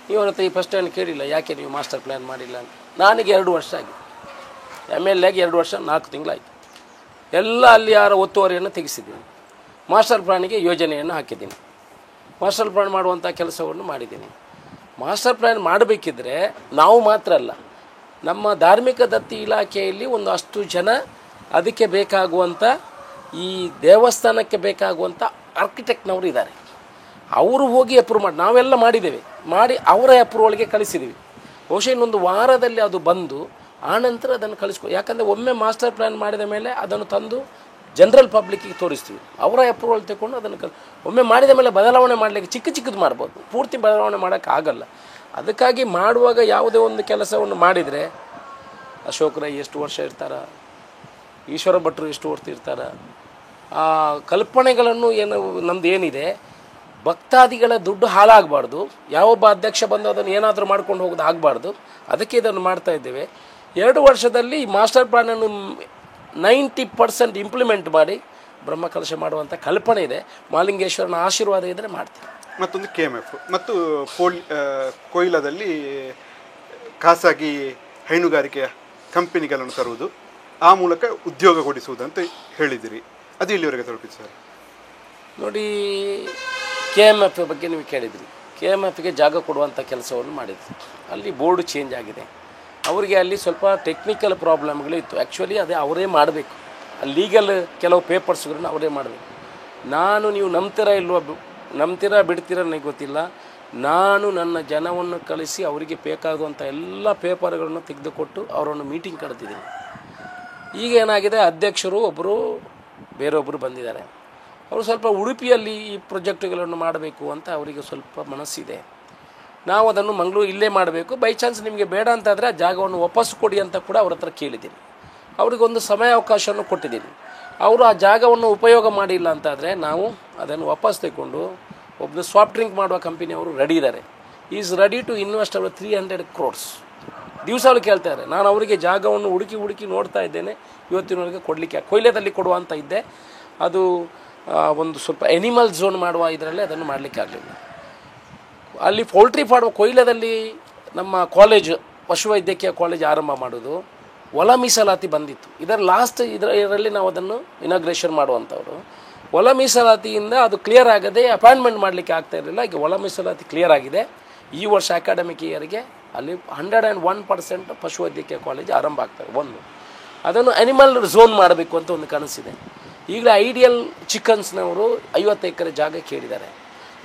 ನೀವು ಅವ್ರ ಹತ್ರ ಈ ಪ್ರಶ್ನೆಯನ್ನು ಕೇಳಿಲ್ಲ, ಯಾಕೆ ನೀವು ಮಾಸ್ಟರ್ ಪ್ಲ್ಯಾನ್ ಮಾಡಿಲ್ಲ ಅಂತ. ನನಗೆ 2 ವರ್ಷ ಆಗಿದೆ, MLA ಆಗಿ 2 ವರ್ಷ 4 ತಿಂಗಳಾಯಿತು. ಎಲ್ಲ ಅಲ್ಲಿ ಯಾರ ಒತ್ತುವರಿಯನ್ನು ತೆಗೆಸಿದ್ದೀನಿ, ಮಾಸ್ಟರ್ ಪ್ಲ್ಯಾನಿಗೆ ಯೋಜನೆಯನ್ನು ಹಾಕಿದ್ದೀನಿ, ಮಾಸ್ಟರ್ ಪ್ಲ್ಯಾನ್ ಮಾಡುವಂಥ ಕೆಲಸವನ್ನು ಮಾಡಿದ್ದೀನಿ. ಮಾಸ್ಟರ್ ಪ್ಲ್ಯಾನ್ ಮಾಡಬೇಕಿದ್ರೆ ನಾವು ಮಾತ್ರ ಅಲ್ಲ, ನಮ್ಮ ಧಾರ್ಮಿಕ ದತ್ತಿ ಇಲಾಖೆಯಲ್ಲಿ ಒಂದು ಅಷ್ಟು ಜನ ಅದಕ್ಕೆ ಬೇಕಾಗುವಂಥ ಈ ದೇವಸ್ಥಾನಕ್ಕೆ ಬೇಕಾಗುವಂಥ ಆರ್ಕಿಟೆಕ್ಟ್ನವರು ಇದ್ದಾರೆ. ಅವರು ಹೋಗಿ ಅಪ್ರೂವ್ ಮಾಡಿ, ನಾವೆಲ್ಲ ಮಾಡಿದ್ದೇವೆ, ಮಾಡಿ ಅವರ ಅಪ್ರೂವಲ್ಗೆ ಕಳಿಸಿದ್ದೀವಿ. ಬಹುಶಃ ಇನ್ನೊಂದು ವಾರದಲ್ಲಿ ಅದು ಬಂದು ಆನಂತರ ಅದನ್ನು ಯಾಕಂದರೆ ಒಮ್ಮೆ ಮಾಸ್ಟರ್ ಪ್ಲ್ಯಾನ್ ಮಾಡಿದ ಮೇಲೆ ಅದನ್ನು ತಂದು ಜನರಲ್ ಪಬ್ಲಿಕ್ಕಿಗೆ ತೋರಿಸ್ತೀವಿ. ಅವರ ಅಪ್ರೂವಲ್ ತಗೊಂಡು ಅದನ್ನು ಒಮ್ಮೆ ಮಾಡಿದ ಮೇಲೆ ಬದಲಾವಣೆ ಮಾಡಲಿಕ್ಕೆ ಚಿಕ್ಕದು ಮಾಡ್ಬೋದು, ಪೂರ್ತಿ ಬದಲಾವಣೆ ಮಾಡೋಕ್ಕಾಗಲ್ಲ. ಅದಕ್ಕಾಗಿ ಮಾಡುವಾಗ ಯಾವುದೇ ಒಂದು ಕೆಲಸವನ್ನು ಮಾಡಿದರೆ ಅಶೋಕ್ ರೈ ಎಷ್ಟು ವರ್ಷ ಇರ್ತಾರ, ಈಶ್ವರ ಭಟ್ರು ಎಷ್ಟು ವರ್ಷ ಇರ್ತಾರ, ಆ ಕಲ್ಪನೆಗಳನ್ನು ನಮ್ಮದು ಏನಿದೆ, ಭಕ್ತಾದಿಗಳ ದುಡ್ಡು ಹಾಳಾಗಬಾರ್ದು, ಯಾವೊಬ್ಬ ಅಧ್ಯಕ್ಷ ಬಂದು ಅದನ್ನು ಏನಾದರೂ ಮಾಡ್ಕೊಂಡು ಹೋಗೋದು ಆಗಬಾರ್ದು. ಅದಕ್ಕೆ ಇದನ್ನು ಮಾಡ್ತಾ ಇದ್ದೇವೆ. 2 ವರ್ಷದಲ್ಲಿ ಮಾಸ್ಟರ್ ಪ್ಲ್ಯಾನನ್ನು 90% ಇಂಪ್ಲಿಮೆಂಟ್ ಮಾಡಿ ಬ್ರಹ್ಮಕಲಶ ಮಾಡುವಂಥ ಕಲ್ಪನೆ ಇದೆ. ಮಾಲಿಂಗೇಶ್ವರನ ಆಶೀರ್ವಾದ ಇದ್ದರೆ ಮಾಡ್ತೀವಿ. ಮತ್ತೊಂದು KMF ಮತ್ತು ಕೊಯ್ಲದಲ್ಲಿ ಖಾಸಗಿ ಹೈನುಗಾರಿಕೆಯ ಕಂಪನಿಗಳನ್ನು ತರುವುದು, ಆ ಮೂಲಕ ಉದ್ಯೋಗ ಕೊಡಿಸುವುದಂತ ಹೇಳಿದಿರಿ. ಅದು ಇಲ್ಲಿವರೆಗೆ ತಲುಪಿತು ಸರ್? ನೋಡಿ, KMF ಬಗ್ಗೆ ನೀವು ಕೇಳಿದ್ರಿ. KMFಗೆ ಜಾಗ ಕೊಡುವಂಥ ಕೆಲಸವನ್ನು ಮಾಡಿದ್ವಿ. ಅಲ್ಲಿ ಬೋರ್ಡ್ ಚೇಂಜ್ ಆಗಿದೆ. ಅವರಿಗೆ ಅಲ್ಲಿ ಸ್ವಲ್ಪ ಟೆಕ್ನಿಕಲ್ ಪ್ರಾಬ್ಲಮ್ಗಳು ಇತ್ತು. ಆ್ಯಕ್ಚುಲಿ ಅದೇ ಅವರೇ ಮಾಡಬೇಕು, ಲೀಗಲ್ ಕೆಲವು ಪೇಪರ್ಸ್ಗಳನ್ನ ಅವರೇ ಮಾಡಬೇಕು. ನೀವು ನಂಬ್ತೀರಾ ಬಿಡ್ತೀರಾ ನನಗೆ ಗೊತ್ತಿಲ್ಲ, ನಾನು ನನ್ನ ಜನವನ್ನು ಕಳಿಸಿ ಅವರಿಗೆ ಬೇಕಾಗುವಂಥ ಎಲ್ಲ ಪೇಪರ್ಗಳನ್ನು ತೆಗೆದುಕೊಟ್ಟು ಅವರನ್ನು ಮೀಟಿಂಗ್ ಕರೆದಿದ್ದೀನಿ. ಈಗ ಏನಾಗಿದೆ, ಅಧ್ಯಕ್ಷರು ಬೇರೊಬ್ಬರು ಬಂದಿದ್ದಾರೆ. ಅವರು ಸ್ವಲ್ಪ ಉಡುಪಿಯಲ್ಲಿ ಈ ಪ್ರಾಜೆಕ್ಟ್ಗಳನ್ನು ಮಾಡಬೇಕು ಅಂತ ಅವರಿಗೆ ಸ್ವಲ್ಪ ಮನಸ್ಸಿದೆ. ನಾವು ಅದನ್ನು ಮಂಗಳೂರು ಇಲ್ಲೇ ಮಾಡಬೇಕು, ಬೈ ಚಾನ್ಸ್ ನಿಮಗೆ ಬೇಡ ಅಂತಾದರೆ ಆ ಜಾಗವನ್ನು ವಾಪಸ್ ಕೊಡಿ ಅಂತ ಕೂಡ ಅವ್ರ ಹತ್ರ ಕೇಳಿದ್ದೀನಿ. ಅವರಿಗೊಂದು ಸಮಯಾವಕಾಶವನ್ನು ಕೊಟ್ಟಿದ್ದೀನಿ. ಅವರು ಆ ಜಾಗವನ್ನು ಉಪಯೋಗ ಮಾಡಿಲ್ಲ ಅಂತಾದರೆ ನಾವು ಅದನ್ನು ವಾಪಸ್ ತಗೊಂಡು ಒಬ್ಬರು ಸಾಫ್ಟ್ ಡ್ರಿಂಕ್ ಮಾಡುವ ಕಂಪನಿಯವರು ರೆಡಿ ಇದ್ದಾರೆ. ಈಸ್ ರೆಡಿ ಟು ಇನ್ವೆಸ್ಟ್ ಅವರು 300 crores ದಿವಸಗಳು ಕೇಳ್ತಾರೆ. ನಾನು ಅವರಿಗೆ ಜಾಗವನ್ನು ಹುಡುಕಿ ನೋಡ್ತಾ ಇದ್ದೇನೆ. ಇವತ್ತಿನವರೆಗೆ ಕೊಡಲಿಕ್ಕೆ ಕೊಯ್ಲೆದಲ್ಲಿ ಕೊಡುವಂತ ಇದ್ದೆ. ಅದು ಒಂದು ಸ್ವಲ್ಪ ಎನಿಮಲ್ ಝೋನ್ ಮಾಡುವ ಇದರಲ್ಲಿ ಅದನ್ನು ಮಾಡಲಿಕ್ಕೆ ಆಗಲಿಲ್ಲ. ಅಲ್ಲಿ ಪೌಲ್ಟ್ರಿ ಫಾರ್ಮ್ ಕೊಯ್ಲದಲ್ಲಿ ನಮ್ಮ ಕಾಲೇಜ್ ಪಶುವೈದ್ಯಕೀಯ ಕಾಲೇಜ್ ಆರಂಭ ಮಾಡೋದು ಒಳ ಮೀಸಲಾತಿ ಬಂದಿತ್ತು. ಇದರಲ್ಲಿ ನಾವು ಅದನ್ನು ಇನಾಗ್ರೇಷನ್ ಮಾಡುವಂಥವ್ರು. ಒಳ ಮೀಸಲಾತಿಯಿಂದ ಅದು ಕ್ಲಿಯರ್ ಆಗದೆ ಅಪಾಯಿಂಟ್ಮೆಂಟ್ ಮಾಡಲಿಕ್ಕೆ ಆಗ್ತಾ ಇರಲಿಲ್ಲ. ಈಗ ಒಳ ಮೀಸಲಾತಿ ಕ್ಲಿಯರ್ ಆಗಿದೆ. ಈ ವರ್ಷ ಅಕಾಡೆಮಿಕ್ ಇಯರ್ಗೆ ಅಲ್ಲಿ 101% ಪಶುವೈದ್ಯಕೀಯ ಕಾಲೇಜ್ ಆರಂಭ ಆಗ್ತದೆ. ಅದನ್ನು ಅನಿಮಲ್ ಝೋನ್ ಮಾಡಬೇಕು ಅಂತ ಒಂದು ಕನಸಿದೆ. ಈಗಲೇ ಐಡಿಯಲ್ ಚಿಕನ್ಸ್ನವರು 50 ಎಕರೆ ಜಾಗ ಕೇಳಿದ್ದಾರೆ.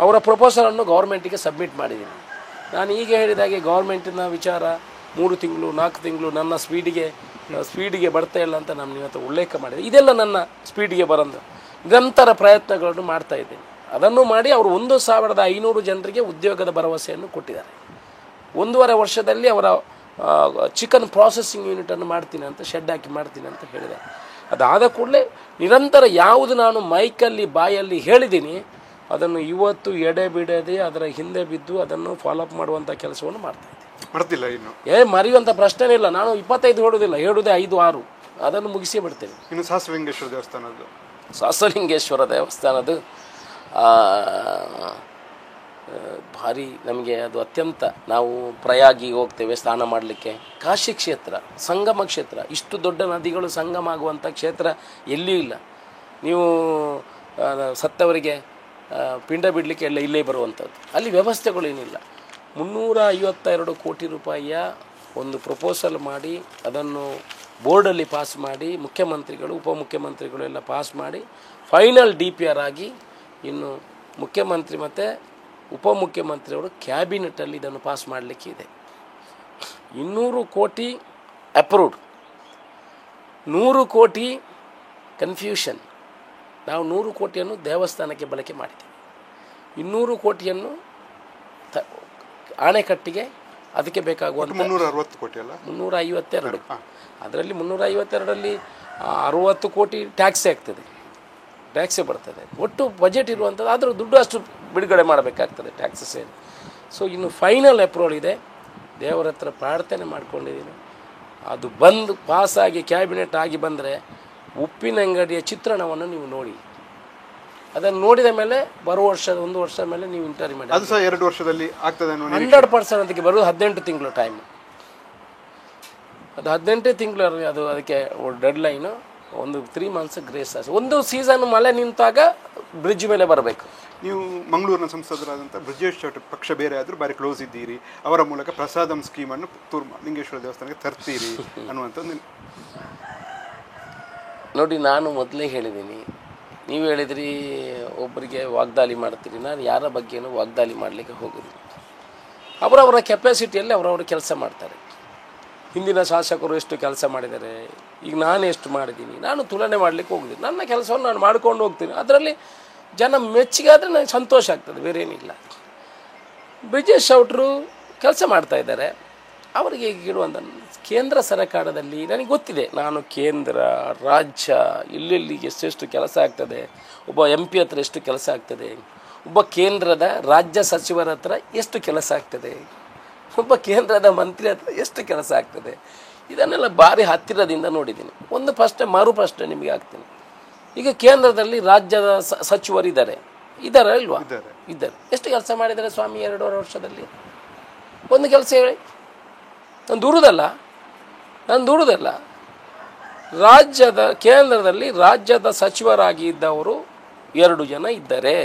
ಅವರ ಪ್ರಪೋಸಲನ್ನು ಗೌರ್ಮೆಂಟಿಗೆ ಸಬ್ಮಿಟ್ ಮಾಡಿದ್ದೀನಿ. ನಾನು ಈಗ ಹೇಳಿದಾಗೆ ಗೌರ್ಮೆಂಟಿನ ವಿಚಾರ 3 ತಿಂಗಳು 4 ತಿಂಗಳು ನನ್ನ ಸ್ಪೀಡಿಗೆ ಬರ್ತಾ ಇಲ್ಲ ಅಂತ ನಾನು ಇವತ್ತು ಉಲ್ಲೇಖ ಮಾಡಿದೆ. ಇದೆಲ್ಲ ನನ್ನ ಸ್ಪೀಡಿಗೆ ಬರೋದು ನಿರಂತರ ಪ್ರಯತ್ನಗಳನ್ನು ಮಾಡ್ತಾ ಇದ್ದೀನಿ. ಅದನ್ನು ಮಾಡಿ ಅವರು 1500 ಜನರಿಗೆ ಉದ್ಯೋಗದ ಭರವಸೆಯನ್ನು ಕೊಟ್ಟಿದ್ದಾರೆ. 1.5 ವರ್ಷದಲ್ಲಿ ಅವರ ಚಿಕನ್ ಪ್ರಾಸೆಸಿಂಗ್ ಯೂನಿಟನ್ನು ಮಾಡ್ತೀನಿ ಅಂತ ಶೆಡ್ ಹಾಕಿ ಮಾಡ್ತೀನಿ ಅಂತ ಹೇಳಿದೆ. ಅದಾದ ಕೂಡಲೇ ನಿರಂತರ ಯಾವುದು ನಾನು ಮೈಕಲ್ಲಿ ಬಾಯಲ್ಲಿ ಹೇಳಿದ್ದೀನಿ ಅದನ್ನು ಇವತ್ತು ಎಡೆ ಬಿಡದೆ ಅದರ ಹಿಂದೆ ಬಿದ್ದು ಅದನ್ನು ಫಾಲೋಅಪ್ ಮಾಡುವಂಥ ಕೆಲಸವನ್ನು ಮಾಡ್ತಿಲ್ಲ. ಇನ್ನು ಮರೆಯುವಂಥ ಪ್ರಶ್ನೆನೇ ಇಲ್ಲ. ನಾನು 25 ಹೇಳೋದಿಲ್ಲ, ಹೇಳೋದೇ 5-6 ಅದನ್ನು ಮುಗಿಸಿ ಬಿಡ್ತೇನೆ. ಇನ್ನು ಸಾಸಲಿಂಗೇಶ್ವರ ದೇವಸ್ಥಾನದ್ದು ಭಾರಿ ನಮಗೆ ಅದು ಅತ್ಯಂತ, ನಾವು ಪ್ರಯಾಗಿಗೆ ಹೋಗ್ತೇವೆ ಸ್ನಾನ ಮಾಡಲಿಕ್ಕೆ. ಕಾಶಿ ಕ್ಷೇತ್ರ, ಸಂಗಮ ಕ್ಷೇತ್ರ, ಇಷ್ಟು ದೊಡ್ಡ ನದಿಗಳು ಸಂಗಮ ಆಗುವಂಥ ಕ್ಷೇತ್ರ ಎಲ್ಲಿಯೂ ಇಲ್ಲ. ನೀವು ಸತ್ತವರಿಗೆ ಪಿಂಡ ಬಿಡಲಿಕ್ಕೆ ಎಲ್ಲ ಇಲ್ಲೇ ಬರುವಂಥದ್ದು. ಅಲ್ಲಿ ವ್ಯವಸ್ಥೆಗಳೇನಿಲ್ಲ. 352 ಕೋಟಿ ರೂಪಾಯಿಯ ಒಂದು ಪ್ರಪೋಸಲ್ ಮಾಡಿ ಅದನ್ನು ಬೋರ್ಡಲ್ಲಿ ಪಾಸ್ ಮಾಡಿ ಮುಖ್ಯಮಂತ್ರಿಗಳು ಉಪಮುಖ್ಯಮಂತ್ರಿಗಳು ಎಲ್ಲ ಪಾಸ್ ಮಾಡಿ ಫೈನಲ್ DPR ಆಗಿ ಇನ್ನು ಮುಖ್ಯಮಂತ್ರಿ ಮತ್ತು ಉಪಮುಖ್ಯಮಂತ್ರಿಯವರು ಕ್ಯಾಬಿನೆಟಲ್ಲಿ ಇದನ್ನು ಪಾಸ್ ಮಾಡಲಿಕ್ಕೆ ಇದೆ. 200 ಕೋಟಿ ಅಪ್ರೂವ್ಡ್, 100 ಕೋಟಿ ಕನ್ಫ್ಯೂಷನ್. ನಾವು 100 ಕೋಟಿಯನ್ನು ದೇವಸ್ಥಾನಕ್ಕೆ ಬಳಕೆ ಮಾಡಿದ್ದೇವೆ, 200 ಕೋಟಿಯನ್ನು ಆಣೆಕಟ್ಟಿಗೆ ಅದಕ್ಕೆ ಬೇಕಾಗುವಂಥ 360 ಕೋಟಿ ಅಲ್ಲ 352. ಅದರಲ್ಲಿ 352ರಲ್ಲಿ 60 ಕೋಟಿ ಟ್ಯಾಕ್ಸೇ ಆಗ್ತದೆ, ಟ್ಯಾಕ್ಸೇ ಬರ್ತದೆ. ಒಟ್ಟು ಬಜೆಟ್ ಇರುವಂಥದ್ದು, ಆದರೂ ದುಡ್ಡು ಅಷ್ಟು ಬಿಡುಗಡೆ ಮಾಡಬೇಕಾಗ್ತದೆ ಟ್ಯಾಕ್ಸ್ ಸೇರಿ. ಸೊ ಇನ್ನು ಫೈನಲ್ ಅಪ್ರೂವಲ್ ಇದೆ. ದೇವರ ಹತ್ರ ಪ್ರಾರ್ಥನೆ ಮಾಡ್ಕೊಂಡಿದ್ದೀನಿ. ಅದು ಬಂದು ಪಾಸಾಗಿ ಕ್ಯಾಬಿನೆಟ್ ಆಗಿ ಬಂದರೆ ಉಪ್ಪಿನಂಗಡಿಯ ಚಿತ್ರಣವನ್ನು ನೀವು ನೋಡಿ. ಅದನ್ನು ನೋಡಿದ ಮೇಲೆ ಬರುವ ವರ್ಷ 1 ವರ್ಷದ ಮೇಲೆ ನೀವು ಇಂಟರ್ವ್ಯೂ ಮಾಡಿ. ಅದು ಸಹ 2 ವರ್ಷದಲ್ಲಿ ಆಗ್ತದೆ 100% ಅದಕ್ಕೆ ಬರೋದು 18 ತಿಂಗಳು ಟೈಮ್. ಅದು 18 ತಿಂಗಳು ಅದು ಅದಕ್ಕೆ ಡೆಡ್ಲೈನು. ಒಂದು 3 ಮಂತ್ಸ್ ಗ್ರೇಸ್. ಒಂದು ಸೀಸನ್ ಮಳೆ ನಿಂತಾಗ ಬ್ರಿಡ್ಜ್ ಮೇಲೆ ಬರಬೇಕು. ನೀವು ಮಂಗಳೂರಿನ ಸಂಸದರಾದಂಥ ಬ್ರಿಜೇಶ್ ಚೌಟರಿ ಪಕ್ಷ ಬೇರೆ ಆದರೂ ಬಾರಿ ಕ್ಲೋಸ್ ಇದ್ದೀರಿ. ಅವರ ಮೂಲಕ ಪ್ರಸಾದಂ ಸ್ಕೀಮನ್ನು ಪುತ್ತೂರು ಲಿಂಗೇಶ್ವರ ದೇವಸ್ಥಾನಕ್ಕೆ ತರ್ತೀರಿ ಅನ್ನುವಂಥದ್ದು ನೋಡಿ. ನಾನು ಮೊದಲೇ ಹೇಳಿದ್ದೀನಿ, ನೀವು ಹೇಳಿದ್ರಿ ಒಬ್ಬರಿಗೆ ವಾಗ್ದಾಳಿ ಮಾಡ್ತೀರಿ. ನಾನು ಯಾರ ಬಗ್ಗೆನೂ ವಾಗ್ದಾಳಿ ಮಾಡಲಿಕ್ಕೆ ಹೋಗೋದಿಲ್ಲ. ಅವರವರ ಕೆಪಾಸಿಟಿಯಲ್ಲಿ ಅವರವರು ಕೆಲಸ ಮಾಡ್ತಾರೆ. ಹಿಂದಿನ ಶಾಸಕರು ಎಷ್ಟು ಕೆಲಸ ಮಾಡಿದ್ದಾರೆ, ಈಗ ನಾನು ಎಷ್ಟು ಮಾಡಿದ್ದೀನಿ, ನಾನು ತುಲನೆ ಮಾಡಲಿಕ್ಕೆ ಹೋಗೋದಿಲ್ಲ. ನನ್ನ ಕೆಲಸವನ್ನು ನಾನು ಮಾಡ್ಕೊಂಡು ಹೋಗ್ತೀನಿ. ಅದರಲ್ಲಿ ಜನ ಮೆಚ್ಚುಗೆ ಆದರೆ ನನಗೆ ಸಂತೋಷ ಆಗ್ತದೆ, ಬೇರೆ ಏನಿಲ್ಲ. ಬ್ರಿಜೇಶ್ ಶೌಟ್ರು ಕೆಲಸ ಮಾಡ್ತಾಯಿದ್ದಾರೆ. ಅವರಿಗೆ ಇಡುವಂಥ ಕೇಂದ್ರ ಸರ್ಕಾರದಲ್ಲಿ ನನಗೆ ಗೊತ್ತಿದೆ, ನಾನು ಕೇಂದ್ರ ರಾಜ್ಯ ಎಲ್ಲೆಲ್ಲಿ ಎಷ್ಟೆಷ್ಟು ಕೆಲಸ ಆಗ್ತದೆ, ಒಬ್ಬ MP ಹತ್ರ ಎಷ್ಟು ಕೆಲಸ ಆಗ್ತದೆ, ಒಬ್ಬ ಕೇಂದ್ರದ ರಾಜ್ಯ ಸಚಿವರ ಹತ್ರ ಎಷ್ಟು ಕೆಲಸ ಆಗ್ತದೆ, ಒಬ್ಬ ಕೇಂದ್ರದ ಮಂತ್ರಿ ಹತ್ರ ಎಷ್ಟು ಕೆಲಸ ಆಗ್ತದೆ, ಇದನ್ನೆಲ್ಲ ಭಾರಿ ಹತ್ತಿರದಿಂದ ನೋಡಿದ್ದೀನಿ. ಒಂದು ಮರು ಪ್ರಶ್ನೆ ನಿಮಗೆ ಆಗ್ತೀನಿ. ಈಗ ಕೇಂದ್ರದಲ್ಲಿ ರಾಜ್ಯದ ಸಚಿವರಿದ್ದಾರೆ ಇಲ್ವಾ? ಇದ್ದಾರೆ. ಎಷ್ಟು ಕೆಲಸ ಮಾಡಿದ್ದಾರೆ ಸ್ವಾಮಿ 2.5 ವರ್ಷದಲ್ಲಿ? ಒಂದು ಕೆಲಸ ಹೇಳಿ. ನಾನು ದೂರುದಲ್ಲ. ಕೇಂದ್ರದಲ್ಲಿ ರಾಜ್ಯದ ಸಚಿವರಾಗಿ ಇದ್ದವರು 2 ಜನ ಇದ್ದಾರೆ.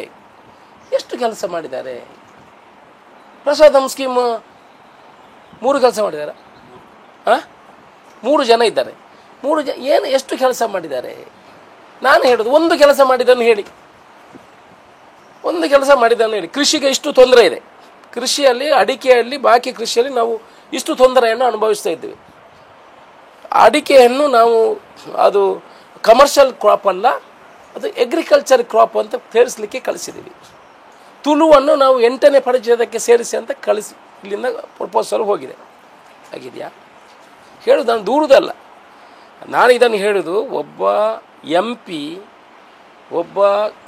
ಎಷ್ಟು ಕೆಲಸ ಮಾಡಿದ್ದಾರೆ? ಪ್ರಸಾದಂ ಸ್ಕೀಮ್ 3 ಕೆಲಸ ಮಾಡಿದ್ದಾರೆ. 3 ಜನ ಇದ್ದಾರೆ. 3 ಜನ ಏನು ಎಷ್ಟು ಕೆಲಸ ಮಾಡಿದ್ದಾರೆ? ನಾನು ಹೇಳೋದು ಒಂದು ಕೆಲಸ ಮಾಡಿದ್ದನ್ನು ಹೇಳಿ. ಕೃಷಿಗೆ ಇಷ್ಟು ತೊಂದರೆ ಇದೆ. ಕೃಷಿಯಲ್ಲಿ, ಅಡಿಕೆಯಲ್ಲಿ, ಬಾಕಿ ಕೃಷಿಯಲ್ಲಿ ನಾವು ಇಷ್ಟು ತೊಂದರೆಯನ್ನು ಅನುಭವಿಸ್ತಾ ಇದ್ದೀವಿ. ಅಡಿಕೆಯನ್ನು ನಾವು ಅದು ಕಮರ್ಷಿಯಲ್ ಕ್ರಾಪ್ ಅಲ್ಲ, ಅದು ಅಗ್ರಿಕಲ್ಚರ್ ಕ್ರಾಪ್ ಅಂತ ಸೇರಿಸಲಿಕ್ಕೆ ಕಳಿಸಿದ್ದೀವಿ. ತುಳುವನ್ನು ನಾವು 8ನೇ ಪರಿಚಯದಕ್ಕೆ ಸೇರಿಸಿ ಅಂತ ಇಲ್ಲಿಂದ ಪ್ರಪೋಸಲ್ ಹೋಗಿದೆ. ಆಗಿದೆಯಾ? ಹೇಳೋದು ನಾನು ದೂರದಲ್ಲ. ನಾನು ಇದನ್ನು ಹೇಳೋದು, ಒಬ್ಬ MP, ಒಬ್ಬ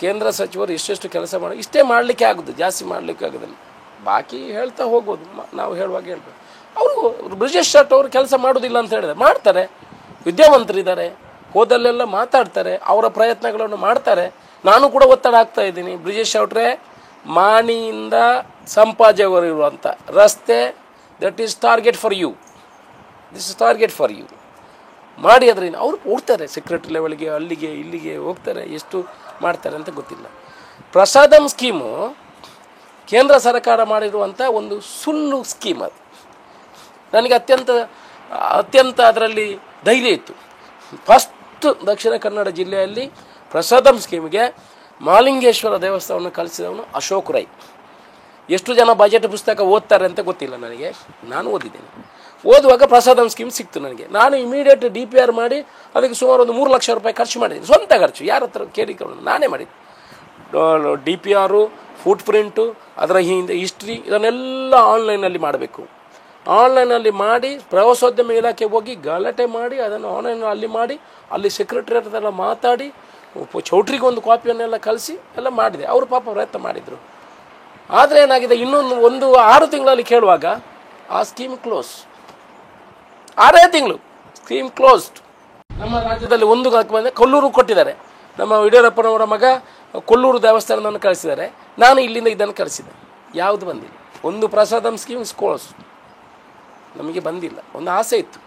ಕೇಂದ್ರ ಸಚಿವರು ಎಷ್ಟೆಷ್ಟು ಕೆಲಸ ಮಾಡಿ ಇಷ್ಟೇ ಮಾಡಲಿಕ್ಕೆ ಆಗೋದು, ಜಾಸ್ತಿ ಮಾಡಲಿಕ್ಕೆ ಆಗೋದಿಲ್ಲ. ಬಾಕಿ ಹೇಳ್ತಾ ಹೋಗೋದು, ನಾವು ಹೇಳುವಾಗ ಹೇಳ್ಬೇಕು. ಅವರು ಬ್ರಿಜೇಶ್ ಶೆಟ್ಟಿ ಅವರು ಕೆಲಸ ಮಾಡೋದಿಲ್ಲ ಅಂತ ಹೇಳಿದ್ರೆ ಮಾಡ್ತಾರೆ. ವಿದ್ಯಾವಂತರಿದ್ದಾರೆ, ಹೋದಲ್ಲೆಲ್ಲ ಮಾತಾಡ್ತಾರೆ, ಅವರ ಪ್ರಯತ್ನಗಳನ್ನು ಮಾಡ್ತಾರೆ. ನಾನು ಕೂಡ ಒತ್ತಡ ಆಗ್ತಾ ಇದ್ದೀನಿ. ಬ್ರಿಜೇಶ್ ಶೆಟ್ಟಿ ಮಾಣಿಯಿಂದ ಸಂಪಾಜೆವರಿರುವಂಥ ರಸ್ತೆ, that is target for you, this is target for you ಮಾಡಿ. ಅದರಿಂದ ಅವರು ಹೋಗ್ತಾರೆ ಸೆಕ್ರೆಟರಿ ಲೆವೆಲ್ಗೆ, ಅಲ್ಲಿಗೆ ಇಲ್ಲಿಗೆ ಹೋಗ್ತಾರೆ. ಎಷ್ಟು ಮಾಡ್ತಾರೆ ಅಂತ ಗೊತ್ತಿಲ್ಲ. ಪ್ರಸಾದಂ ಸ್ಕೀಮು ಕೇಂದ್ರ ಸರ್ಕಾರ ಮಾಡಿರುವಂಥ ಒಂದು ಸುಳ್ಳು ಸ್ಕೀಮ್. ಅದು ನನಗೆ ಅತ್ಯಂತ ಅದರಲ್ಲಿ ಧೈರ್ಯ ಇತ್ತು. ಫಸ್ಟ್ ದಕ್ಷಿಣ ಕನ್ನಡ ಜಿಲ್ಲೆಯಲ್ಲಿ ಪ್ರಸಾದಂ ಸ್ಕೀಮ್ಗೆ ಮಹಾಲಿಂಗೇಶ್ವರ ದೇವಸ್ಥಾನವನ್ನು ಕಳಿಸಿದವನು ಅಶೋಕ್ ರೈ. ಎಷ್ಟು ಜನ ಬಜೆಟ್ ಪುಸ್ತಕ ಓದ್ತಾರೆ ಅಂತ ಗೊತ್ತಿಲ್ಲ ನನಗೆ, ನಾನು ಓದಿದ್ದೇನೆ. ಓದುವಾಗ ಪ್ರಸಾದಂ ಸ್ಕೀಮ್ ಸಿಕ್ತು ನನಗೆ. ನಾನು ಇಮಿಡಿಯೇಟ್ DPR ಮಾಡಿ ಅದಕ್ಕೆ ಸುಮಾರು ಒಂದು 3 ಲಕ್ಷ ರೂಪಾಯಿ ಖರ್ಚು ಮಾಡಿದ್ದೀನಿ, ಸ್ವಂತ ಖರ್ಚು, ಯಾರ ಹತ್ರ ಕೇಳಿಕೊಂಡು ನಾನೇ ಮಾಡಿದ್ದೆ. DPR, ಫುಟ್ ಪ್ರಿಂಟು, ಅದರ ಹಿಂದೆ ಹಿಸ್ಟ್ರಿ, ಇದನ್ನೆಲ್ಲ ಆನ್ಲೈನಲ್ಲಿ ಮಾಡಬೇಕು. ಆನ್ಲೈನಲ್ಲಿ ಮಾಡಿ ಪ್ರವಾಸೋದ್ಯಮ ಇಲಾಖೆಗೆ ಹೋಗಿ ಗಲಾಟೆ ಮಾಡಿ ಅದನ್ನು ಆನ್ಲೈನ್ ಅಲ್ಲಿ ಮಾಡಿ ಅಲ್ಲಿ ಸೆಕ್ರೆಟರಿಯೇಟ್ ಎಲ್ಲ ಮಾತಾಡಿ ಚೌಟ್ರಿಗೆ ಒಂದು ಕಾಪಿಯನ್ನೆಲ್ಲ ಕಳಿಸಿ ಎಲ್ಲ ಮಾಡಿದೆ. ಅವರು ಪಾಪ ಪ್ರಯತ್ನ ಮಾಡಿದರು. ಆದರೆ ಏನಾಗಿದೆ, ಒಂದು 6 ತಿಂಗಳಲ್ಲಿ ಕೇಳುವಾಗ ಆ ಸ್ಕೀಮ್ ಕ್ಲೋಸ್. 6 ತಿಂಗಳು ಸ್ಕೀಮ್ ಕ್ಲೋಸ್ಡ್. ನಮ್ಮ ರಾಜ್ಯದಲ್ಲಿ ಒಂದು ಬಂದರೆ ಕೊಲ್ಲೂರು ಕೊಟ್ಟಿದ್ದಾರೆ. ನಮ್ಮ ಯಡಿಯೂರಪ್ಪನವರ ಮಗ ಕೊಲ್ಲೂರು ದೇವಸ್ಥಾನವನ್ನು ಕಳಿಸಿದ್ದಾರೆ. ನಾನು ಇಲ್ಲಿಂದ ಇದನ್ನು ಕಳಿಸಿದೆ. ಯಾವುದು ಬಂದಿಲ್ಲ. ಒಂದು ಪ್ರಸಾದಂ ಸ್ಕೀಮ್ ಕ್ಲೋಸ್, ನಮಗೆ ಬಂದಿಲ್ಲ. ಒಂದು ಆಸೆ ಇತ್ತು,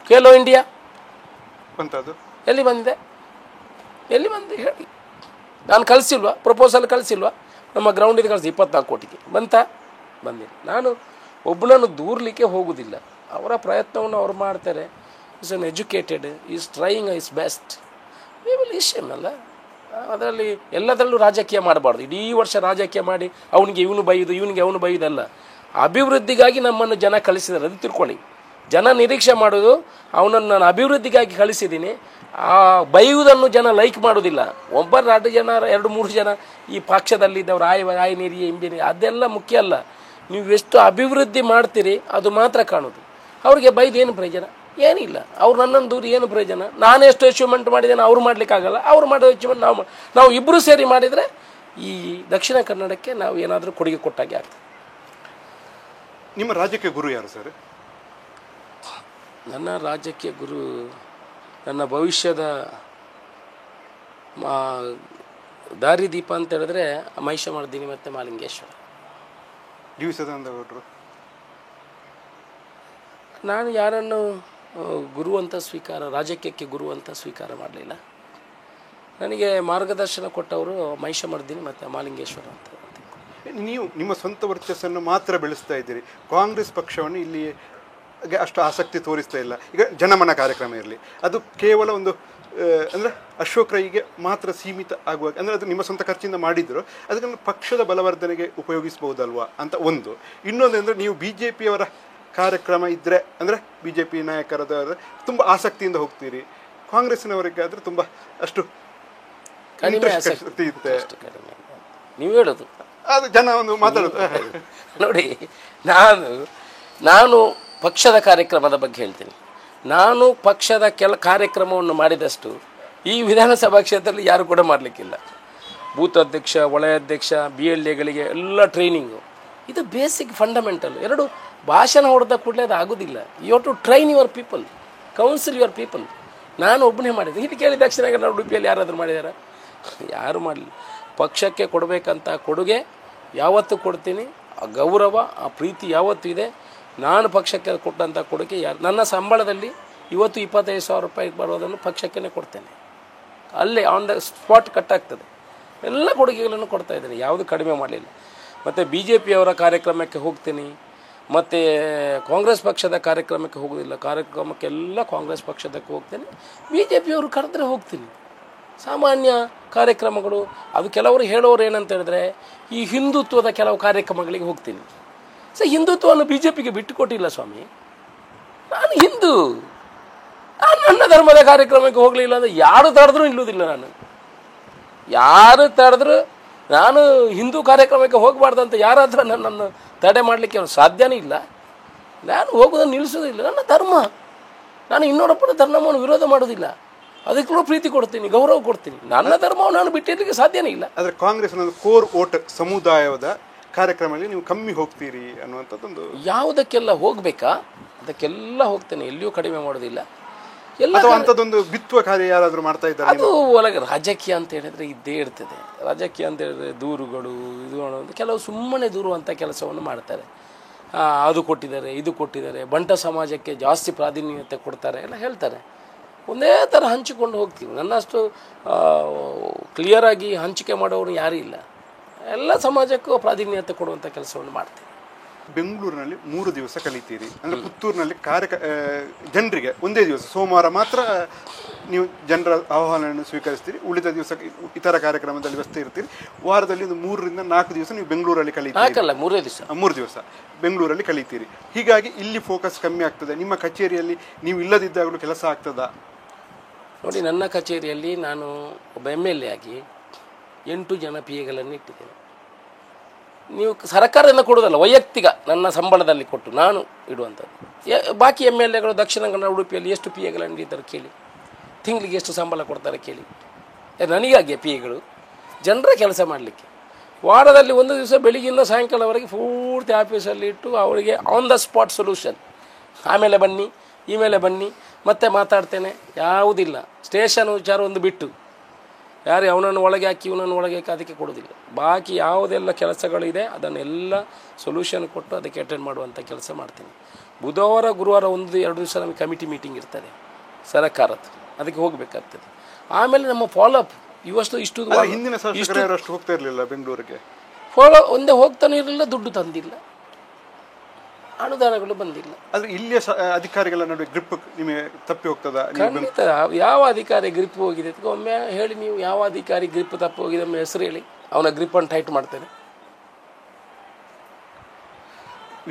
ಖೇಲೋ ಇಂಡಿಯಾ ಅಂತದ್ದು ಎಲ್ಲಿ ಬಂದಿದೆ ಹೇಳಿ. ನಾನು ಕಳಿಸಿಲ್ವಾ, ಪ್ರಪೋಸಲ್ ಕಳಿಸಿಲ್ವಾ? ನಮ್ಮ ಗ್ರೌಂಡಿಗೆ ಕಳಿಸಿ 24 ಕೋಟಿಗೆ ಬಂದಿಲ್ಲ. ನಾನು ಒಬ್ಬನನ್ನು ದೂರಲಿಕ್ಕೆ ಹೋಗುವುದಿಲ್ಲ. ಅವರ ಪ್ರಯತ್ನವನ್ನು ಅವ್ರು ಮಾಡ್ತಾರೆ. Is uneducated, is trying his best. We will ಇಶ್ಯಮ್ ಅಲ್ಲ. ಅದರಲ್ಲಿ ಎಲ್ಲದರಲ್ಲೂ ರಾಜಕೀಯ ಮಾಡಬಾರ್ದು. ಇಡೀ ವರ್ಷ ರಾಜಕೀಯ ಮಾಡಿ ಅವನಿಗೆ ಇವನು ಬೈದು ಇವನಿಗೆ ಅವನು ಬೈಯುವುದಲ್ಲ. ಅಭಿವೃದ್ಧಿಗಾಗಿ ನಮ್ಮನ್ನು ಜನ ಕಳಿಸಿದ್ದಾರೆ, ಅದು ತಿಳ್ಕೊಳ್ಳಿ. ಜನ ನಿರೀಕ್ಷೆ ಮಾಡೋದು ಅವನನ್ನು ನಾನು ಅಭಿವೃದ್ಧಿಗಾಗಿ ಕಳಿಸಿದ್ದೀನಿ. ಆ ಬೈಯುವುದನ್ನು ಜನ ಲೈಕ್ ಮಾಡೋದಿಲ್ಲ. 2 ಜನ 2-3 ಜನ ಈ ಪಕ್ಷದಲ್ಲಿದ್ದವರು ಆಯ ನೀರಿ ಇಂಜಿನಿಯರ್ ಅದೆಲ್ಲ ಮುಖ್ಯ ಅಲ್ಲ. ನೀವು ಎಷ್ಟು ಅಭಿವೃದ್ಧಿ ಮಾಡ್ತೀರಿ ಅದು ಮಾತ್ರ ಕಾಣೋದು. ಅವ್ರಿಗೆ ಬೈದು ಏನು ಪ್ರಯೋಜನ? ಏನಿಲ್ಲ. ಅವ್ರು ನನ್ನನ್ನು ದೂರಿ ಏನು ಪ್ರಯೋಜನ? ನಾನು ಎಷ್ಟು ಅಚೀವ್ಮೆಂಟ್ ಮಾಡಿದ್ದೇನೆ ಅವ್ರು ಮಾಡಲಿಕ್ಕಾಗಲ್ಲ. ಅವ್ರು ಮಾಡೋ ಅಚೀವ್ಮೆಂಟ್ ನಾವು ಇಬ್ಬರು ಸೇರಿ ಮಾಡಿದರೆ ಈ ದಕ್ಷಿಣ ಕನ್ನಡಕ್ಕೆ ನಾವು ಏನಾದರೂ ಕೊಡುಗೆ ಕೊಟ್ಟಾಗೆ ಆಗ್ತದೆ. ನಿಮ್ಮ ರಾಜಕೀಯ ಗುರು ಯಾರು ಸರ್? ನನ್ನ ರಾಜಕೀಯ ಗುರು, ನನ್ನ ಭವಿಷ್ಯದ ದಾರಿದೀಪ ಅಂತ ಹೇಳಿದ್ರೆ ಮಹಿಷ ಮರ್ದಿನಿ ಮತ್ತು ಮಾಲಿಂಗೇಶ್ವರ. ದಿವಸದವರು ನಾನು ಯಾರನ್ನು ಗುರು ಅಂತ ರಾಜಕೀಯಕ್ಕೆ ಗುರು ಅಂತ ಸ್ವೀಕಾರ ಮಾಡಲಿಲ್ಲ. ನನಗೆ ಮಾರ್ಗದರ್ಶನ ಕೊಟ್ಟವರು ಮಹಿಷ ಮರ್ದಿನಿ ಮತ್ತು ಮಾಲಿಂಗೇಶ್ವರ ಅಂತ. ನೀವು ನಿಮ್ಮ ಸ್ವಂತ ವರ್ಚಸ್ಸನ್ನು ಮಾತ್ರ ಬೆಳೆಸ್ತಾ ಇದ್ದೀರಿ. ಕಾಂಗ್ರೆಸ್ ಪಕ್ಷವನ್ನು ಇಲ್ಲಿ ಅಷ್ಟು ಆಸಕ್ತಿ ತೋರಿಸ್ತಾ ಇಲ್ಲ. ಈಗ ಜನಮನ ಕಾರ್ಯಕ್ರಮ ಇರಲಿ, ಅದು ಕೇವಲ ಒಂದು ಅಂದರೆ ಅಶೋಕ್ ರೈಗೆ ಮಾತ್ರ ಸೀಮಿತ ಆಗುವ, ಅಂದರೆ ಅದು ನಿಮ್ಮ ಸ್ವಂತ ಖರ್ಚಿಂದ ಮಾಡಿದ್ರು, ಅದನ್ನು ಪಕ್ಷದ ಬಲವರ್ಧನೆಗೆ ಉಪಯೋಗಿಸ್ಬೋದಲ್ವಾ ಅಂತ ಒಂದು. ಇನ್ನೊಂದು ಅಂದರೆ ನೀವು BJPಯವರ ಕಾರ್ಯಕ್ರಮ ಇದ್ದರೆ, ಅಂದರೆ BJP ನಾಯಕರಾದರೆ ತುಂಬ ಆಸಕ್ತಿಯಿಂದ ಹೋಗ್ತೀರಿ. ಕಾಂಗ್ರೆಸ್ಸಿನವರಿಗೆ ಆದರೆ ತುಂಬ ಅಷ್ಟು ಕಡಿಮೆ ಆಸಕ್ತಿ ಇರುತ್ತೆ. ನೀವು ಹೇಳೋದು ಅದು ಜನ ಒಂದು ಮಾತಾಡೋದು ನೋಡಿ. ನಾನು ಪಕ್ಷದ ಕಾರ್ಯಕ್ರಮದ ಬಗ್ಗೆ ಹೇಳ್ತೀನಿ. ನಾನು ಪಕ್ಷದ ಕಾರ್ಯಕ್ರಮವನ್ನು ಮಾಡಿದಷ್ಟು ಈ ವಿಧಾನಸಭಾ ಕ್ಷೇತ್ರದಲ್ಲಿ ಯಾರು ಕೂಡ ಮಾಡಲಿಕ್ಕಿಲ್ಲ. ಬೂತ್ ಅಧ್ಯಕ್ಷ, ವಲಯ ಅಧ್ಯಕ್ಷ, BLAಗಳಿಗೆ ಎಲ್ಲ ಟ್ರೈನಿಂಗು, ಇದು ಬೇಸಿಕ್ ಫಂಡಮೆಂಟಲ್. 2 ಭಾಷಣ ಹೊಡೆದ ಕೂಡಲೇ ಅದು ಆಗೋದಿಲ್ಲ. You have to train your people, council your people. ನಾನು ಒಬ್ಬನೇ ಮಾಡಿದ್ದೆ. ಇದು ಕೇಳಿ ದಕ್ಷಿಣ ಕನ್ನಡ ಉಡುಪಿಯಲ್ಲಿ ಯಾರಾದರೂ ಮಾಡಿದಾರ? ಯಾರು ಮಾಡಲಿಲ್ಲ. ಪಕ್ಷಕ್ಕೆ ಕೊಡಬೇಕಂತ ಕೊಡುಗೆ ಯಾವತ್ತೂ ಕೊಡ್ತೀನಿ. ಆ ಗೌರವ, ಆ ಪ್ರೀತಿ ಯಾವತ್ತೂ ಇದೆ. ನಾನು ಪಕ್ಷಕ್ಕೆ ಕೊಟ್ಟಂಥ ಕೊಡುಗೆ ನನ್ನ ಸಂಬಳದಲ್ಲಿ ಇವತ್ತು 25,000 ರೂಪಾಯಿ ಬರೋದನ್ನು ಪಕ್ಷಕ್ಕೇ ಕೊಡ್ತೇನೆ. ಅಲ್ಲೇ ಆನ್ ದ ಸ್ಪಾಟ್ ಕಟ್ಟಾಗ್ತದೆ. ಎಲ್ಲ ಕೊಡುಗೆಗಳನ್ನು ಕೊಡ್ತಾ ಇದ್ದೇನೆ, ಯಾವುದು ಕಡಿಮೆ ಮಾಡಲಿಲ್ಲ. ಮತ್ತು BJPಯವರ ಕಾರ್ಯಕ್ರಮಕ್ಕೆ ಹೋಗ್ತೀನಿ, ಮತ್ತು ಕಾಂಗ್ರೆಸ್ ಪಕ್ಷದ ಕಾರ್ಯಕ್ರಮಕ್ಕೆ ಹೋಗೋದಿಲ್ಲ. ಕಾರ್ಯಕ್ರಮಕ್ಕೆಲ್ಲ ಕಾಂಗ್ರೆಸ್ ಪಕ್ಷದಕ್ಕೆ ಹೋಗ್ತೇನೆ. BJPಯವರು ಕರೆದ್ರೆ ಹೋಗ್ತೀನಿ. ಸಾಮಾನ್ಯ ಕಾರ್ಯಕ್ರಮಗಳು ಅದು ಕೆಲವರು ಹೇಳೋರು ಏನಂತ ಹೇಳಿದ್ರೆ ಈ ಹಿಂದುತ್ವದ ಕೆಲವು ಕಾರ್ಯಕ್ರಮಗಳಿಗೆ ಹೋಗ್ತೀನಿ. ಹಿಂದುತ್ವವನ್ನು BJPಗೆ ಬಿಟ್ಟುಕೊಟ್ಟಿಲ್ಲ ಸ್ವಾಮಿ. ನಾನು ಹಿಂದೂ, ನಾನು ನನ್ನ ಧರ್ಮದ ಕಾರ್ಯಕ್ರಮಕ್ಕೆ ಹೋಗಲಿಲ್ಲ ಅಂದರೆ ಯಾರು ತಡೆದ್ರೂ ನಿಲ್ಲುವುದಿಲ್ಲ. ಯಾರು ತಡೆದ್ರು ನಾನು ಹಿಂದೂ ಕಾರ್ಯಕ್ರಮಕ್ಕೆ ಹೋಗಬಾರ್ದು ಅಂತ ಯಾರಾದರೂ ನನ್ನನ್ನು ತಡೆ ಮಾಡಲಿಕ್ಕೆ ಸಾಧ್ಯನೇ ಇಲ್ಲ. ನಾನು ಹೋಗೋದನ್ನು ನಿಲ್ಲಿಸೋದಿಲ್ಲ. ನನ್ನ ಧರ್ಮ, ನಾನು ಇನ್ನೊಬ್ಬರ ಧರ್ಮವನ್ನು ವಿರೋಧ ಮಾಡೋದಿಲ್ಲ. ಅದಕ್ಕೂ ಪ್ರೀತಿ ಕೊಡ್ತೀನಿ, ಗೌರವ ಕೊಡ್ತೀನಿ. ನನ್ನ ಧರ್ಮವನ್ನು ನಾನು ಬಿಟ್ಟಿರಲಿಕ್ಕೆ ಸಾಧ್ಯನೇ ಇಲ್ಲ. ಆದರೆ ಕಾಂಗ್ರೆಸ್ನ ಕೋರ್ ವೋಟ್ ಸಮುದಾಯದ ಕಾರ್ಯಕ್ರಮದಲ್ಲಿ ನೀವು ಕಮ್ಮಿ ಹೋಗ್ತೀರಿ ಅನ್ನುವಂಥದ್ದೊಂದು. ಯಾವುದಕ್ಕೆಲ್ಲ ಹೋಗಬೇಕಾ ಅದಕ್ಕೆಲ್ಲ ಹೋಗ್ತೇನೆ, ಎಲ್ಲಿಯೂ ಕಡಿಮೆ ಮಾಡೋದಿಲ್ಲ. ಎಲ್ಲ ಅಂಥದ್ದೊಂದು ಬಿತ್ತುವ ಕಾರ್ಯ ಯಾರಾದರೂ ಮಾಡ್ತಾ ಇದ್ದಾರೆ? ಅದು ಒಳಗೆ ರಾಜಕೀಯ ಅಂತ ಹೇಳಿದ್ರೆ ಇದ್ದೇ ಇರ್ತದೆ. ರಾಜಕೀಯ ಅಂತ ಹೇಳಿದ್ರೆ ದೂರುಗಳು, ಇದು ಕೆಲವು ಸುಮ್ಮನೆ ದೂರುವಂಥ ಕೆಲಸವನ್ನು ಮಾಡ್ತಾರೆ. ಅದು ಕೊಟ್ಟಿದ್ದಾರೆ, ಇದು ಕೊಟ್ಟಿದ್ದಾರೆ, ಬಂಟ ಸಮಾಜಕ್ಕೆ ಜಾಸ್ತಿ ಪ್ರಾಧಾನ್ಯತೆ ಕೊಡ್ತಾರೆ ಎಲ್ಲ ಹೇಳ್ತಾರೆ. ಒಂದೇ ಥರ ಹಂಚಿಕೊಂಡು ಹೋಗ್ತೀವಿ. ನನ್ನಷ್ಟು ಕ್ಲಿಯರಾಗಿ ಹಂಚಿಕೆ ಮಾಡೋರು ಯಾರೂ ಇಲ್ಲ. ಎಲ್ಲ ಸಮಾಜಕ್ಕೂ ಪ್ರಾಧಾನ್ಯತೆ ಕೊಡುವಂಥ ಕೆಲಸವನ್ನು ಮಾಡ್ತೀವಿ. ಬೆಂಗಳೂರಿನಲ್ಲಿ 3 ದಿವಸ ಕಲಿತೀರಿ ಅಂದರೆ ಪುತ್ತೂರಿನಲ್ಲಿ ಜನರಿಗೆ ಒಂದೇ ದಿವಸ ಸೋಮವಾರ ಮಾತ್ರ ನೀವು ಜನರ ಆಹ್ವಾನವನ್ನು ಸ್ವೀಕರಿಸ್ತೀರಿ, ಉಳಿದ ದಿವಸ ಇತರ ಕಾರ್ಯಕ್ರಮದಲ್ಲಿ ವ್ಯವಸ್ಥೆ ಇರ್ತೀರಿ. ವಾರದಲ್ಲಿ ಒಂದು 3 ರಿಂದ 4 ದಿವಸ ನೀವು ಬೆಂಗಳೂರಲ್ಲಿ ಕಲಿತೀರಿ. 3 ದಿವಸ ಬೆಂಗಳೂರಲ್ಲಿ ಕಲಿತೀರಿ. ಹೀಗಾಗಿ ಇಲ್ಲಿ ಫೋಕಸ್ ಕಮ್ಮಿ ಆಗ್ತದೆ. ನಿಮ್ಮ ಕಚೇರಿಯಲ್ಲಿ ನೀವು ಇಲ್ಲದಿದ್ದಾಗಲೂ ಕೆಲಸ ಆಗ್ತದಾ? ನೋಡಿ, ನನ್ನ ಕಚೇರಿಯಲ್ಲಿ ನಾನು ಒಬ್ಬ MLA ಆಗಿ 8 ಜನ PAಗಳನ್ನು ಇಟ್ಟಿದ್ದೇನೆ. ನೀವು ಸರ್ಕಾರದಿಂದ ಕೊಡೋದಲ್ಲ, ವೈಯಕ್ತಿಕ ನನ್ನ ಸಂಬಳದಲ್ಲಿ ಕೊಟ್ಟು ನಾನು ಇಡುವಂಥದ್ದು. ಬಾಕಿ MLAಗಳು ದಕ್ಷಿಣ ಕನ್ನಡ ಉಡುಪಿಯಲ್ಲಿ ಎಷ್ಟು PAಗಳನ್ನು ಇದ್ದಾರೆ ಕೇಳಿ, ತಿಂಗಳಿಗೆ ಎಷ್ಟು ಸಂಬಳ ಕೊಡ್ತಾರೆ ಕೇಳಿ. ನನಗಾಗಿ PAಗಳು ಜನರ ಕೆಲಸ ಮಾಡಲಿಕ್ಕೆ ವಾರದಲ್ಲಿ 1 ದಿವಸ ಬೆಳಿಗ್ಗಿಂದ ಸಾಯಂಕಾಲವರೆಗೆ ಪೂರ್ತಿ ಆಫೀಸಲ್ಲಿ ಇಟ್ಟು ಅವರಿಗೆ ಆನ್ ದ ಸ್ಪಾಟ್ ಸೊಲ್ಯೂಷನ್. ಆಮೇಲೆ ಬನ್ನಿ, ಇಮೇಲೆ ಬನ್ನಿ, ಮತ್ತೆ ಮಾತಾಡ್ತೇನೆ, ಯಾವುದಿಲ್ಲ. ಸ್ಟೇಷನ್ ವಿಚಾರ ಒಂದು ಬಿಟ್ಟು ಯಾರು ಅವನನ್ನು ಒಳಗೆ ಹಾಕಿ ಇವನನ್ನು ಒಳಗೆ ಹಾಕಿ ಅದಕ್ಕೆ ಕೊಡೋದಿಲ್ಲ. ಬಾಕಿ ಯಾವುದೆಲ್ಲ ಕೆಲಸಗಳಿದೆ ಅದನ್ನೆಲ್ಲ ಸೊಲ್ಯೂಷನ್ ಕೊಟ್ಟು ಅದಕ್ಕೆ ಅಟೆಂಡ್ ಮಾಡುವಂಥ ಕೆಲಸ ಮಾಡ್ತೀನಿ. ಬುಧವಾರ ಗುರುವಾರ 1-2 ದಿವಸ ನಮಗೆ ಕಮಿಟಿ ಮೀಟಿಂಗ್ ಇರ್ತದೆ ಸರ್ಕಾರದ್ದು, ಅದಕ್ಕೆ ಹೋಗಬೇಕಾಗ್ತದೆ. ಆಮೇಲೆ ನಮ್ಮ ಫಾಲೋಅಪ್ ಇಷ್ಟು ಹಿಂದಿನ ಶಾಸಕರು ಅಷ್ಟು ಹೋಗ್ತಾ ಇರಲಿಲ್ಲ ಬೆಂಗಳೂರಿಗೆ. ಒಂದೇ ಹೋಗ್ತಾನೆ ಇರಲಿಲ್ಲ, ದುಡ್ಡು ತಂದಿಲ್ಲ, ಅನುದಾನಗಳು ಬಂದಿಲ್ಲ. ಆದರೆ ಇಲ್ಲಿಯ ಅಧಿಕಾರಿಗಳ ನಡುವೆ ಗ್ರಿಪ್ ನಿಮಗೆ ತಪ್ಪಿ ಹೋಗ್ತದ? ಖಂಡಿತ. ಯಾವ ಅಧಿಕಾರಿ ಗ್ರಿಪ್ ಹೋಗಿದೆ ಒಮ್ಮೆ ಹೇಳಿ, ನೀವು ಯಾವ ಅಧಿಕಾರಿ ಗ್ರಿಪ್ ತಪ್ಪಿ ಹೋಗಿದೆ ಒಮ್ಮೆ ಹೆಸರು ಹೇಳಿ, ಅವನ ಗ್ರಿಪ್ಪನ್ನು ಟೈಟ್ ಮಾಡ್ತೇನೆ.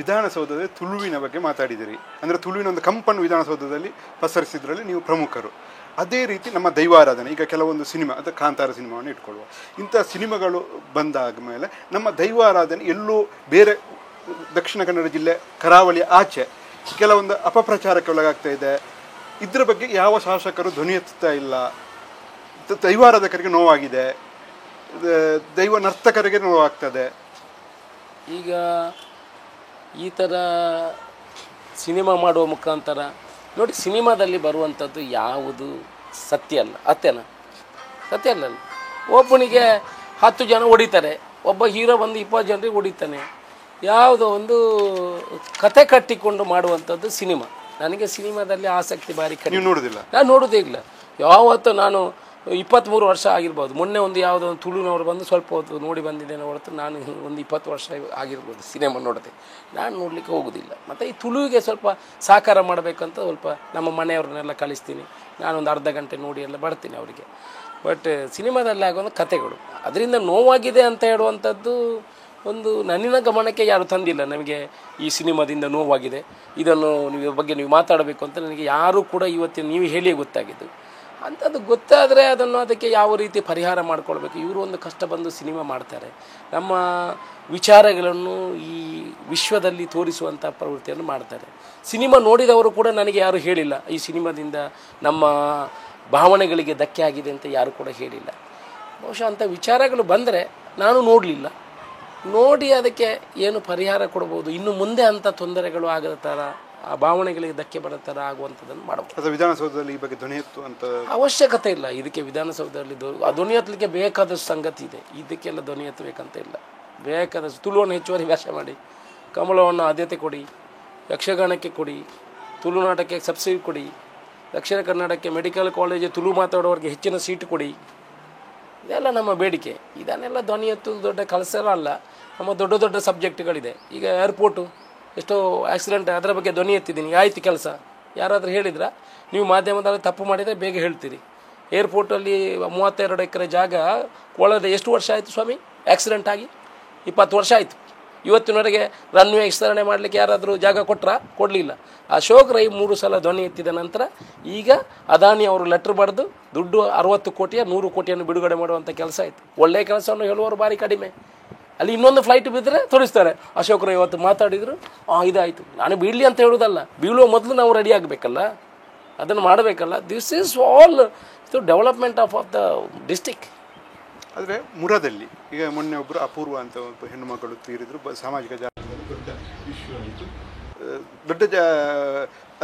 ವಿಧಾನಸೌಧದಲ್ಲಿ ತುಳುವಿನ ಬಗ್ಗೆ ಮಾತಾಡಿದಿರಿ, ಅಂದರೆ ತುಳುವಿನ ಒಂದು ಕಂಪನ್ನು ವಿಧಾನಸೌಧದಲ್ಲಿ ಪಸರಿಸಿದ್ರಲ್ಲಿ ನೀವು ಪ್ರಮುಖರು. ಅದೇ ರೀತಿ ನಮ್ಮ ದೈವಾರಾಧನೆ, ಈಗ ಕೆಲವೊಂದು ಸಿನಿಮಾ, ಅದು ಕಾಂತಾರ ಸಿನಿಮಾವನ್ನು ಇಟ್ಕೊಳ್ಳುವ, ಇಂಥ ಸಿನಿಮಾಗಳು ಬಂದಾದ ಮೇಲೆ ನಮ್ಮ ದೈವಾರಾಧನೆ ಎಲ್ಲೋ ಬೇರೆ ದಕ್ಷಿಣ ಕನ್ನಡ ಜಿಲ್ಲೆ ಕರಾವಳಿಯ ಆಚೆ ಕೆಲವೊಂದು ಅಪಪ್ರಚಾರಕ್ಕೆ ಒಳಗಾಗ್ತಾ ಇದೆ. ಇದರ ಬಗ್ಗೆ ಯಾವ ಶಾಸಕರು ಧ್ವನಿ ಎತ್ತುತ್ತಾ ಇಲ್ಲ. ದೈವಾರಾಧಕರಿಗೆ ನೋವಾಗಿದೆ, ದೈವ ನರ್ತಕರಿಗೆ ನೋವಾಗ್ತದೆ. ಈಗ ಈ ಥರ ಸಿನಿಮಾ ಮಾಡುವ ಮುಖಾಂತರ ನೋಡಿ, ಸಿನಿಮಾದಲ್ಲಿ ಬರುವಂಥದ್ದು ಯಾವುದು ಸತ್ಯ ಅಲ್ಲ. ಸತ್ಯ ಅಲ್ಲ. ಒಬ್ಬನಿಗೆ 10 ಜನ ಹೊಡಿತಾರೆ, ಒಬ್ಬ ಹೀರೋ ಬಂದು 20 ಜನರಿಗೆ ಹೊಡಿತಾನೆ. ಯಾವುದೋ ಒಂದು ಕತೆ ಕಟ್ಟಿಕೊಂಡು ಮಾಡುವಂಥದ್ದು ಸಿನಿಮಾ. ನನಗೆ ಸಿನಿಮಾದಲ್ಲಿ ಆಸಕ್ತಿ ಭಾರಿ ಕಡಿಮೆ. ನಾನು ನೋಡೋದೇ ಇಲ್ಲ. ಯಾವತ್ತೂ ನಾನು 23 ವರ್ಷ ಆಗಿರ್ಬೋದು. ಮೊನ್ನೆ ಒಂದು ಯಾವುದೋ ಒಂದು ತುಳುನವರು ಬಂದು ಸ್ವಲ್ಪ ಹೊತ್ತು ನೋಡಿ ಬಂದಿದ್ದೇನೆ ಹೊರತು ನಾನು ಒಂದು 20 ವರ್ಷ ಆಗಿರ್ಬೋದು ಸಿನಿಮಾ ನೋಡದೆ. ನಾನು ನೋಡಲಿಕ್ಕೆ ಹೋಗೋದಿಲ್ಲ. ಮತ್ತು ಈ ತುಳುವಿಗೆ ಸ್ವಲ್ಪ ಸಹಕಾರ ಮಾಡಬೇಕಂತ ಸ್ವಲ್ಪ ನಮ್ಮ ಮನೆಯವ್ರನ್ನೆಲ್ಲ ಕಳಿಸ್ತೀನಿ. ನಾನೊಂದು ಅರ್ಧ ಗಂಟೆ ನೋಡಿ ಎಲ್ಲ ಬರ್ತೀನಿ ಅವರಿಗೆ. ಬಟ್ ಸಿನಿಮಾದಲ್ಲಿ ಆಗುವಂಥ ಕತೆಗಳು ಅದರಿಂದ ನೋವಾಗಿದೆ ಅಂತ ಹೇಳುವಂಥದ್ದು ಒಂದು ನನ್ನಿನ ಗಮನಕ್ಕೆ ಯಾರು ತಂದಿಲ್ಲ. ನಮಗೆ ಈ ಸಿನಿಮಾದಿಂದ ನೋವಾಗಿದೆ, ಇದನ್ನು ಬಗ್ಗೆ ನೀವು ಮಾತಾಡಬೇಕು ಅಂತ ನನಗೆ ಯಾರೂ ಕೂಡ ಇವತ್ತಿನ ನೀವು ಹೇಳಿಯೇ ಗೊತ್ತಾಗಿದ್ದು. ಅಂಥದ್ದು ಗೊತ್ತಾದರೆ ಅದಕ್ಕೆ ಯಾವ ರೀತಿ ಪರಿಹಾರ ಮಾಡ್ಕೊಳ್ಬೇಕು. ಇವರು ಒಂದು ಕಷ್ಟ ಬಂದು ಸಿನಿಮಾ ಮಾಡ್ತಾರೆ, ನಮ್ಮ ವಿಚಾರಗಳನ್ನು ಈ ವಿಶ್ವದಲ್ಲಿ ತೋರಿಸುವಂಥ ಪ್ರವೃತ್ತಿಯನ್ನು ಮಾಡ್ತಾರೆ. ಸಿನಿಮಾ ನೋಡಿದವರು ಕೂಡ ನನಗೆ ಯಾರು ಹೇಳಿಲ್ಲ ಈ ಸಿನಿಮಾದಿಂದ ನಮ್ಮ ಭಾವನೆಗಳಿಗೆ ಧಕ್ಕೆ ಆಗಿದೆ ಅಂತ ಯಾರು ಕೂಡ ಹೇಳಿಲ್ಲ. ಬಹುಶಃ ಅಂಥ ವಿಚಾರಗಳು ಬಂದರೆ ನಾನು ನೋಡಲಿಲ್ಲ, ನೋಡಿ ಅದಕ್ಕೆ ಏನು ಪರಿಹಾರ ಕೊಡ್ಬೋದು, ಇನ್ನು ಮುಂದೆ ಅಂಥ ತೊಂದರೆಗಳು ಆಗದ ಥರ ಆ ಭಾವನೆಗಳಿಗೆ ಧಕ್ಕೆ ಬರೋ ಥರ ಆಗುವಂಥದ್ದನ್ನು ಮಾಡಬಹುದು. ವಿಧಾನಸೌಧದಲ್ಲಿ ಈ ಬಗ್ಗೆ ಧ್ವನಿ ಎತ್ತುವಂಥ ಅವಶ್ಯಕತೆ ಇಲ್ಲ. ಇದಕ್ಕೆ ವಿಧಾನಸೌಧದಲ್ಲಿ ಧ್ವನಿ ಎತ್ತಲಿಕ್ಕೆ ಬೇಕಾದಷ್ಟು ಸಂಗತಿ ಇದೆ, ಇದಕ್ಕೆಲ್ಲ ಧ್ವನಿ ಎತ್ತಬೇಕಂತ ಇಲ್ಲ. ಬೇಕಾದಷ್ಟು ತುಳುವನ್ನು ಹೆಚ್ಚುವರಿ ವ್ಯಾಸ ಮಾಡಿ, ಕಮಲವನ್ನು ಆದ್ಯತೆ ಕೊಡಿ, ಯಕ್ಷಗಾನಕ್ಕೆ ಕೊಡಿ, ತುಳುನಾಟಕ್ಕೆ ಸಬ್ಸಿಡಿ ಕೊಡಿ, ದಕ್ಷಿಣ ಕನ್ನಡಕ್ಕೆ ಮೆಡಿಕಲ್ ಕಾಲೇಜ್ ತುಳು ಮಾತಾಡೋರಿಗೆ ಹೆಚ್ಚಿನ ಸೀಟು ಕೊಡಿ. ಇದೆಲ್ಲ ನಮ್ಮ ಬೇಡಿಕೆ. ಇದನ್ನೆಲ್ಲ ಧ್ವನಿ ಎತ್ತುವುದು ದೊಡ್ಡ ಕೆಲಸ ಅಲ್ಲ. ನಮ್ಮ ದೊಡ್ಡ ದೊಡ್ಡ ಸಬ್ಜೆಕ್ಟ್ಗಳಿದೆ. ಈಗ ಏರ್ಪೋರ್ಟು ಎಷ್ಟೋ ಆಕ್ಸಿಡೆಂಟ್, ಅದರ ಬಗ್ಗೆ ಧ್ವನಿ ಎತ್ತಿದ್ದೀನಿ, ಆಯ್ತು ಕೆಲಸ. ಯಾರಾದರೂ ಹೇಳಿದ್ರಾ? ನೀವು ಮಾಧ್ಯಮದಲ್ಲಿ ತಪ್ಪು ಮಾಡಿದರೆ ಬೇಗ ಹೇಳ್ತೀರಿ. ಏರ್ಪೋರ್ಟಲ್ಲಿ 32 ಎಕರೆ ಜಾಗ ಕೋಳದ ಎಷ್ಟು ವರ್ಷ ಆಯಿತು ಸ್ವಾಮಿ ಆಕ್ಸಿಡೆಂಟ್ ಆಗಿ? 20 ವರ್ಷ ಆಯಿತು. ಇವತ್ತಿನವರೆಗೆ ರನ್ವೇ ವಿಸ್ತರಣೆ ಮಾಡಲಿಕ್ಕೆ ಯಾರಾದರೂ ಜಾಗ ಕೊಟ್ಟರಾ? ಕೊಡಲಿಲ್ಲ. ಅಶೋಕ್ ರೈ 3 ಸಲ ಧ್ವನಿ ಎತ್ತಿದ ನಂತರ ಈಗ ಅದಾನಿ ಅವರು ಲೆಟ್ರ್ ಬರೆದು ದುಡ್ಡು 60 ಕೋಟಿಯ 100 ಕೋಟಿಯನ್ನು ಬಿಡುಗಡೆ ಮಾಡುವಂಥ ಕೆಲಸ ಆಯಿತು. ಒಳ್ಳೆಯ ಕೆಲಸವನ್ನು ಹೇಳುವವರು ಭಾರಿ ಕಡಿಮೆ. ಅಲ್ಲಿ ಇನ್ನೊಂದು ಫ್ಲೈಟ್ ಬಿದ್ದರೆ ತೋರಿಸ್ತಾರೆ, ಅಶೋಕ್ ರೈ ಇವತ್ತು ಮಾತಾಡಿದರು, ಇದಾಯಿತು. ನಾನು ಬೀಳಲಿ ಅಂತ ಹೇಳೋದಲ್ಲ, ಬೀಳುವ ಮೊದಲು ನಾವು ರೆಡಿ ಆಗಬೇಕಲ್ಲ, ಅದನ್ನು ಮಾಡಬೇಕಲ್ಲ. This is all development of the district. ಆದರೆ ಮುರದಲ್ಲಿ ಈಗ ಮೊನ್ನೆ ಒಬ್ಬರು ಅಪೂರ್ವ ಅಂತ ಒಬ್ಬ ಹೆಣ್ಣು ಮಕ್ಕಳು ತೀರಿದ್ರು, ಸಾಮಾಜಿಕ ಜಾಲತಾಣದಲ್ಲಿ ದೊಡ್ಡ ಇಶ್ಯೂ ಆಯಿತು,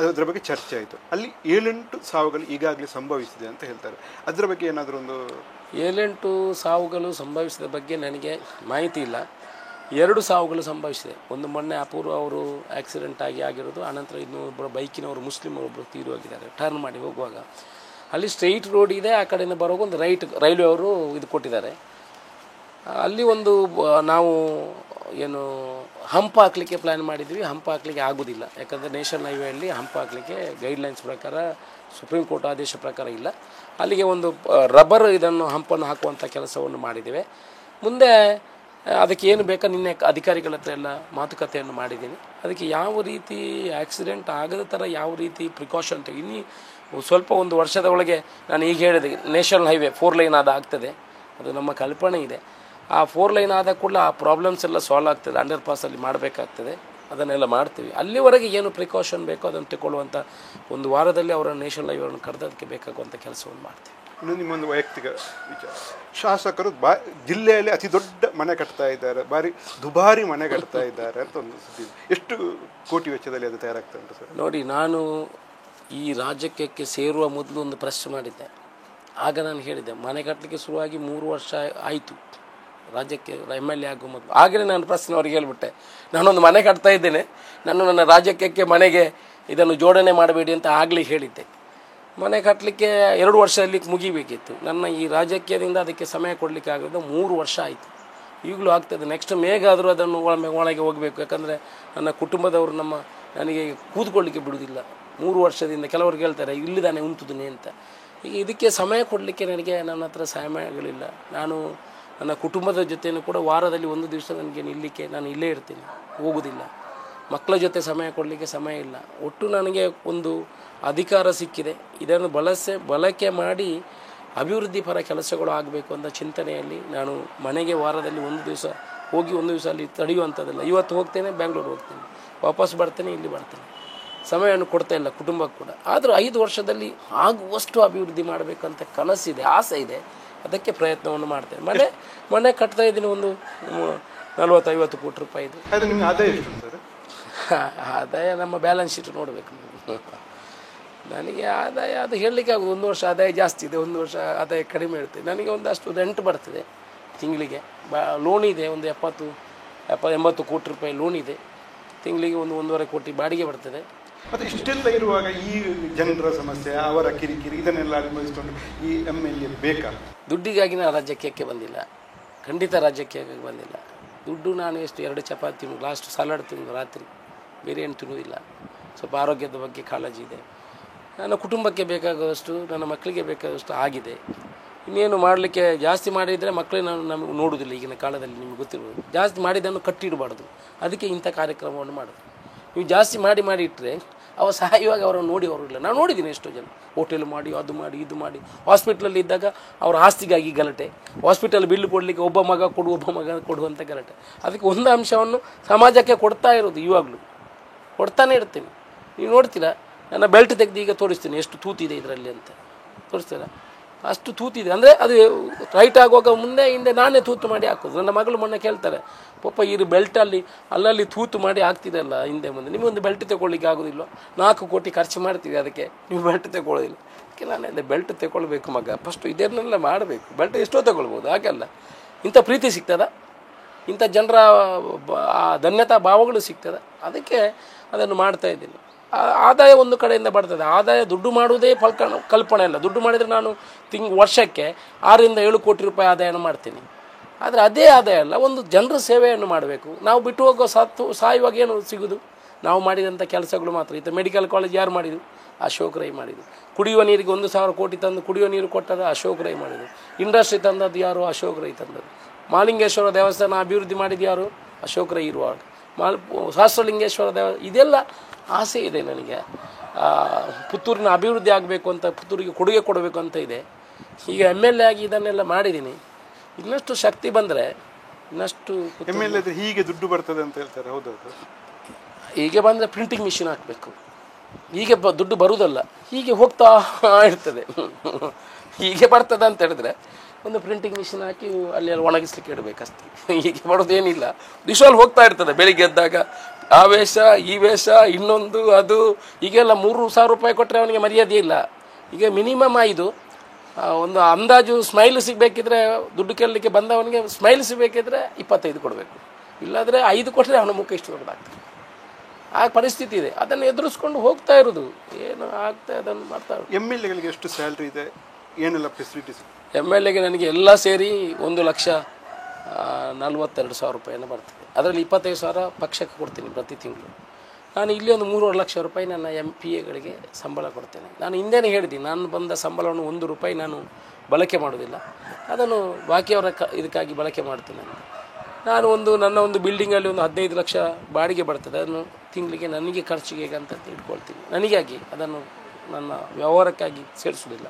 ಅದರ ಬಗ್ಗೆ ಚರ್ಚೆ ಆಯಿತು. ಅಲ್ಲಿ 7-8 ಸಾವುಗಳು ಈಗಾಗಲೇ ಸಂಭವಿಸಿದೆ ಅಂತ ಹೇಳ್ತಾರೆ. ಅದರ ಬಗ್ಗೆ ಏನಾದರೂ ಒಂದು 7-8 ಸಾವುಗಳು ಸಂಭವಿಸಿದ ಬಗ್ಗೆ ನನಗೆ ಮಾಹಿತಿ ಇಲ್ಲ. 2 ಸಾವುಗಳು ಸಂಭವಿಸಿದೆ. ಒಂದು ಮೊನ್ನೆ ಅಪೂರ್ವ ಅವರು ಆಕ್ಸಿಡೆಂಟ್ ಆಗಿರೋದು, ಆನಂತರ ಇನ್ನೊಬ್ಬರು ಬೈಕಿನವರು ಮುಸ್ಲಿಂ ಒಬ್ಬರು ತೀರು ಹೋಗಿದ್ದಾರೆ. ಟರ್ನ್ ಮಾಡಿ ಹೋಗುವಾಗ ಅಲ್ಲಿ ಸ್ಟ್ರೈಟ್ ರೋಡ್ ಇದೆ, ಆ ಕಡೆಯಿಂದ ಬರೋವಾಗ ಒಂದು ರೈಲ್ವೆ ಅವರು ಇದು ಕೊಟ್ಟಿದ್ದಾರೆ. ಅಲ್ಲಿ ಒಂದು ನಾವು ಏನು ಹಂಪ್ ಹಾಕಲಿಕ್ಕೆ ಪ್ಲ್ಯಾನ್ ಮಾಡಿದ್ವಿ. ಹಂಪ್ ಹಾಕಲಿಕ್ಕೆ ಆಗೋದಿಲ್ಲ, ಯಾಕಂದರೆ ನೇಷನಲ್ ಹೈವೇಯಲ್ಲಿ ಹಂಪ್ ಹಾಕಲಿಕ್ಕೆ ಗೈಡ್ಲೈನ್ಸ್ ಪ್ರಕಾರ ಸುಪ್ರೀಂ ಕೋರ್ಟ್ ಆದೇಶ ಪ್ರಕಾರ ಇಲ್ಲ. ಅಲ್ಲಿಗೆ ಒಂದು ರಬ್ಬರ್ ಇದನ್ನು ಹಂಪನ್ನು ಹಾಕುವಂಥ ಕೆಲಸವನ್ನು ಮಾಡಿದ್ದೇವೆ. ಮುಂದೆ ಅದಕ್ಕೆ ಏನು ಬೇಕಾ ನಿನ್ನೆ ಅಧಿಕಾರಿಗಳ ಹತ್ರ ಎಲ್ಲ ಮಾತುಕತೆಯನ್ನು ಮಾಡಿದ್ದೀನಿ. ಅದಕ್ಕೆ ಯಾವ ರೀತಿ ಆಕ್ಸಿಡೆಂಟ್ ಆಗದ ಥರ ಯಾವ ರೀತಿ ಪ್ರಿಕಾಷನ್ ಇನ್ನು ಸ್ವಲ್ಪ ಒಂದು ವರ್ಷದ ಒಳಗೆ ನಾನು ಈಗ ಹೇಳಿದೆ ನೇಷನಲ್ ಹೈವೇ 4 ಲೈನ್ ಆಗ್ತದೆ, ಅದು ನಮ್ಮ ಕಲ್ಪನೆ ಇದೆ. ಆ 4 ಲೈನ್ ಆದ ಕೂಡಲೇ ಆ ಪ್ರಾಬ್ಲಮ್ಸ್ ಎಲ್ಲ ಸಾಲ್ವ್ ಆಗ್ತದೆ, ಅಂಡರ್ ಪಾಸಲ್ಲಿ ಮಾಡಬೇಕಾಗ್ತದೆ, ಅದನ್ನೆಲ್ಲ ಮಾಡ್ತೀವಿ. ಅಲ್ಲಿವರೆಗೆ ಏನು ಪ್ರಿಕಾಷನ್ ಬೇಕೋ ಅದನ್ನು ತಗೊಳ್ಳುವಂಥ ಒಂದು ವಾರದಲ್ಲಿ ಅವರ ನೇಷನಲ್ ಹೈವೇವನ್ನು ಕರೆದೋದಕ್ಕೆ ಬೇಕಾಗುವಂಥ ಕೆಲಸವನ್ನು ಮಾಡ್ತೀವಿ. ಇನ್ನು ನಿಮ್ಮೊಂದು ವೈಯಕ್ತಿಕ ವಿಚಾರ, ಶಾಸಕರು ಜಿಲ್ಲೆಯಲ್ಲಿ ಅತಿ ದೊಡ್ಡ ಮನೆ ಕಟ್ತಾ ಇದ್ದಾರೆ, ದುಬಾರಿ ಮನೆ ಕಟ್ತಾ ಇದ್ದಾರೆ ಅಂತ ಒಂದು ಸುದ್ದಿ. ಎಷ್ಟು ಕೋಟಿ ವೆಚ್ಚದಲ್ಲಿ ಅದು ತಯಾರಾಗ್ತಾ ಉಂಟು ಸರ್? ನೋಡಿ, ನಾನು ಈ ರಾಜಕೀಯಕ್ಕೆ ಸೇರುವ ಮೊದಲು ಒಂದು ಪ್ರಶ್ನೆ ಮಾಡಿದ್ದೆ. ಆಗ ನಾನು ಹೇಳಿದ್ದೆ ಮನೆ ಕಟ್ಟಲಿಕ್ಕೆ ಶುರುವಾಗಿ 3 ವರ್ಷ ಆಯಿತು ರಾಜ್ಯಕ್ಕೆ MLA ಆಗೋ ಮೊದಲು. ಆಗಲೇ ನಾನು ಪ್ರಶ್ನೆ ಅವ್ರಿಗೆ ಹೇಳ್ಬಿಟ್ಟೆ, ನಾನೊಂದು ಮನೆ ಕಟ್ತಾ ಇದ್ದೇನೆ, ನನ್ನ ರಾಜಕೀಯಕ್ಕೆ ಮನೆಗೆ ಇದನ್ನು ಜೋಡಣೆ ಮಾಡಬೇಡಿ ಅಂತ ಆಗಲೇ ಹೇಳಿದ್ದೆ. ಮನೆ ಕಟ್ಟಲಿಕ್ಕೆ 2 ವರ್ಷದಲ್ಲಿ ಮುಗಿಬೇಕಿತ್ತು. ನನ್ನ ಈ ರಾಜಕೀಯದಿಂದ ಅದಕ್ಕೆ ಸಮಯ ಕೊಡಲಿಕ್ಕೆ ಆಗೋದು 3 ವರ್ಷ ಆಯಿತು. ಈಗಲೂ ಆಗ್ತದೆ. ನೆಕ್ಸ್ಟ್ ಮೇಗಾದರೂ ಅದನ್ನು ಒಳಗೆ ಹೋಗಬೇಕು, ಯಾಕಂದರೆ ನನ್ನ ಕುಟುಂಬದವರು ನನಗೆ ಕೂತ್ಕೊಳ್ಳಿಕ್ಕೆ ಬಿಡುವುದಿಲ್ಲ 3 ವರ್ಷದಿಂದ. ಕೆಲವ್ರಿಗೆ ಹೇಳ್ತಾರೆ ಇಲ್ಲಿದ್ದಾನೆ ಉಂಟುದನೆ ಅಂತ. ಈಗ ಇದಕ್ಕೆ ಸಮಯ ಕೊಡಲಿಕ್ಕೆ ನನ್ನ ಹತ್ರ ಸಮಯಗಳಿಲ್ಲ. ನಾನು ನನ್ನ ಕುಟುಂಬದ ಜೊತೆಯೂ ಕೂಡ ವಾರದಲ್ಲಿ 1 ದಿವಸ ನನಗೆ ನಿಲ್ಲಲಿಕ್ಕೆ ನಾನು ಇಲ್ಲೇ ಇರ್ತೀನಿ, ಹೋಗೋದಿಲ್ಲ. ಮಕ್ಕಳ ಜೊತೆ ಸಮಯ ಕೊಡಲಿಕ್ಕೆ ಸಮಯ ಇಲ್ಲ. ಒಟ್ಟು ನನಗೆ ಒಂದು ಅಧಿಕಾರ ಸಿಕ್ಕಿದೆ, ಇದನ್ನು ಬಳಕೆ ಮಾಡಿ ಅಭಿವೃದ್ಧಿ ಪರ ಕೆಲಸಗಳು ಆಗಬೇಕು ಅಂತ ಚಿಂತನೆಯಲ್ಲಿ ನಾನು ಮನೆಗೆ ವಾರದಲ್ಲಿ 1 ದಿವಸ ಹೋಗಿ 1 ದಿವಸ ಅಲ್ಲಿ ತಡೆಯುವಂಥದ್ದಲ್ಲ. ಇವತ್ತು ಹೋಗ್ತೇನೆ, ಬೆಂಗಳೂರು ಹೋಗ್ತೇನೆ, ವಾಪಸ್ ಬರ್ತೇನೆ, ಇಲ್ಲಿ ಬರ್ತೇನೆ. ಸಮಯವನ್ನು ಕೊಡ್ತಾ ಇಲ್ಲ ಕುಟುಂಬಕ್ಕೆ ಕೂಡ. ಆದರೂ 5 ವರ್ಷದಲ್ಲಿ ಆಗುವಷ್ಟು ಅಭಿವೃದ್ಧಿ ಮಾಡಬೇಕಂತ ಕನಸಿದೆ, ಆಸೆ ಇದೆ. ಅದಕ್ಕೆ ಪ್ರಯತ್ನವನ್ನು ಮಾಡ್ತೇನೆ. ಮನೆ ಕಟ್ತಾ ಇದ್ದೀನಿ, ಒಂದು 40-50 ಕೋಟಿ ರೂಪಾಯಿದು. ಆದಾಯ ನಮ್ಮ ಬ್ಯಾಲೆನ್ಸ್ ಶೀಟ್ ನೋಡಬೇಕು. ನನಗೆ ಆದಾಯ ಅದು ಹೇಳಲಿಕ್ಕೆ ಆಗೋದು. 1 ವರ್ಷ ಆದಾಯ ಜಾಸ್ತಿ ಇದೆ, 1 ವರ್ಷ ಆದಾಯ ಕಡಿಮೆ ಇರುತ್ತೆ. ನನಗೆ ಒಂದಷ್ಟು ರೆಂಟ್ ಬರ್ತದೆ ತಿಂಗಳಿಗೆ. ಲೋನ್ ಇದೆ, ಒಂದು 70-80 ಕೋಟಿ ರೂಪಾಯಿ ಲೋನ್ ಇದೆ. ತಿಂಗಳಿಗೆ 1-1.5 ಕೋಟಿ ಬಾಡಿಗೆ ಬರ್ತದೆ. ಮತ್ತು ಇಷ್ಟೆಲ್ಲ ಇರುವಾಗ ಈ ಜನರ ಸಮಸ್ಯೆ, ಅವರ ಕಿರಿಕಿರಿ ಇದನ್ನೆಲ್ಲ ಅನುಭವಿಸಿಕೊಂಡು ಈ MLA ಬೇಕಾ? ದುಡ್ಡಿಗಾಗಿ ನಾನು ರಾಜಕೀಯಕ್ಕೆ ಬಂದಿಲ್ಲ, ಖಂಡಿತ ರಾಜಕೀಯಕ್ಕೆ ಬಂದಿಲ್ಲ. ದುಡ್ಡು ನಾನು ಎಷ್ಟು 2 ಚಪಾತಿ ತಿನ್ನೋದು, ಲಾಸ್ಟ್ ಸಲಾಡ್ ತಿನ್ನೋದು ರಾತ್ರಿ, ಬೇರೆ ಏನು ತಿನ್ನೋದಿಲ್ಲ. ಸ್ವಲ್ಪ ಆರೋಗ್ಯದ ಬಗ್ಗೆ ಕಾಳಜಿ ಇದೆ. ನನ್ನ ಕುಟುಂಬಕ್ಕೆ ಬೇಕಾಗುವಷ್ಟು, ನನ್ನ ಮಕ್ಕಳಿಗೆ ಬೇಕಾದಷ್ಟು ಆಗಿದೆ. ಇನ್ನೇನು ಮಾಡಲಿಕ್ಕೆ ಜಾಸ್ತಿ ಮಾಡಿದರೆ ಮಕ್ಕಳೇ ನಮಗೆ ನೋಡೋದಿಲ್ಲ. ಈಗಿನ ಕಾಲದಲ್ಲಿ ನಿಮ್ಗೆ ಗೊತ್ತಿರ್ಬೋದು, ಜಾಸ್ತಿ ಮಾಡಿದ್ದನ್ನು ಕಟ್ಟಿಡಬಾರ್ದು. ಅದಕ್ಕೆ ಇಂಥ ಕಾರ್ಯಕ್ರಮವನ್ನು ಮಾಡೋದು. ನೀವು ಜಾಸ್ತಿ ಮಾಡಿ ಇಟ್ಟರೆ ಅವ ಸಾಯುವಾಗ ಅವರನ್ನು ನೋಡಿ ಅವರು ಇಲ್ಲ. ನಾನು ನೋಡಿದ್ದೀನಿ ಎಷ್ಟೋ ಜನ ಹೋಟೆಲ್ ಮಾಡಿ, ಅದು ಮಾಡಿ, ಇದು ಮಾಡಿ. ಹಾಸ್ಪಿಟ್ಲಲ್ಲಿ ಇದ್ದಾಗ ಅವರ ಆಸ್ತಿಗಾಗಿ ಗಲಾಟೆ, ಹಾಸ್ಪಿಟಲ್ ಬಿಲ್ ಕೊಡಲಿಕ್ಕೆ ಒಬ್ಬ ಮಗ ಕೊಡುವಂಥ ಗಲಾಟೆ. ಅದಕ್ಕೆ ಒಂದು ಅಂಶವನ್ನು ಸಮಾಜಕ್ಕೆ ಕೊಡ್ತಾ ಇರೋದು, ಇವಾಗಲೂ ಕೊಡ್ತಾನೆ ಇರ್ತೀನಿ. ನೀವು ನೋಡ್ತೀರಾ, ನನ್ನ ಬೆಲ್ಟ್ ತೆಗೆದು ಈಗ ತೋರಿಸ್ತೀನಿ ಎಷ್ಟು ತೂತಿದೆ ಇದರಲ್ಲಿ ಅಂತ. ತೋರಿಸ್ತೀರಾ? ಅಷ್ಟು ತೂತಿದೆ. ಅಂದರೆ ಅದು ರೈಟ್ ಆಗುವಾಗ ಮುಂದೆ ಹಿಂದೆ ನಾನೇ ತೂತು ಮಾಡಿ ಹಾಕೋದು. ನನ್ನ ಮಗಳು ಮೊನ್ನೆ ಕೇಳ್ತಾರೆ, ಪಪ್ಪ ಈ ಬೆಲ್ಟಲ್ಲಿ ಅಲ್ಲಲ್ಲಿ ತೂತು ಮಾಡಿ ಹಾಕ್ತಿದೆಲ್ಲ ಹಿಂದೆ ಮುಂದೆ, ನಿಮಗೊಂದು ಬೆಲ್ಟ್ ತಗೊಳ್ಳಿಕ್ಕೆ ಆಗೋದಿಲ್ಲ. 4 ಕೋಟಿ ಖರ್ಚು ಮಾಡ್ತೀವಿ ಅದಕ್ಕೆ, ನೀವು ಬೆಲ್ಟ್ ತಗೊಳ್ಳೋದಿಲ್ಲ. ಅದಕ್ಕೆ ನಾನೆಲ್ಲ ಬೆಲ್ಟ್ ತಗೊಳ್ಬೇಕು ಮಗ, ಫಸ್ಟು ಇದನ್ನೆಲ್ಲ ಮಾಡಬೇಕು. ಬೆಲ್ಟ್ ಎಷ್ಟೋ ತಗೊಳ್ಬೋದು, ಹಾಗೆಲ್ಲ. ಇಂಥ ಪ್ರೀತಿ ಸಿಗ್ತದ, ಇಂಥ ಜನರ ಧನ್ಯತಾ ಭಾವಗಳು ಸಿಗ್ತದೆ. ಅದಕ್ಕೆ ಅದನ್ನು ಮಾಡ್ತಾಯಿದ್ದೀನಿ. ಆದಾಯ ಒಂದು ಕಡೆಯಿಂದ ಬರ್ತದೆ. ಆದಾಯ ದುಡ್ಡು ಮಾಡುವುದೇ ಕಲ್ಪನೆ ಅಲ್ಲ. ದುಡ್ಡು ಮಾಡಿದರೆ ನಾನು ವರ್ಷಕ್ಕೆ 6-7 ಕೋಟಿ ರೂಪಾಯಿ ಆದಾಯನ ಮಾಡ್ತೀನಿ. ಆದರೆ ಅದೇ ಆದಾಯ ಅಲ್ಲ, ಒಂದು ಜನರ ಸೇವೆಯನ್ನು ಮಾಡಬೇಕು. ನಾವು ಬಿಟ್ಟು ಹೋಗೋ ಸಾಯುವಾಗ ಏನು ಸಿಗೋದು? ನಾವು ಮಾಡಿದಂಥ ಕೆಲಸಗಳು ಮಾತ್ರ. ಈತ ಮೆಡಿಕಲ್ ಕಾಲೇಜ್ ಯಾರು ಮಾಡಿದರು? ಅಶೋಕ್ ರೈ ಮಾಡಿದರು. ಕುಡಿಯುವ ನೀರಿಗೆ 1,000 ಕೋಟಿ ತಂದು ಕುಡಿಯುವ ನೀರು ಕೊಟ್ಟದ್ದು ಅಶೋಕ್ ರೈ ಮಾಡಿದರು. ಇಂಡಸ್ಟ್ರಿ ತಂದದ್ದು ಯಾರು? ಅಶೋಕ್ ರೈ ತಂದದ್ದು. ಮಹಾಲಿಂಗೇಶ್ವರ ದೇವಸ್ಥಾನ ಅಭಿವೃದ್ಧಿ ಮಾಡಿದ್ದು ಯಾರು? ಅಶೋಕ್ ರೈ ಇರುವಾಗ. ಸಹಸ್ರಲಿಂಗೇಶ್ವರ ಇದೆಲ್ಲ ಆಸೆ ಇದೆ ನನಗೆ. ಪುತ್ತೂರಿನ ಅಭಿವೃದ್ಧಿ ಆಗಬೇಕು ಅಂತ, ಪುತ್ತೂರಿಗೆ ಕೊಡುಗೆ ಕೊಡಬೇಕು ಅಂತ ಇದೆ. ಈಗ MLA ಆಗಿ ಇದನ್ನೆಲ್ಲ ಮಾಡಿದ್ದೀನಿ. ಇನ್ನಷ್ಟು ಶಕ್ತಿ ಬಂದರೆ ಇನ್ನಷ್ಟು. MLA ಹೀಗೆ ದುಡ್ಡು ಬರ್ತದೆ ಅಂತ ಹೇಳ್ತಾರೆ, ಹೌದೌದು. ಹೀಗೆ ಬಂದರೆ ಪ್ರಿಂಟಿಂಗ್ ಮಿಷಿನ್ ಹಾಕಬೇಕು. ಹೀಗೆ ದುಡ್ಡು ಬರುವುದಲ್ಲ, ಹೀಗೆ ಹೋಗ್ತಾ ಇರ್ತದೆ. ಹೀಗೆ ಬರ್ತದೆ ಅಂತ ಹೇಳಿದ್ರೆ ಒಂದು ಪ್ರಿಂಟಿಂಗ್ ಮಿಷಿನ್ ಹಾಕಿ ಅಲ್ಲಿ ಒಣಗಿಸ್ಲಿಕ್ಕೆ ಇಡಬೇಕಷ್ಟೇ. ಹೀಗೆ ಮಾಡೋದೇನಿಲ್ಲ. ದಿಶಲ್ಲಿ ಹೋಗ್ತಾ ಇರ್ತದೆ. ಬೆಳಿಗ್ಗೆ ಎದ್ದಾಗ ಆ ವೇಷ, ಈ ವೇಷ, ಇನ್ನೊಂದು ಅದು, ಈಗೆಲ್ಲ 3,000 ರೂಪಾಯಿ ಕೊಟ್ಟರೆ ಅವನಿಗೆ ಮರ್ಯಾದೆ ಇಲ್ಲ. ಈಗ ಮಿನಿಮಮ್ 5 ಒಂದು ಅಂದಾಜು ಸ್ಮೈಲ್ ಸಿಗಬೇಕಿದ್ರೆ, ದುಡ್ಡು ಕೇಳಲಿಕ್ಕೆ ಬಂದವನಿಗೆ ಸ್ಮೈಲ್ ಸಿಗಬೇಕಿದ್ರೆ 25 ಕೊಡಬೇಕು. ಇಲ್ಲಾಂದರೆ 5 ಕೊಟ್ಟರೆ ಅವನ ಮುಖ ಇಷ್ಟು ದೊಡ್ಡದಾಗ್ತದೆ. ಆ ಪರಿಸ್ಥಿತಿ ಇದೆ. ಅದನ್ನು ಎದುರಿಸ್ಕೊಂಡು ಹೋಗ್ತಾ ಇರೋದು. ಏನು ಆಗ್ತದೆ ಅದನ್ನು ಮಾಡ್ತಾ ಇರೋದು. MLAಗಳಿಗೆ ಎಷ್ಟು ಸ್ಯಾಲ್ರಿ ಇದೆ, ಏನೆಲ್ಲ ಫೆಸಿಲಿಟೀಸ್? MLAಗೆ ನನಗೆ ಎಲ್ಲ ಸೇರಿ 1,42,000 ರೂಪಾಯಿನ ಬರ್ತದೆ. ಅದರಲ್ಲಿ 25,000 ಪಕ್ಷಕ್ಕೆ ಕೊಡ್ತೀನಿ ಪ್ರತಿ ತಿಂಗಳು. ನಾನು ಇಲ್ಲಿ ಒಂದು 3.5 ಲಕ್ಷ ರೂಪಾಯಿ ನನ್ನ MPAಗಳಿಗೆ ಸಂಬಳ ಕೊಡ್ತೇನೆ. ನಾನು ಹಿಂದೆನೇ ಹೇಳಿದ್ದೀನಿ, ನಾನು ಬಂದ ಸಂಬಳವನ್ನು 1 ರೂಪಾಯಿ ನಾನು ಬಳಕೆ ಮಾಡೋದಿಲ್ಲ, ಅದನ್ನು ಬಾಕಿಯವರ ಇದಕ್ಕಾಗಿ ಬಳಕೆ ಮಾಡ್ತೇನೆ. ನಾನು ನನ್ನ ಒಂದು ಬಿಲ್ಡಿಂಗಲ್ಲಿ ಒಂದು 15 ಲಕ್ಷ ಬಾಡಿಗೆ ಬರ್ತದೆ, ಅದನ್ನು ತಿಂಗಳಿಗೆ ನನಗೆ ಖರ್ಚಿಗೆ ಅಂತ ಇಟ್ಕೊಳ್ತೀನಿ. ನನಗಾಗಿ ಅದನ್ನು ನನ್ನ ವ್ಯವಹಾರಕ್ಕಾಗಿ ಸೇರಿಸೋದಿಲ್ಲ,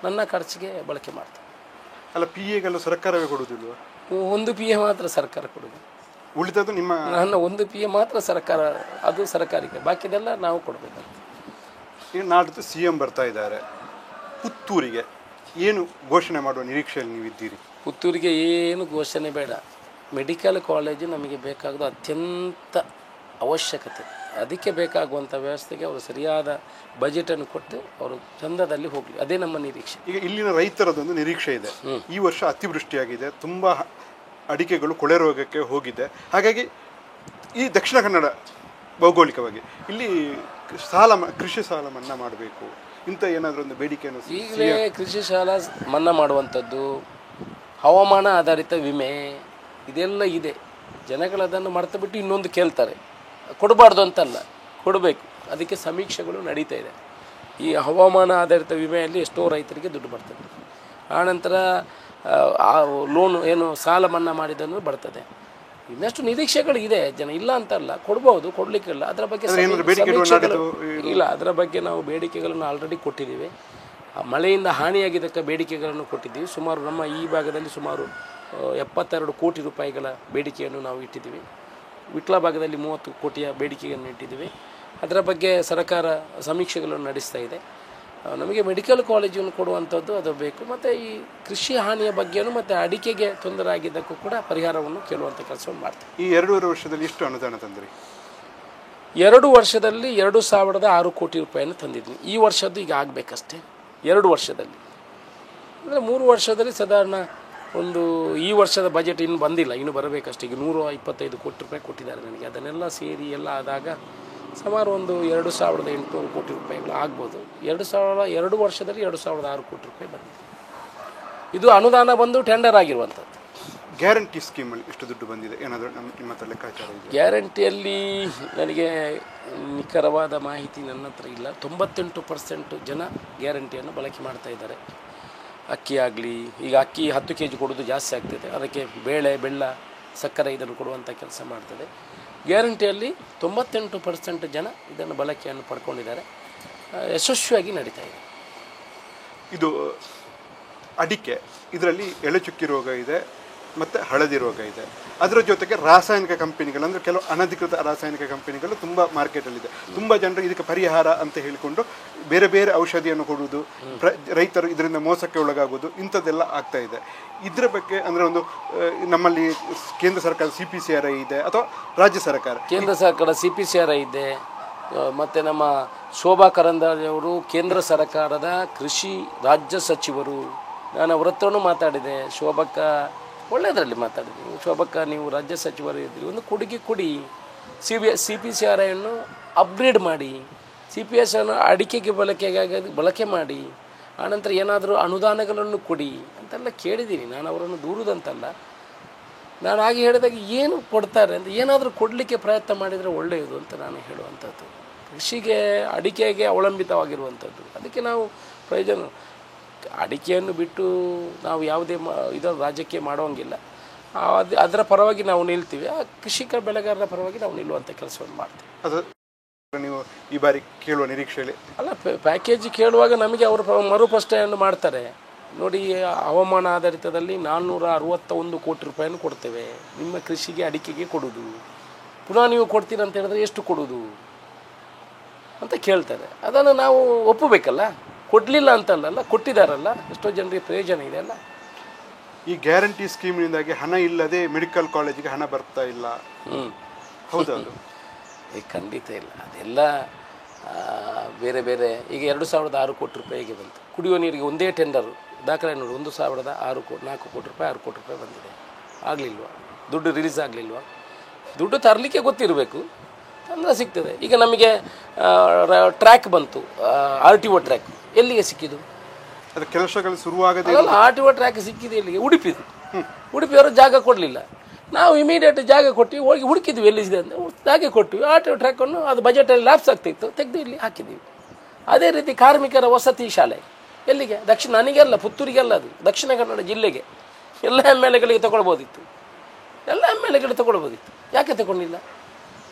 ನನ್ನ ಖರ್ಚಿಗೆ ಬಳಕೆ ಮಾಡ್ತೇನೆ. ಅಲ್ಲ, PAಗೆಲ್ಲ ಸರ್ಕಾರವೇ ಕೊಡುವುದಿಲ್ವ? 1 PA ಮಾತ್ರ ಸರ್ಕಾರ ಕೊಡೋದು, ಉಳಿದದ್ದು ನಿಮ್ಮ ನನ್ನ 1 PA ಮಾತ್ರ ಸರ್ಕಾರ, ಅದು ಸರ್ಕಾರಕ್ಕೆ, ಬಾಕಿದೆಲ್ಲ ನಾವು ಕೊಡಬೇಕಂತ. ಈಗ ನಾಡ್ದು CM ಬರ್ತಾ ಇದ್ದಾರೆ, ಪುತ್ತೂರಿಗೆ ಏನು ಘೋಷಣೆ ಮಾಡುವ ನಿರೀಕ್ಷೆಯಲ್ಲಿ ನೀವಿದ್ದೀರಿ? ಪುತ್ತೂರಿಗೆ ಏನು ಘೋಷಣೆ ಬೇಡ, ಮೆಡಿಕಲ್ ಕಾಲೇಜು ನಮಗೆ ಬೇಕಾಗೋದು ಅತ್ಯಂತ ಅವಶ್ಯಕತೆ. ಅದಕ್ಕೆ ಬೇಕಾಗುವಂಥ ವ್ಯವಸ್ಥೆಗೆ ಅವರು ಸರಿಯಾದ ಬಜೆಟನ್ನು ಕೊಟ್ಟು ಅವರು ಚಂದದಲ್ಲಿ ಹೋಗಲಿ, ಅದೇ ನಮ್ಮ ನಿರೀಕ್ಷೆ. ಈಗ ಇಲ್ಲಿನ ರೈತರದೊಂದು ನಿರೀಕ್ಷೆ ಇದೆ, ಈ ವರ್ಷ ಅತಿವೃಷ್ಟಿಯಾಗಿದೆ, ತುಂಬ ಅಡಿಕೆಗಳು ಕೊಳೆ ರೋಗಕ್ಕೆ ಹೋಗಿದೆ, ಹಾಗಾಗಿ ಈ ದಕ್ಷಿಣ ಕನ್ನಡ ಭೌಗೋಳಿಕವಾಗಿ ಇಲ್ಲಿ ಕೃಷಿ ಸಾಲ ಮನ್ನಾ ಮಾಡಬೇಕು ಇಂಥ ಏನಾದರೂ ಒಂದು ಬೇಡಿಕೆಯನ್ನು ಈಗಲೇ ಕೃಷಿ ಸಾಲ ಮನ್ನಾ ಮಾಡುವಂಥದ್ದು, ಹವಾಮಾನ ಆಧಾರಿತ ವಿಮೆ ಇದೆಲ್ಲ ಇದೆ. ಜನಗಳದನ್ನು ಮರೆತು ಬಿಟ್ಟು ಇನ್ನೊಂದು ಕೇಳ್ತಾರೆ, ಕೊಡಬಾರ್ದು ಅಂತಲ್ಲ, ಕೊಡಬೇಕು. ಅದಕ್ಕೆ ಸಮೀಕ್ಷೆಗಳು ನಡೀತಾ ಇದೆ. ಈ ಹವಾಮಾನ ಆಧಾರಿತ ವಿಮೆಯಲ್ಲಿ ಎಷ್ಟೋ ರೈತರಿಗೆ ದುಡ್ಡು ಬರ್ತದೆ, ಆನಂತರ ಲೋನು ಏನು ಸಾಲ ಮನ್ನಾ ಮಾಡಿದನ್ನು ಬರ್ತದೆ. ಇನ್ನಷ್ಟು ನಿರೀಕ್ಷೆಗಳು ಇದೆ, ಜನ ಇಲ್ಲ ಅಂತಲ್ಲ, ಕೊಡ್ಬೋದು, ಕೊಡಲಿಕ್ಕಿಲ್ಲ. ಅದರ ಬಗ್ಗೆ ಇಲ್ಲ, ಅದರ ಬಗ್ಗೆ ನಾವು ಬೇಡಿಕೆಗಳನ್ನು ಆಲ್ರೆಡಿ ಕೊಟ್ಟಿದ್ದೀವಿ. ಮಳೆಯಿಂದ ಹಾನಿಯಾಗಿದ್ದಕ್ಕೆ ಬೇಡಿಕೆಗಳನ್ನು ಕೊಟ್ಟಿದ್ದೀವಿ. ಸುಮಾರು ನಮ್ಮ ಈ ಭಾಗದಲ್ಲಿ ಸುಮಾರು 72 ಕೋಟಿ ರೂಪಾಯಿಗಳ ಬೇಡಿಕೆಯನ್ನು ನಾವು ಇಟ್ಟಿದ್ದೀವಿ. ವಿಟ್ಲ ಭಾಗದಲ್ಲಿ 30 ಕೋಟಿಯ ಬೇಡಿಕೆಯನ್ನು ಇಟ್ಟಿದ್ದೀವಿ. ಅದರ ಬಗ್ಗೆ ಸರ್ಕಾರ ಸಮೀಕ್ಷೆಗಳನ್ನು ನಡೆಸ್ತಾ ಇದೆ. ನಮಗೆ ಮೆಡಿಕಲ್ ಕಾಲೇಜನ್ನು ಕೊಡುವಂಥದ್ದು ಅದು ಬೇಕು. ಮತ್ತು ಈ ಕೃಷಿ ಹಾನಿಯ ಬಗ್ಗೆಯೂ ಮತ್ತು ಅಡಿಕೆಗೆ ತೊಂದರೆ ಆಗಿದ್ದಕ್ಕೂ ಕೂಡ ಪರಿಹಾರವನ್ನು ಕೇಳುವಂಥ ಕೆಲಸವನ್ನು ಮಾಡ್ತೀವಿ. ಈ 2.5 ವರ್ಷದಲ್ಲಿ ಎಷ್ಟು ಅನುದಾನ ತಂದ್ರಿ? 2 ವರ್ಷದಲ್ಲಿ 2,006 ಕೋಟಿ ರೂಪಾಯಿಯನ್ನು ತಂದಿದ್ವಿ. ಈ ವರ್ಷದ್ದು ಈಗ ಆಗಬೇಕಷ್ಟೇ. 2 ವರ್ಷದಲ್ಲಿ ಅಂದರೆ 3 ವರ್ಷದಲ್ಲಿ ಸಾಧಾರಣ ಈ ವರ್ಷದ ಬಜೆಟ್ ಇನ್ನು ಬಂದಿಲ್ಲ, ಇನ್ನು ಬರಬೇಕಷ್ಟೇ. ಈಗ 125 ಕೋಟಿ ರೂಪಾಯಿ ಕೊಟ್ಟಿದ್ದಾರೆ ನನಗೆ. ಅದನ್ನೆಲ್ಲ ಸೇರಿ ಎಲ್ಲ ಆದಾಗ ಸುಮಾರು 2,800 ಕೋಟಿ ರೂಪಾಯಿಗಳು ಆಗ್ಬೋದು. 2 ವರ್ಷದಲ್ಲಿ 2,006 ಕೋಟಿ ರೂಪಾಯಿ ಬಂದಿದೆ. ಇದು ಅನುದಾನ ಬಂದು ಟೆಂಡರ್ ಆಗಿರುವಂಥದ್ದು. ಗ್ಯಾರಂಟಿ ಸ್ಕೀಮಲ್ಲಿ ಎಷ್ಟು ದುಡ್ಡು ಬಂದಿದೆ ಏನಾದರೂ ನಿಮ್ಮ ಹತ್ರ ಲೆಕ್ಕಾಚಾರ ಇದೆ? ಗ್ಯಾರಂಟಿಯಲ್ಲಿ ನನಗೆ ನಿಖರವಾದ ಮಾಹಿತಿ ನನ್ನ ಹತ್ರ ಇಲ್ಲ. 98% ಜನ ಗ್ಯಾರಂಟಿಯನ್ನು ಬಳಕೆ ಮಾಡ್ತಾ ಇದ್ದಾರೆ. ಅಕ್ಕಿ ಆಗಲಿ, ಈಗ ಅಕ್ಕಿ 10 kg ಕೊಡೋದು ಜಾಸ್ತಿ ಆಗ್ತದೆ, ಅದಕ್ಕೆ ಬೇಳೆ, ಬೆಲ್ಲ, ಸಕ್ಕರೆ ಇದನ್ನು ಕೊಡುವಂಥ ಕೆಲಸ ಮಾಡ್ತದೆ. ಗ್ಯಾರಂಟಿಯಲ್ಲಿ 98% ಜನ ಇದನ್ನು ಬಳಕೆಯನ್ನು ಪಡ್ಕೊಂಡಿದ್ದಾರೆ, ಯಶಸ್ವಿಯಾಗಿ ನಡೀತಾ ಇದೆ. ಇದು ಅಡಿಕೆ, ಇದರಲ್ಲಿ ಎಳೆಚುಕ್ಕಿ ರೋಗ ಇದೆ ಮತ್ತು ಹಳದಿ ರೋಗ ಇದೆ. ಅದರ ಜೊತೆಗೆ ರಾಸಾಯನಿಕ ಕಂಪನಿಗಳು, ಅಂದರೆ ಕೆಲವು ಅನಧಿಕೃತ ರಾಸಾಯನಿಕ ಕಂಪನಿಗಳು ತುಂಬ ಮಾರ್ಕೆಟಲ್ಲಿದೆ. ತುಂಬ ಜನರು ಇದಕ್ಕೆ ಪರಿಹಾರ ಅಂತ ಹೇಳಿಕೊಂಡು ಬೇರೆ ಬೇರೆ ಔಷಧಿಯನ್ನು ಕೊಡುವುದು, ರೈತರು ಇದರಿಂದ ಮೋಸಕ್ಕೆ ಒಳಗಾಗುವುದು, ಇಂಥದ್ದೆಲ್ಲ ಆಗ್ತಾ ಇದೆ. ಇದರ ಬಗ್ಗೆ ಅಂದರೆ ಒಂದು ನಮ್ಮಲ್ಲಿ ಕೇಂದ್ರ ಸರ್ಕಾರ CPCRI ಇದೆ ಅಥವಾ ರಾಜ್ಯ ಸರ್ಕಾರ? ಕೇಂದ್ರ ಸರ್ಕಾರ CPCRI ಇದೆ. ಮತ್ತು ನಮ್ಮ ಶೋಭಾ ಕರಂದ್ಲಾಜೆ ಅವರು ಕೇಂದ್ರ ಸರ್ಕಾರದ ಕೃಷಿ ರಾಜ್ಯ ಸಚಿವರು. ನಾನು ಅವ್ರ ಹತ್ರನೂ ಮಾತಾಡಿದೆ. ಶೋಭಕ್ಕ ಒಳ್ಳೆಯದರಲ್ಲಿ ಮಾತಾಡಿದ್ದೀನಿ. ಶೋಭಕ್ಕ, ನೀವು ರಾಜ್ಯ ಸಚಿವರು ಇದ್ರಿ, ಒಂದು ಕೊಡುಗೆ ಕೊಡಿ, CPCRIಯನ್ನು ಅಪ್ಗ್ರೇಡ್ ಮಾಡಿ, CPS ಅನ್ನು ಅಡಿಕೆಗೆ ಬಳಕೆ ಮಾಡಿ, ಆನಂತರ ಏನಾದರೂ ಅನುದಾನಗಳನ್ನು ಕೊಡಿ ಅಂತೆಲ್ಲ ಕೇಳಿದ್ದೀನಿ. ನಾನು ಅವರನ್ನು ದೂರುದಂತಲ್ಲ, ನಾನು ಹಾಗೆ ಹೇಳಿದಾಗ ಏನು ಕೊಡ್ತಾರೆ ಅಂತ ಏನಾದರೂ ಕೊಡಲಿಕ್ಕೆ ಪ್ರಯತ್ನ ಮಾಡಿದರೆ ಒಳ್ಳೆಯದು ಅಂತ ನಾನು ಹೇಳುವಂಥದ್ದು. ಕೃಷಿಗೆ, ಅಡಿಕೆಗೆ ಅವಲಂಬಿತವಾಗಿರುವಂಥದ್ದು. ಅದಕ್ಕೆ ನಾವು ಪ್ರಯೋಜನ, ಅಡಿಕೆಯನ್ನು ಬಿಟ್ಟು ನಾವು ಯಾವುದೇ ಇದರ ರಾಜ್ಯಕ್ಕೆ ಮಾಡೋಂಗಿಲ್ಲ. ಅದರ ಪರವಾಗಿ ನಾವು ನಿಲ್ತೀವಿ, ಆ ಕೃಷಿಕ ಬೆಳೆಗಾರರ ಪರವಾಗಿ ನಾವು ನಿಲ್ಲುವಂಥ ಕೆಲಸವನ್ನು ಮಾಡ್ತೀವಿ. ಅದು ನೀವು ಈ ಬಾರಿ ಕೇಳುವ ನಿರೀಕ್ಷೆಯಲ್ಲಿ ಅಲ್ಲ, ಪ್ಯಾಕೇಜ್ ಕೇಳುವಾಗ ನಮಗೆ ಅವರು ಮರುಪ್ರಶ್ನೆಯನ್ನು ಮಾಡ್ತಾರೆ. ನೋಡಿ, ಹವಾಮಾನ ಆಧಾರಿತದಲ್ಲಿ 461 ಕೋಟಿ ರೂಪಾಯಿಯನ್ನು ಕೊಡ್ತೇವೆ, ನಿಮ್ಮ ಕೃಷಿಗೆ ಅಡಿಕೆಗೆ ಕೊಡೋದು, ಪುನಃ ನೀವು ಕೊಡ್ತೀರ ಅಂತ ಹೇಳಿದ್ರೆ ಎಷ್ಟು ಕೊಡೋದು ಅಂತ ಕೇಳ್ತಾರೆ. ಅದನ್ನು ನಾವು ಒಪ್ಪಬೇಕಲ್ಲ. ಕೊಡಲಿಲ್ಲ ಅಂತಲ್ಲ, ಕೊಟ್ಟಿದ್ದಾರಲ್ಲ, ಎಷ್ಟೋ ಜನರಿಗೆ ಪ್ರಯೋಜನ ಇದೆ ಅಲ್ಲ. ಈ ಗ್ಯಾರಂಟಿ ಸ್ಕೀಮಿನಿಂದಾಗಿ ಹಣ ಇಲ್ಲದೆ ಮೆಡಿಕಲ್ ಕಾಲೇಜಿಗೆ ಹಣ ಬರ್ತಾ ಇಲ್ಲ. ಹೌದೌದು, ಖಂಡಿತ ಇಲ್ಲ. ಅದೆಲ್ಲ ಬೇರೆ ಬೇರೆ. ಈಗ 2,006 ಕೋಟಿ ರೂಪಾಯಿಗೆ ಬಂತು. ಕುಡಿಯುವ ನೀರಿಗೆ ಒಂದೇ ಟೆಂಡರು ದಾಖಲೆ ನೋಡಿ, 1,004 ಕೋಟಿ ರೂಪಾಯಿ 6 ಕೋಟಿ ರೂಪಾಯಿ ಬಂದಿದೆ. ಆಗಲಿಲ್ವಾ? ದುಡ್ಡು ರಿಲೀಸ್ ಆಗಲಿಲ್ವಾ? ದುಡ್ಡು ತರಲಿಕ್ಕೆ ಗೊತ್ತಿರಬೇಕು, ಅಂದರೆ ಸಿಗ್ತದೆ. ಈಗ ನಮಗೆ ಟ್ರ್ಯಾಕ್ ಬಂತು, RTO ಟ್ರ್ಯಾಕ್, ಎಲ್ಲಿಗೆ ಸಿಕ್ಕಿದ್ದು? ಅದು ಕೆಲಸಗಳು ಶುರುವಾಗದೆ RTO ಟ್ರ್ಯಾಕ್ ಸಿಕ್ಕಿದೆ ಎಲ್ಲಿಗೆ? ಉಡುಪಿದು. ಉಡುಪಿಯವರು ಜಾಗ ಕೊಡಲಿಲ್ಲ. ನಾವು ಇಮಿಡಿಯೇಟ್ ಜಾಗ ಕೊಟ್ಟು ಹೋಗಿ ಹುಡುಕಿದ್ವಿ ಎಲ್ಲಿದೆ ಅಂತ ಜಾಗ ಕೊಟ್ವಿ. ಆಟೋ ಟ್ರ್ಯಾಕನ್ನು ಅದು ಬಜೆಟಲ್ಲಿ ಲ್ಯಾಪ್ಸ್ ಆಗ್ತಿತ್ತು, ತೆಗೆದು ಇಲ್ಲಿ ಹಾಕಿದ್ದೀವಿ. ಅದೇ ರೀತಿ ಕಾರ್ಮಿಕರ ವಸತಿ ಶಾಲೆ ಎಲ್ಲಿಗೆ? ನನಗೆಲ್ಲ ಪುತ್ತೂರಿಗೆಲ್ಲ, ಅದು ದಕ್ಷಿಣ ಕನ್ನಡ ಜಿಲ್ಲೆಗೆ. ಎಲ್ಲ MLAಗಳಿಗೆ ತಗೊಳ್ಬೋದಿತ್ತು, ಎಲ್ಲ MLAಗಳು ತಗೊಳ್ಬೋದಿತ್ತು. ಯಾಕೆ ತಗೊಂಡಿಲ್ಲ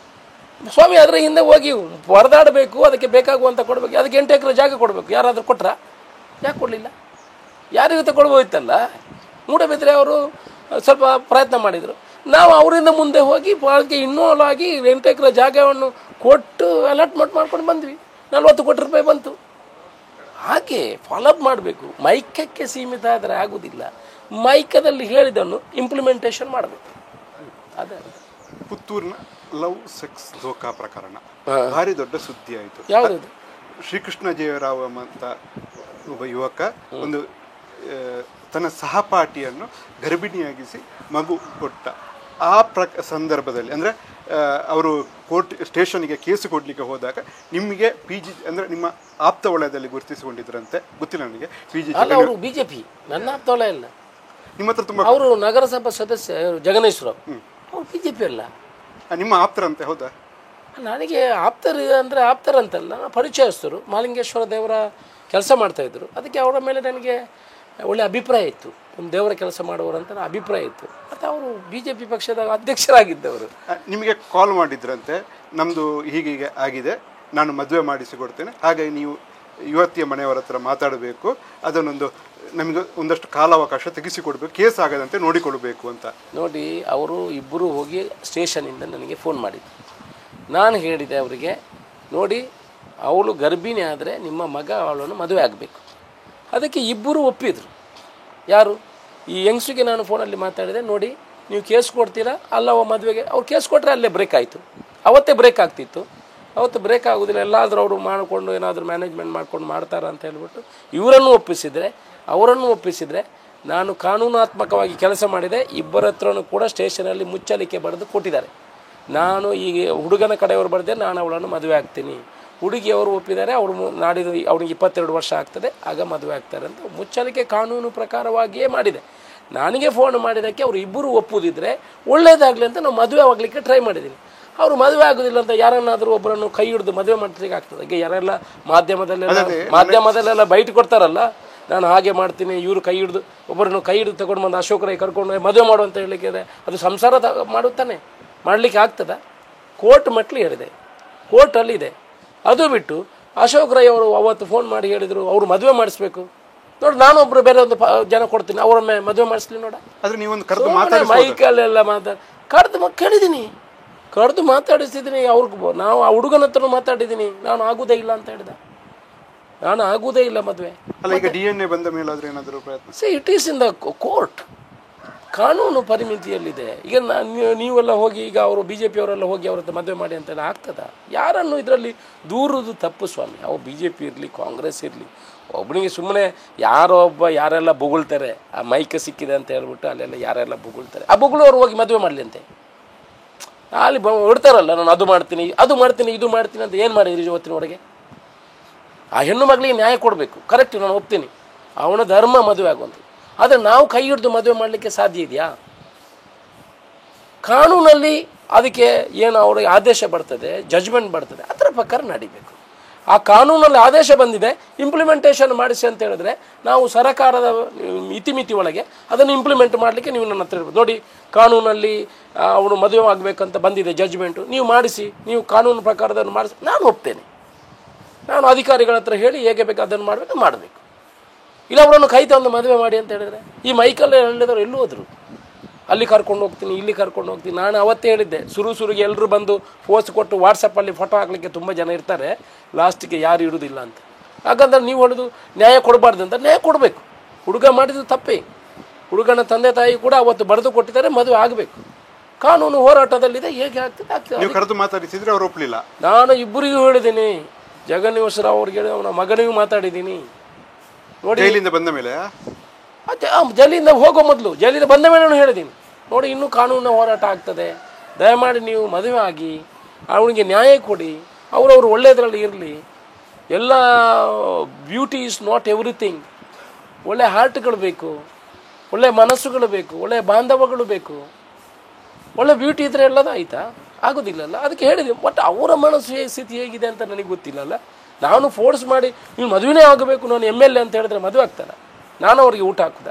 ಸ್ವಾಮಿ? ಅದರ ಹಿಂದೆ ಹೋಗಿ ಹೊರದಾಡಬೇಕು, ಅದಕ್ಕೆ ಬೇಕಾಗುವಂಥ ಕೊಡಬೇಕು, ಅದಕ್ಕೆ 8 ಎಕರೆ ಜಾಗ ಕೊಡಬೇಕು. ಯಾರಾದರೂ ಕೊಟ್ರಾ? ಯಾಕೆ ಕೊಡಲಿಲ್ಲ? ಯಾರಿಗೂ ತಗೊಳ್ಬೋದಿತ್ತಲ್ಲ. ಮೂಡಬಿದ್ರೆ ಅವರು ಸ್ವಲ್ಪ ಪ್ರಯತ್ನ ಮಾಡಿದರು. ನಾವು ಅವರಿಂದ ಮುಂದೆ ಹೋಗಿ ಅದಕ್ಕೆ ಇನ್ವಾಲ್ವ್ ಆಗಿ 8 ಎಕರೆ ಜಾಗವನ್ನು ಕೊಟ್ಟು ಅಲಾಟ್ಮೆಂಟ್ ಮಾಡ್ಕೊಂಡು ಬಂದ್ವಿ. 40 ಕೋಟಿ ರೂಪಾಯಿ ಬಂತು. ಹಾಗೆ ಫಾಲೋಅಪ್ ಮಾಡಬೇಕು. ಮೈಕಕ್ಕೆ ಸೀಮಿತ ಆದರೆ ಆಗುವುದಿಲ್ಲ. ಮೈಕದಲ್ಲಿ ಹೇಳಿದನ್ನು ಇಂಪ್ಲಿಮೆಂಟೇಷನ್ ಮಾಡಬೇಕು. ಅದೇ ಪುತ್ತೂರಿನ ಲವ್ ಸೆಕ್ಸ್ ಧೋಕಾ ಪ್ರಕರಣ ಭಾರಿ ದೊಡ್ಡ ಸುದ್ದಿ ಆಯಿತು. ಯಾವುದು? ಶ್ರೀಕೃಷ್ಣ ಜಯರಾವ್ ಅಂತ ಒಬ್ಬ ಯುವಕ ಒಂದು ತನ್ನ ಸಹಪಾಠಿಯನ್ನು ಗರ್ಭಿಣಿಯಾಗಿಸಿ ಮಗು ಕೊಟ್ಟ. ಆ ಸಂದರ್ಭದಲ್ಲಿ ಅಂದರೆ ಅವರು ಕೋರ್ಟ್ ಸ್ಟೇಷನ್ಗೆ ಕೇಸು ಕೊಡಲಿಕ್ಕೆ ಹೋದಾಗ ನಿಮಗೆ PG ಅಂದರೆ ನಿಮ್ಮ ಆಪ್ತ ವಲಯದಲ್ಲಿ ಗುರುತಿಸಿಕೊಂಡಿದ್ರಂತೆ, ಗೊತ್ತಿಲ್ಲ ನನಗೆ. PG ಅವರು BJP, ನನ್ನ ಆಪ್ತ ವಲಯ ಇಲ್ಲ. ನಿಮ್ಮ ಹತ್ರ ತುಂಬ ಅವರು ನಗರಸಭಾ ಸದಸ್ಯ ಜಗನೇಶ್ವರರಾವ್, ಅವ್ರು BJP ಅಲ್ಲ, ನಿಮ್ಮ ಆಪ್ತರಂತೆ. ಹೌದಾ? ನನಗೆ ಆಪ್ತರಂತಲ್ಲ, ಪರಿಚಯಸ್ಥರು. ಮಹಾಲಿಂಗೇಶ್ವರ ದೇವರ ಕೆಲಸ ಮಾಡ್ತಾಯಿದ್ರು. ಅದಕ್ಕೆ ಅವರ ಮೇಲೆ ನನಗೆ ಒಳ್ಳೆ ಅಭಿಪ್ರಾಯ ಇತ್ತು. ಒಂದು ದೇವರ ಕೆಲಸ ಮಾಡುವವರಂತ ಅಭಿಪ್ರಾಯ ಇತ್ತು. ಮತ್ತು ಅವರು BJP ಪಕ್ಷದ ಅಧ್ಯಕ್ಷರಾಗಿದ್ದವರು. ನಿಮಗೆ ಕಾಲ್ ಮಾಡಿದ್ರಂತೆ, ನಮ್ಮದು ಹೀಗೀಗೆ ಆಗಿದೆ, ನಾನು ಮದುವೆ ಮಾಡಿಸಿಕೊಡ್ತೇನೆ, ಹಾಗಾಗಿ ನೀವು ಯುವತಿಯ ಮನೆಯವರ ಹತ್ರ ಮಾತಾಡಬೇಕು, ಅದನ್ನೊಂದು ನಮಗೆ ಒಂದಷ್ಟು ಕಾಲಾವಕಾಶ ತೆಗೆಸಿಕೊಡ್ಬೇಕು, ಕೇಸ್ ಆಗದಂತೆ ನೋಡಿಕೊಳ್ಬೇಕು ಅಂತ. ನೋಡಿ, ಅವರು ಇಬ್ಬರು ಹೋಗಿ ಸ್ಟೇಷನಿಂದ ನನಗೆ ಫೋನ್ ಮಾಡಿದ್ರು. ನಾನು ಹೇಳಿದೆ ಅವರಿಗೆ, ನೋಡಿ ಅವಳು ಗರ್ಭಿಣಿ ಆದರೆ ನಿಮ್ಮ ಮಗ ಅವಳನ್ನು ಮದುವೆ ಆಗಬೇಕು. ಅದಕ್ಕೆ ಇಬ್ಬರು ಒಪ್ಪಿದ್ರು. ಯಾರು? ಈ ಯಂಗ್ಸ್ಟಿಗೆ ನಾನು ಫೋನಲ್ಲಿ ಮಾತಾಡಿದೆ, ನೋಡಿ ನೀವು ಕೇಸ್ ಕೊಡ್ತೀರಾ ಅಲ್ಲ ಮದುವೆಗೆ? ಅವ್ರು ಕೇಸ್ ಕೊಟ್ಟರೆ ಅಲ್ಲೇ ಬ್ರೇಕ್ ಆಯಿತು. ಅವತ್ತೇ ಬ್ರೇಕ್ ಆಗ್ತಿತ್ತು. ಅವತ್ತು ಬ್ರೇಕ್ ಆಗೋದಿಲ್ಲ, ಎಲ್ಲಾದರೂ ಅವರು ಮಾಡಿಕೊಂಡು ಏನಾದರೂ ಮ್ಯಾನೇಜ್ಮೆಂಟ್ ಮಾಡ್ಕೊಂಡು ಮಾಡ್ತಾರ ಅಂತ ಹೇಳ್ಬಿಟ್ಟು ಅವರನ್ನು ಒಪ್ಪಿಸಿದರೆ ನಾನು ಕಾನೂನಾತ್ಮಕವಾಗಿ ಕೆಲಸ ಮಾಡಿದೆ. ಇಬ್ಬರ ಹತ್ರನೂ ಕೂಡ ಸ್ಟೇಷನಲ್ಲಿ ಮುಚ್ಚಲಿಕ್ಕೆ ಬರೆದು ಕೊಟ್ಟಿದ್ದಾರೆ. ನಾನು ಈಗ ಹುಡುಗನ ಕಡೆಯವರು ಬರೆದೆ, ನಾನು ಅವಳನ್ನು ಮದುವೆ ಆಗ್ತೀನಿ. ಹುಡುಗಿಯವರು ಒಪ್ಪಿದ್ದಾರೆ, ಅವರು ನಾಡಿದ್ದು ಅವ್ನಿಗೆ 22 ವರ್ಷ ಆಗ್ತದೆ, ಆಗ ಮದುವೆ ಆಗ್ತಾರೆ ಅಂತ ಮುಚ್ಚಲಿಕ್ಕೆ ಕಾನೂನು ಪ್ರಕಾರವಾಗಿಯೇ ಮಾಡಿದೆ. ನನಗೆ ಫೋನ್ ಮಾಡಿದ್ದಕ್ಕೆ ಅವರು ಇಬ್ಬರು ಒಪ್ಪುದಿದ್ರೆ ಒಳ್ಳೇದಾಗಲಿ ಅಂತ ನಾವು ಮದುವೆ ಆಗಲಿಕ್ಕೆ ಟ್ರೈ ಮಾಡಿದ್ದೀನಿ. ಅವರು ಮದುವೆ ಆಗೋದಿಲ್ಲ ಅಂತ ಯಾರನ್ನಾದರೂ ಒಬ್ಬರನ್ನು ಕೈ ಹಿಡಿದು ಮದುವೆ ಮಾಡ್ಲಿಕ್ಕೆ ಆಗ್ತದೆ? ಈಗ ಯಾರೆಲ್ಲ ಮಾಧ್ಯಮದಲ್ಲೆಲ್ಲ ಬೈಟ್ ಕೊಡ್ತಾರಲ್ಲ, ನಾನು ಹಾಗೆ ಮಾಡ್ತೀನಿ, ಇವರು ಕೈ ಹಿಡಿದು ಒಬ್ಬರನ್ನು ಕೈ ಹಿಡಿದು ತಗೊಂಡು ಬಂದು ಅಶೋಕ್ ರೈ ಕರ್ಕೊಂಡು ಮದುವೆ ಮಾಡು ಅಂತ ಹೇಳಲಿಕ್ಕೆ ಅದು ಸಂಸಾರ ಮಾಡುತ್ತಾನೆ? ಮಾಡಲಿಕ್ಕೆ ಆಗ್ತದ? ಕೋರ್ಟ್ ಮಟ್ಲಿ ಹೇಳಿದೆ, ಕೋರ್ಟಲ್ಲಿದೆ. ಅದು ಬಿಟ್ಟು ಅಶೋಕ್ ರೈ ಅವರು ಅವತ್ತು ಫೋನ್ ಮಾಡಿ ಹೇಳಿದರು ಅವರು ಮದುವೆ ಮಾಡಿಸ್ಬೇಕು. ನೋಡಿ, ನಾನೊಬ್ಬರು ಬೇರೆ ಒಂದು ಜನ ಕೊಡ್ತೀನಿ, ಅವರೊಮ್ಮೆ ಮದುವೆ ಮಾಡಿಸ್ಲಿ ನೋಡ. ಮೈಕಲ್ಲೆಲ್ಲ ಕರೆದು ಮಾತಾಡಿಸಿದ್ದೀನಿ. ಅವ್ರಿಗೆ ನಾವು ಆ ಹುಡುಗನ ಹತ್ರ ಮಾತಾಡಿದ್ದೀನಿ, ನಾನು ಆಗುವುದೇ ಇಲ್ಲ ಅಂತ ಹೇಳಿದ. ನಾನು ಆಗುವುದೇ ಇಲ್ಲ ಮದುವೆ. DNA ಬಂದ ಮೇಲಾದ್ರೆ ಏನಾದರೂ ಪ್ರಯತ್ನ? It is in the court. ಕಾನೂನು ಪರಿಮಿತಿಯಲ್ಲಿದೆ. ಈಗ ನೀವೆಲ್ಲ ಹೋಗಿ, ಈಗ ಅವರು BJP ಅವರೆಲ್ಲ ಹೋಗಿ ಅವ್ರ ಹತ್ರ ಮದುವೆ ಮಾಡಿ ಅಂತೆಲ್ಲ ಆಗ್ತದ? ಯಾರನ್ನು ಇದರಲ್ಲಿ ದೂರುವುದು ತಪ್ಪು ಸ್ವಾಮಿ. ಅವು BJP ಇರಲಿ, ಕಾಂಗ್ರೆಸ್ ಇರಲಿ, ಒಬ್ಬನಿಗೆ ಸುಮ್ಮನೆ ಯಾರೆಲ್ಲ ಬೊಗಳ್ತಾರೆ, ಆ ಮೈಕ್ ಸಿಕ್ಕಿದೆ ಅಂತ ಹೇಳ್ಬಿಟ್ಟು ಅಲ್ಲೆಲ್ಲ ಯಾರೆಲ್ಲ ಬೊಗಳ್ತಾರೆ, ಆ ಬೊಗಳವ್ರು ಹೋಗಿ ಮದುವೆ ಮಾಡಲಿ ಅಂತೆ. ಅಲ್ಲಿ ಹೊಡ್ತಾರಲ್ಲ, ನಾನು ಅದು ಮಾಡ್ತೀನಿ ಇದು ಮಾಡ್ತೀನಿ ಅಂತ. ಏನು ಮಾಡಿದ್ರಿ ಇವತ್ತಿನವರೆಗೆ? ಆ ಹೆಣ್ಣು ಮಗಳಿಗೆ ನ್ಯಾಯ ಕೊಡಬೇಕು, ಕರೆಕ್ಟ್, ನಾನು ಒಪ್ತೀನಿ, ಅವನ ಧರ್ಮ ಮದುವೆ ಆಗುವಂಥ. ಆದರೆ ನಾವು ಕೈ ಹಿಡಿದು ಮದುವೆ ಮಾಡಲಿಕ್ಕೆ ಸಾಧ್ಯ ಇದೆಯಾ? ಕಾನೂನಲ್ಲಿ ಅದಕ್ಕೆ ಏನು ಅವ್ರಿಗೆ ಆದೇಶ ಬರ್ತದೆ, ಜಜ್ಮೆಂಟ್ ಬರ್ತದೆ, ಅದರ ಪ್ರಕಾರ ನಡಿಬೇಕು. ಆ ಕಾನೂನಲ್ಲಿ ಆದೇಶ ಬಂದಿದೆ, ಇಂಪ್ಲಿಮೆಂಟೇಷನ್ ಮಾಡಿಸಿ ಅಂತ ಹೇಳಿದ್ರೆ ನಾವು ಸರ್ಕಾರದ ಇತಿಮಿತಿ ಒಳಗೆ ಅದನ್ನು ಇಂಪ್ಲಿಮೆಂಟ್ ಮಾಡಲಿಕ್ಕೆ ನೀವು ನನ್ನ ಹತ್ರ ಇರ್ಬೋದು. ನೋಡಿ, ಕಾನೂನಲ್ಲಿ ಅವನು ಮದುವೆ ಆಗಬೇಕಂತ ಬಂದಿದೆ ಜಜ್ಮೆಂಟು, ನೀವು ಮಾಡಿಸಿ, ನೀವು ಕಾನೂನು ಪ್ರಕಾರದನ್ನು ಮಾಡಿಸಿ, ನಾನು ಒಪ್ತೇನೆ. ನಾನು ಅಧಿಕಾರಿಗಳ ಹತ್ರ ಹೇಳಿ ಹೇಗೆ ಬೇಕು ಅದನ್ನು ಮಾಡಬೇಕು. ಇಲ್ಲ ಅವರನ್ನು ಕೈ ತಂದು ಮದುವೆ ಮಾಡಿ ಅಂತ ಹೇಳಿದರೆ ಈ ಮೈಕಲ್ಲಿ ಹೇಳಿದವರು ಎಲ್ಲೂ ಹೋದರು. ಅಲ್ಲಿ ಕರ್ಕೊಂಡು ಹೋಗ್ತೀನಿ, ಇಲ್ಲಿ ಕರ್ಕೊಂಡು ಹೋಗ್ತೀನಿ. ನಾನು ಅವತ್ತೇ ಹೇಳಿದ್ದೆ, ಸುರುಗೆ ಎಲ್ಲರೂ ಬಂದು ಪೋಸ್ಟ್ ಕೊಟ್ಟು ವಾಟ್ಸಪ್ಪಲ್ಲಿ ಫೋಟೋ ಹಾಕಲಿಕ್ಕೆ ತುಂಬ ಜನ ಇರ್ತಾರೆ, ಲಾಸ್ಟಿಗೆ ಯಾರು ಇರೋದಿಲ್ಲ ಅಂತ. ಹಾಗಾದ್ರೆ ನೀವು ಹೇಳಿದು ನ್ಯಾಯ ಕೊಡಬಾರ್ದು ಅಂತ. ನ್ಯಾಯ ಕೊಡಬೇಕು. ಹುಡುಗ ಮಾಡಿದ್ದು ತಪ್ಪೇ. ಹುಡುಗನ ತಂದೆ ತಾಯಿ ಕೂಡ ಅವತ್ತು ಬರೆದು ಕೊಟ್ಟಿದ್ದಾರೆ, ಮದುವೆ ಆಗಬೇಕು. ಕಾನೂನು ಹೋರಾಟದಲ್ಲಿದೆ, ಹೇಗೆ ಆಗ್ತದೆ ಮಾತಾಡಿಸಿದ್ರೆ ಅವರು ಒಪ್ಪಲಿಲ್ಲ. ನಾನು ಇಬ್ಬರಿಗೂ ಹೇಳಿದ್ದೀನಿ, ಜಗನ್ನಿವಾಸರಾವ್ ಅವ್ರಿಗೆ ಹೇಳಿ, ಅವನ ಮಗನಿಗೂ ಮಾತಾಡಿದ್ದೀನಿ. ನೋಡಿ, ಜೈಲಿಂದ ಬಂದ ಮೇಲೆ, ಜೈಲಿಂದ ಹೋಗೋ ಮೊದಲು, ಜೈಲಿಂದ ಬಂದ ಮೇಲೆ ನಾನು ಹೇಳಿದ್ದೀನಿ, ನೋಡಿ ಇನ್ನೂ ಕಾನೂನಿನ ಹೋರಾಟ ಆಗ್ತದೆ, ದಯಮಾಡಿ ನೀವು ಮದುವೆ ಆಗಿ ಅವನಿಗೆ ನ್ಯಾಯ ಕೊಡಿ, ಅವರವರು ಒಳ್ಳೆಯದರಲ್ಲಿ ಇರಲಿ. ಎಲ್ಲ ಬ್ಯೂಟಿ ಈಸ್ ನಾಟ್ ಎವ್ರಿಥಿಂಗ್. ಒಳ್ಳೆ ಹಾರ್ಟ್ಗಳು ಬೇಕು, ಒಳ್ಳೆ ಮನಸ್ಸುಗಳು ಬೇಕು, ಒಳ್ಳೆ ಬಾಂಧವಗಳು ಬೇಕು. ಒಳ್ಳೆ ಬ್ಯೂಟಿ ಇದ್ದರೆ ಎಲ್ಲದ ಆಯಿತಾ, ಆಗೋದಿಲ್ಲಲ್ಲ. ಅದಕ್ಕೆ ಹೇಳಿದ್ವಿ. ಬಟ್ ಅವರ ಮನಸ್ಸು ಸ್ಥಿತಿ ಹೇಗಿದೆ ಅಂತ ನನಗೆ ಗೊತ್ತಿಲ್ಲಲ್ಲ. ನಾನು ಫೋರ್ಸ್ ಮಾಡಿ ನೀನು ಮದುವೆನೇ ಆಗಬೇಕು, ನಾನು MLA ಅಂತ ಹೇಳಿದ್ರೆ ಮದುವೆ ಆಗ್ತಾನೆ, ನಾನು ಅವರಿಗೆ ಊಟ ಹಾಕುದ?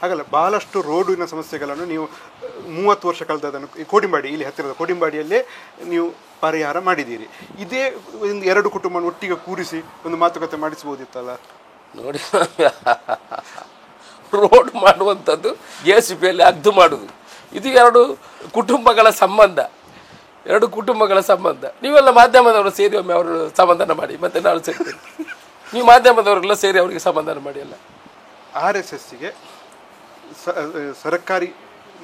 ಹಾಗಲ್ಲ, ಬಹಳಷ್ಟು ರೋಡಿನ ಸಮಸ್ಯೆಗಳನ್ನು ನೀವು 30 ವರ್ಷ ಕಳೆದದನ್ನು ಈ ಕೋಡಿಂಬಾಡಿ, ಇಲ್ಲಿ ಹತ್ತಿರದ ಕೋಡಿಂಬಾಡಿಯಲ್ಲೇ ನೀವು ಪರಿಹಾರ ಮಾಡಿದ್ದೀರಿ. ಇದೇ ಒಂದು 2 ಕುಟುಂಬ ಒಟ್ಟಿಗೆ ಕೂರಿಸಿ ಒಂದು ಮಾತುಕತೆ ಮಾಡಿಸ್ಬೋದಿತ್ತಲ್ಲ. ನೋಡಿ, ರೋಡ್ ಮಾಡುವಂಥದ್ದು JCBಯಲ್ಲಿ ಅಗ್ದು ಮಾಡೋದು, ಇದು 2 ಕುಟುಂಬಗಳ ಸಂಬಂಧ, 2 ಕುಟುಂಬಗಳ ಸಂಬಂಧ. ನೀವೆಲ್ಲ ಮಾಧ್ಯಮದವರು ಸೇರಿ ಒಮ್ಮೆ ಅವರು ಸಮಾಧಾನ ಮಾಡಿ, ಮತ್ತೆ ನಾನು ಸೇರ್ತೀನಿ. ನೀವು ಮಾಧ್ಯಮದವರೆಲ್ಲ ಸೇರಿ ಅವರಿಗೆ ಸಮಾಧಾನ ಮಾಡಿ. ಅಲ್ಲ, RSSಗೆ ಸರ್ಕಾರಿ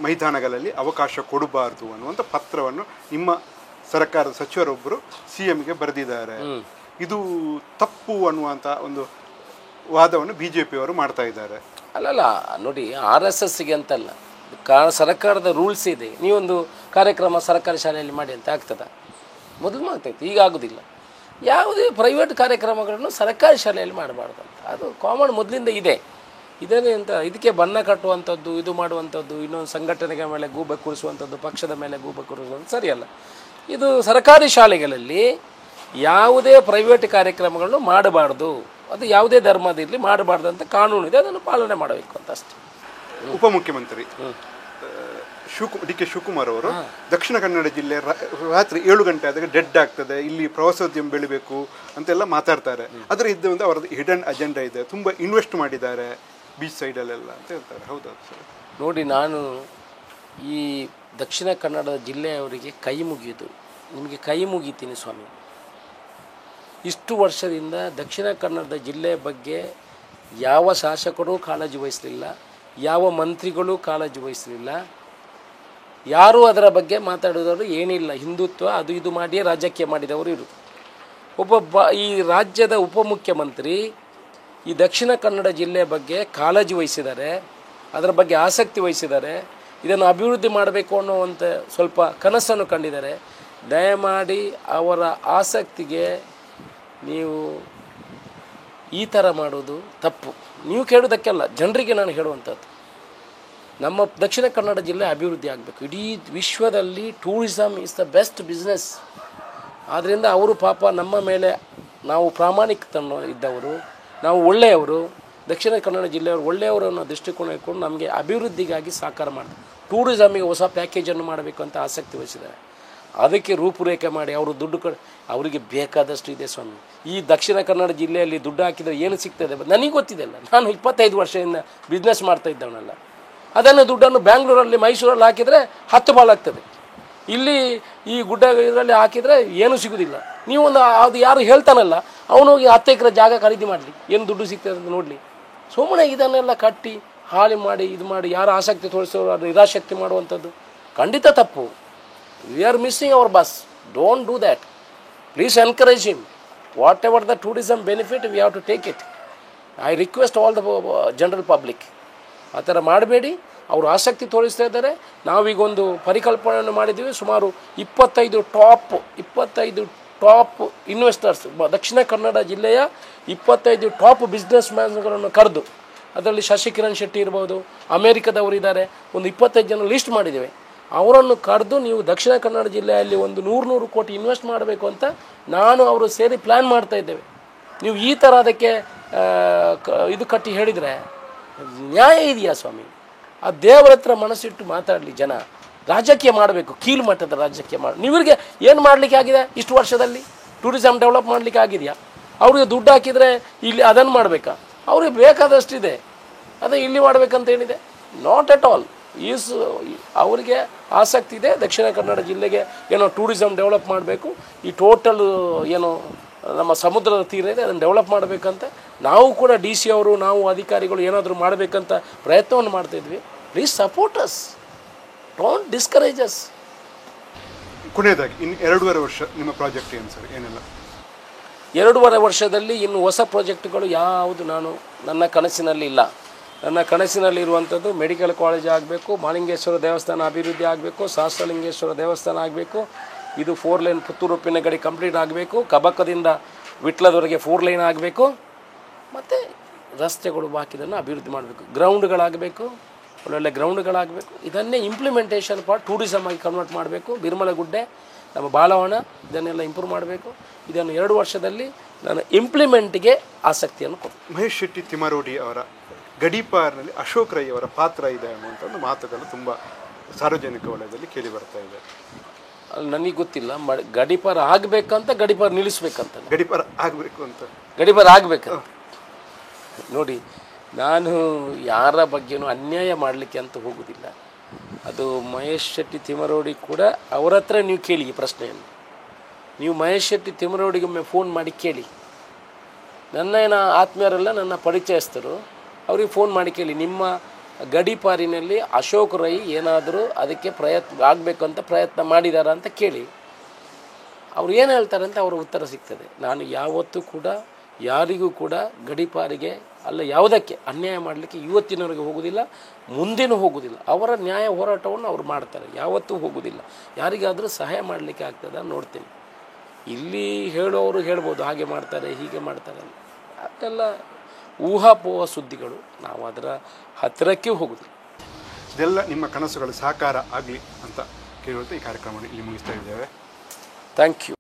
ಮೈದಾನಗಳಲ್ಲಿ ಅವಕಾಶ ಕೊಡಬಾರ್ದು ಅನ್ನುವಂಥ ಪತ್ರವನ್ನು ನಿಮ್ಮ ಸರ್ಕಾರದ ಸಚಿವರೊಬ್ಬರು CMಗೆ ಬರೆದಿದ್ದಾರೆ. ಇದು ತಪ್ಪು ಅನ್ನುವಂಥ ಒಂದು ವಾದವನ್ನು BJPಯವರು ಮಾಡ್ತಾ ಇದ್ದಾರೆ. ಅಲ್ಲಲ್ಲ, ನೋಡಿ, RSSಗೆ ಅಂತಲ್ಲ, ಸರ್ಕಾರದ ರೂಲ್ಸ್ ಇದೆ. ನೀವೊಂದು ಕಾರ್ಯಕ್ರಮ ಸರ್ಕಾರಿ ಶಾಲೆಯಲ್ಲಿ ಮಾಡಿ ಅಂತ ಆಗ್ತದೆ, ಮೊದಲು ಮಾಡ್ತಾಯಿತ್ತು, ಈಗ ಆಗೋದಿಲ್ಲ. ಯಾವುದೇ ಪ್ರೈವೇಟ್ ಕಾರ್ಯಕ್ರಮಗಳನ್ನು ಸರ್ಕಾರಿ ಶಾಲೆಯಲ್ಲಿ ಮಾಡಬಾರ್ದು ಅಂತ ಅದು ಕಾಮನ್ ಮೊದಲಿಂದ ಇದೆ. ಇದೇನೇ ಅಂತ ಇದಕ್ಕೆ ಬಣ್ಣ ಕಟ್ಟುವಂಥದ್ದು, ಇದು ಮಾಡುವಂಥದ್ದು, ಇನ್ನೊಂದು ಸಂಘಟನೆಗಳ ಮೇಲೆ ಗೂಬೆ ಕೂರಿಸುವಂಥದ್ದು, ಪಕ್ಷದ ಮೇಲೆ ಗೂಬೆ ಕೂರಿಸುವಂಥದ್ದು ಸರಿಯಲ್ಲ. ಇದು ಸರ್ಕಾರಿ ಶಾಲೆಗಳಲ್ಲಿ ಯಾವುದೇ ಪ್ರೈವೇಟ್ ಕಾರ್ಯಕ್ರಮಗಳನ್ನು ಮಾಡಬಾರ್ದು, ಅದು ಯಾವುದೇ ಧರ್ಮದಿರಲಿ ಮಾಡಬಾರ್ದು ಅಂತ ಕಾನೂನು ಇದೆ, ಅದನ್ನು ಪಾಲನೆ ಮಾಡಬೇಕು ಅಂತ ಅಷ್ಟೇ. ಉಪಮುಖ್ಯಮಂತ್ರಿ DK ಶಿವಕುಮಾರ್ ಅವರು ದಕ್ಷಿಣ ಕನ್ನಡ ಜಿಲ್ಲೆ ರಾತ್ರಿ 7 ಗಂಟೆ ಆದಾಗ ಡೆಡ್ ಆಗ್ತದೆ, ಇಲ್ಲಿ ಪ್ರವಾಸೋದ್ಯಮ ಬೆಳಿಬೇಕು ಅಂತೆಲ್ಲ ಮಾತಾಡ್ತಾರೆ. ಅದರ ಇದ್ದ ಅವರದ್ದು ಹಿಡನ್ ಅಜೆಂಡಾ ಇದೆ, ತುಂಬ ಇನ್ವೆಸ್ಟ್ ಮಾಡಿದ್ದಾರೆ ಬೀಚ್ ಸೈಡಲ್ಲೆಲ್ಲ ಅಂತ ಹೇಳ್ತಾರೆ. ಹೌದೌದು ಸರ್. ನೋಡಿ, ನಾನು ಈ ದಕ್ಷಿಣ ಕನ್ನಡ ಜಿಲ್ಲೆಯವರಿಗೆ ಕೈ ಮುಗಿಯೋದು, ನಿಮಗೆ ಕೈ ಮುಗಿತೀನಿ ಸ್ವಾಮಿ. ಇಷ್ಟು ವರ್ಷದಿಂದ ದಕ್ಷಿಣ ಕನ್ನಡದ ಜಿಲ್ಲೆಯ ಬಗ್ಗೆ ಯಾವ ಶಾಸಕರೂ ಕಾಳಜಿ ವಹಿಸಲಿಲ್ಲ, ಯಾವ ಮಂತ್ರಿಗಳು ಕಾಳಜಿ ವಹಿಸಲಿಲ್ಲ, ಯಾರೂ ಅದರ ಬಗ್ಗೆ ಮಾತಾಡೋದವರು ಏನಿಲ್ಲ. ಹಿಂದುತ್ವ ಅದು ಇದು ಮಾಡಿಯೇ ರಾಜ್ಯಕ್ಕೆ ಮಾಡಿದವರು ಇರು. ಈ ರಾಜ್ಯದ ಉಪಮುಖ್ಯಮಂತ್ರಿ ಈ ದಕ್ಷಿಣ ಕನ್ನಡ ಜಿಲ್ಲೆಯ ಬಗ್ಗೆ ಕಾಳಜಿ ವಹಿಸಿದ್ದಾರೆ, ಅದರ ಬಗ್ಗೆ ಆಸಕ್ತಿ ವಹಿಸಿದ್ದಾರೆ, ಇದನ್ನು ಅಭಿವೃದ್ಧಿ ಮಾಡಬೇಕು ಅನ್ನೋವಂಥ ಸ್ವಲ್ಪ ಕನಸನ್ನು ಕಂಡಿದ್ದಾರೆ. ದಯಮಾಡಿ ಅವರ ಆಸಕ್ತಿಗೆ ನೀವು ಈ ಥರ ಮಾಡೋದು ತಪ್ಪು. ನೀವು ಕೇಳೋದಕ್ಕೆಲ್ಲ, ಜನರಿಗೆ ನಾನು ಹೇಳುವಂಥದ್ದು, ನಮ್ಮ ದಕ್ಷಿಣ ಕನ್ನಡ ಜಿಲ್ಲೆ ಅಭಿವೃದ್ಧಿ ಆಗಬೇಕು. ಇಡೀ ವಿಶ್ವದಲ್ಲಿ tourism is the best business. ಆದ್ದರಿಂದ ಅವರು ಪಾಪ ನಮ್ಮ ಮೇಲೆ, ನಾವು ಪ್ರಾಮಾಣಿಕತನ ಇದ್ದವರು, ನಾವು ಒಳ್ಳೆಯವರು, ದಕ್ಷಿಣ ಕನ್ನಡ ಜಿಲ್ಲೆಯವರು ಒಳ್ಳೆಯವರು ಅನ್ನೋ ದೃಷ್ಟಿಕೋನ ಇಟ್ಕೊಂಡು ನಮಗೆ ಅಭಿವೃದ್ಧಿಗಾಗಿ ಸಹಕಾರ ಮಾಡ್ತಾರೆ. ಟೂರಿಸಮಿಗೆ ಹೊಸ ಪ್ಯಾಕೇಜನ್ನು ಮಾಡಬೇಕು ಅಂತ ಆಸಕ್ತಿ ವಹಿಸಿದ್ದಾರೆ. ಅದಕ್ಕೆ ರೂಪುರೇಖೆ ಮಾಡಿ ಅವರು ದುಡ್ಡು ಅವರಿಗೆ ಬೇಕಾದಷ್ಟು ಇದೆ ಸ್ವಾಮಿ. ಈ ದಕ್ಷಿಣ ಕನ್ನಡ ಜಿಲ್ಲೆಯಲ್ಲಿ ದುಡ್ಡು ಹಾಕಿದರೆ ಏನು ಸಿಗ್ತದೆ ನನಗೆ ಗೊತ್ತಿದೆ ಅಲ್ಲ. ನಾನು 25 ವರ್ಷದಿಂದ ಬಿಸ್ನೆಸ್ ಮಾಡ್ತಾ ಇದ್ದವನಲ್ಲ. ಅದನ್ನು ದುಡ್ಡನ್ನು ಬ್ಯಾಂಗ್ಳೂರಲ್ಲಿ, ಮೈಸೂರಲ್ಲಿ ಹಾಕಿದರೆ 10 ಬಾಲಾಗ್ತದೆ. ಇಲ್ಲಿ ಈ ಗುಡ್ಡ ಇದರಲ್ಲಿ ಹಾಕಿದರೆ ಏನೂ ಸಿಗೋದಿಲ್ಲ. ನೀವೊಂದು ಅದು ಯಾರು ಹೇಳ್ತಾನಲ್ಲ ಅವನು ಹೋಗಿ 10 ಎಕರೆ ಜಾಗ ಖರೀದಿ ಮಾಡಲಿ, ಏನು ದುಡ್ಡು ಸಿಗ್ತದೆ ಅಂತ ನೋಡಲಿ. ಸುಮ್ಮನೆ ಇದನ್ನೆಲ್ಲ ಕಟ್ಟಿ ಹಾಳಿ ಮಾಡಿ ಇದು ಮಾಡಿ ಯಾರು ಆಸಕ್ತಿ ತೋರಿಸೋರು ಅದು ನಿರಾಸಕ್ತಿ ಮಾಡುವಂಥದ್ದು ಖಂಡಿತ ತಪ್ಪು. We are missing our bus. Don't do that. Please encourage him. Whatever the tourism benefit we have to take it. I request all the general public. ಆ ಥರ ಮಾಡಬೇಡಿ. ಅವರು ಆಸಕ್ತಿ ತೋರಿಸ್ತಾ ಇದ್ದಾರೆ. ನಾವೀಗೊಂದು ಪರಿಕಲ್ಪನೆಯನ್ನು ಮಾಡಿದ್ದೀವಿ. ಸುಮಾರು 25 ಟಾಪ್ ಇನ್ವೆಸ್ಟರ್ಸ್, ದಕ್ಷಿಣ ಕನ್ನಡ ಜಿಲ್ಲೆಯ 25 ಟಾಪ್ ಬಿಸ್ನೆಸ್ ಮ್ಯಾನ್ಗಳನ್ನು ಕರೆದು, ಅದರಲ್ಲಿ ಶಶಿಕಿರಣ್ ಶೆಟ್ಟಿ ಇರ್ಬೋದು, ಅಮೇರಿಕದವರು ಇದ್ದಾರೆ, ಒಂದು 25 ಜನ ಲಿಸ್ಟ್ ಮಾಡಿದ್ದೇವೆ. ಅವರನ್ನು ಕರೆದು ನೀವು ದಕ್ಷಿಣ ಕನ್ನಡ ಜಿಲ್ಲೆಯಲ್ಲಿ ಒಂದು 100 ಕೋಟಿ ಇನ್ವೆಸ್ಟ್ ಮಾಡಬೇಕು ಅಂತ ನಾನು ಅವರು ಸೇರಿ ಪ್ಲ್ಯಾನ್ ಮಾಡ್ತಾ ಇದ್ದೇವೆ. ನೀವು ಈ ಥರ ಅದಕ್ಕೆ ಇದು ಕಟ್ಟಿ ಹೇಳಿದರೆ ನ್ಯಾಯ ಇದೆಯಾ ಸ್ವಾಮಿ? ಆ ದೇವರ ಹತ್ರ ಮನಸ್ಸಿಟ್ಟು ಮಾತಾಡಲಿ ಜನ. ರಾಜಕೀಯ ಮಾಡಬೇಕು, ಕೀಳು ಮಟ್ಟದ ರಾಜಕೀಯ ಮಾಡಿ. ನೀವಿಗೆ ಏನು ಮಾಡಲಿಕ್ಕೆ ಆಗಿದೆ ಇಷ್ಟು ವರ್ಷದಲ್ಲಿ? ಟೂರಿಸಮ್ ಡೆವಲಪ್ ಮಾಡಲಿಕ್ಕೆ ಆಗಿದೆಯಾ? ಅವ್ರಿಗೆ ದುಡ್ಡು ಹಾಕಿದರೆ ಇಲ್ಲಿ ಅದನ್ನು ಮಾಡಬೇಕಾ? ಅವ್ರಿಗೆ ಬೇಕಾದಷ್ಟಿದೆ, ಅದೇ ಇಲ್ಲಿ ಮಾಡಬೇಕಂತ ಏನಿದೆ? Not at all. ಅವರಿಗೆ ಆಸಕ್ತಿ ಇದೆ ದಕ್ಷಿಣ ಕನ್ನಡ ಜಿಲ್ಲೆಗೆ ಏನೋ ಟೂರಿಸಮ್ ಡೆವಲಪ್ ಮಾಡಬೇಕು, ಈ ಟೋಟಲ್ ಏನೋ ನಮ್ಮ ಸಮುದ್ರದ ತೀರ ಇದೆ ಅದನ್ನು ಡೆವಲಪ್ ಮಾಡಬೇಕಂತ. ನಾವು ಕೂಡ DC ಅವರು, ನಾವು ಅಧಿಕಾರಿಗಳು ಏನಾದರೂ ಮಾಡಬೇಕಂತ ಪ್ರಯತ್ನವನ್ನು ಮಾಡ್ತಾಯಿದ್ವಿ. Please support us, don't discourage us. ಕೊನೆಯದಾಗಿ ಇನ್ನು 2.5 ವರ್ಷ ನಿಮ್ಮ ಪ್ರಾಜೆಕ್ಟ್ ಏನು ಸರ್? ಏನೆಲ್ಲ 2.5 ವರ್ಷದಲ್ಲಿ ಇನ್ನು ಹೊಸ ಪ್ರಾಜೆಕ್ಟ್ಗಳು ಯಾವುದು ನನ್ನ ಕನಸಿನಲ್ಲಿ ಇಲ್ಲ. ನನ್ನ ಕನಸಿನಲ್ಲಿ ಇರುವಂಥದ್ದು ಮೆಡಿಕಲ್ ಕಾಲೇಜ್ ಆಗಬೇಕು, ಮಹಾಲಿಂಗೇಶ್ವರ ದೇವಸ್ಥಾನ ಅಭಿವೃದ್ಧಿ ಆಗಬೇಕು, ಸಹಸ್ರಲಿಂಗೇಶ್ವರ ದೇವಸ್ಥಾನ ಆಗಬೇಕು, ಇದು 4 ಲೈನ್ ಪುತ್ತೂರು ಪಿನ್ನಗಡಿ ಕಂಪ್ಲೀಟ್ ಆಗಬೇಕು, ಕಬಕದಿಂದ ವಿಟ್ಲದವರೆಗೆ 4 ಲೈನ್ ಆಗಬೇಕು, ಮತ್ತು ರಸ್ತೆಗಳು ಬಾಕಿದನ್ನು ಅಭಿವೃದ್ಧಿ ಮಾಡಬೇಕು, ಗ್ರೌಂಡ್ಗಳಾಗಬೇಕು, ಒಳ್ಳೊಳ್ಳೆ ಗ್ರೌಂಡ್ಗಳಾಗಬೇಕು. ಇದನ್ನೇ ಇಂಪ್ಲಿಮೆಂಟೇಷನ್ ಪಾರ್ಟ್ ಟೂರಿಸಮ್ ಆಗಿ ಕನ್ವರ್ಟ್ ಮಾಡಬೇಕು. ಬಿರ್ಮಲಗುಡ್ಡೆ, ನಮ್ಮ ಬಾಲವನ ಇದನ್ನೆಲ್ಲ ಇಂಪ್ರೂವ್ ಮಾಡಬೇಕು. ಇದನ್ನು 2 ವರ್ಷದಲ್ಲಿ ನಾನು ಇಂಪ್ಲಿಮೆಂಟ್ಗೆ ಆಸಕ್ತಿಯನ್ನು ಕೊಡ್ತೀನಿ. ಮಹೇಶ್ ಶೆಟ್ಟಿ ತಿಮರೋಡಿ ಅವರ ಗಡೀಪಾರ್ನಲ್ಲಿ ಅಶೋಕ್ ರೈ ಅವರ ಪಾತ್ರ ಇದೆ ಅನ್ನುವಂಥ ಒಂದು ಮಾತುಗಳು ತುಂಬ ಸಾರ್ವಜನಿಕ ವಲಯದಲ್ಲಿ ಕೇಳಿ ಬರ್ತಾ ಇದೆ. ಅಲ್ಲಿ ನನಗೆ ಗೊತ್ತಿಲ್ಲ. ಗಡೀಪಾರ್ ಆಗಬೇಕಂತ, ಗಡೀಪಾರ್ ನಿಲ್ಲಿಸ್ಬೇಕಂತ. ಗಡೀಪಾರ್ ಆಗಬೇಕು ಅಂತ, ಗಡೀಪಾರ್ ಆಗಬೇಕಂತ. ನೋಡಿ, ನಾನು ಯಾರ ಬಗ್ಗೆನೂ ಅನ್ಯಾಯ ಮಾಡಲಿಕ್ಕೆ ಅಂತ ಹೋಗೋದಿಲ್ಲ. ಅದು ಮಹೇಶ್ ಶೆಟ್ಟಿ ತಿಮರೋಡಿ ಕೂಡ ಅವರ ಹತ್ರ ನೀವು ಕೇಳಿ ಈ ಪ್ರಶ್ನೆಯನ್ನು. ನೀವು ಮಹೇಶ್ ಶೆಟ್ಟಿ ತಿಮರೋಡಿಗೊಮ್ಮೆ ಫೋನ್ ಮಾಡಿ ಕೇಳಿ. ನನ್ನ ಆತ್ಮೀಯರೆಲ್ಲ ನನ್ನ ಪರಿಚಯಸ್ಥರು, ಅವ್ರಿಗೆ ಫೋನ್ ಮಾಡಿ ಕೇಳಿ, ನಿಮ್ಮ ಗಡೀಪಾರಿನಲ್ಲಿ ಅಶೋಕ್ ರೈ ಏನಾದರೂ ಅದಕ್ಕೆ ಆಗಬೇಕಂತ ಪ್ರಯತ್ನ ಮಾಡಿದಾರ ಅಂತ ಕೇಳಿ. ಅವ್ರು ಏನು ಹೇಳ್ತಾರೆ ಅಂತ ಅವರ ಉತ್ತರ ಸಿಗ್ತದೆ. ನಾನು ಯಾವತ್ತೂ ಕೂಡ ಯಾರಿಗೂ ಕೂಡ ಗಡೀಪಾರಿಗೆ ಅಲ್ಲ ಯಾವುದಕ್ಕೆ ಅನ್ಯಾಯ ಮಾಡಲಿಕ್ಕೆ ಇವತ್ತಿನವರೆಗೆ ಹೋಗೋದಿಲ್ಲ, ಮುಂದೇನೂ ಹೋಗೋದಿಲ್ಲ. ಅವರ ನ್ಯಾಯ ಹೋರಾಟವನ್ನು ಅವ್ರು ಮಾಡ್ತಾರೆ, ಯಾವತ್ತೂ ಹೋಗೋದಿಲ್ಲ. ಯಾರಿಗಾದರೂ ಸಹಾಯ ಮಾಡಲಿಕ್ಕೆ ಆಗ್ತದೆ ನೋಡ್ತೀನಿ. ಇಲ್ಲಿ ಹೇಳೋರು ಹೇಳ್ಬೋದು, ಹಾಗೆ ಮಾಡ್ತಾರೆ ಹೀಗೆ ಮಾಡ್ತಾರೆ, ಅದೆಲ್ಲ ಊಹಾಪೋಹ ಸುದ್ದಿಗಳು. ನಾವು ಅದರ ಹತ್ತಿರಕ್ಕೆ ಹೋಗೋದಿಲ್ಲ. ಇದೆಲ್ಲ ನಿಮ್ಮ ಕನಸುಗಳು ಸಾಕಾರ ಆಗಲಿ ಅಂತ ಕೇಳುವಂಥ ಈ ಕಾರ್ಯಕ್ರಮವನ್ನು ಇಲ್ಲಿ ಮುಗಿಸ್ತಾ ಇದ್ದೇವೆ. Thank you.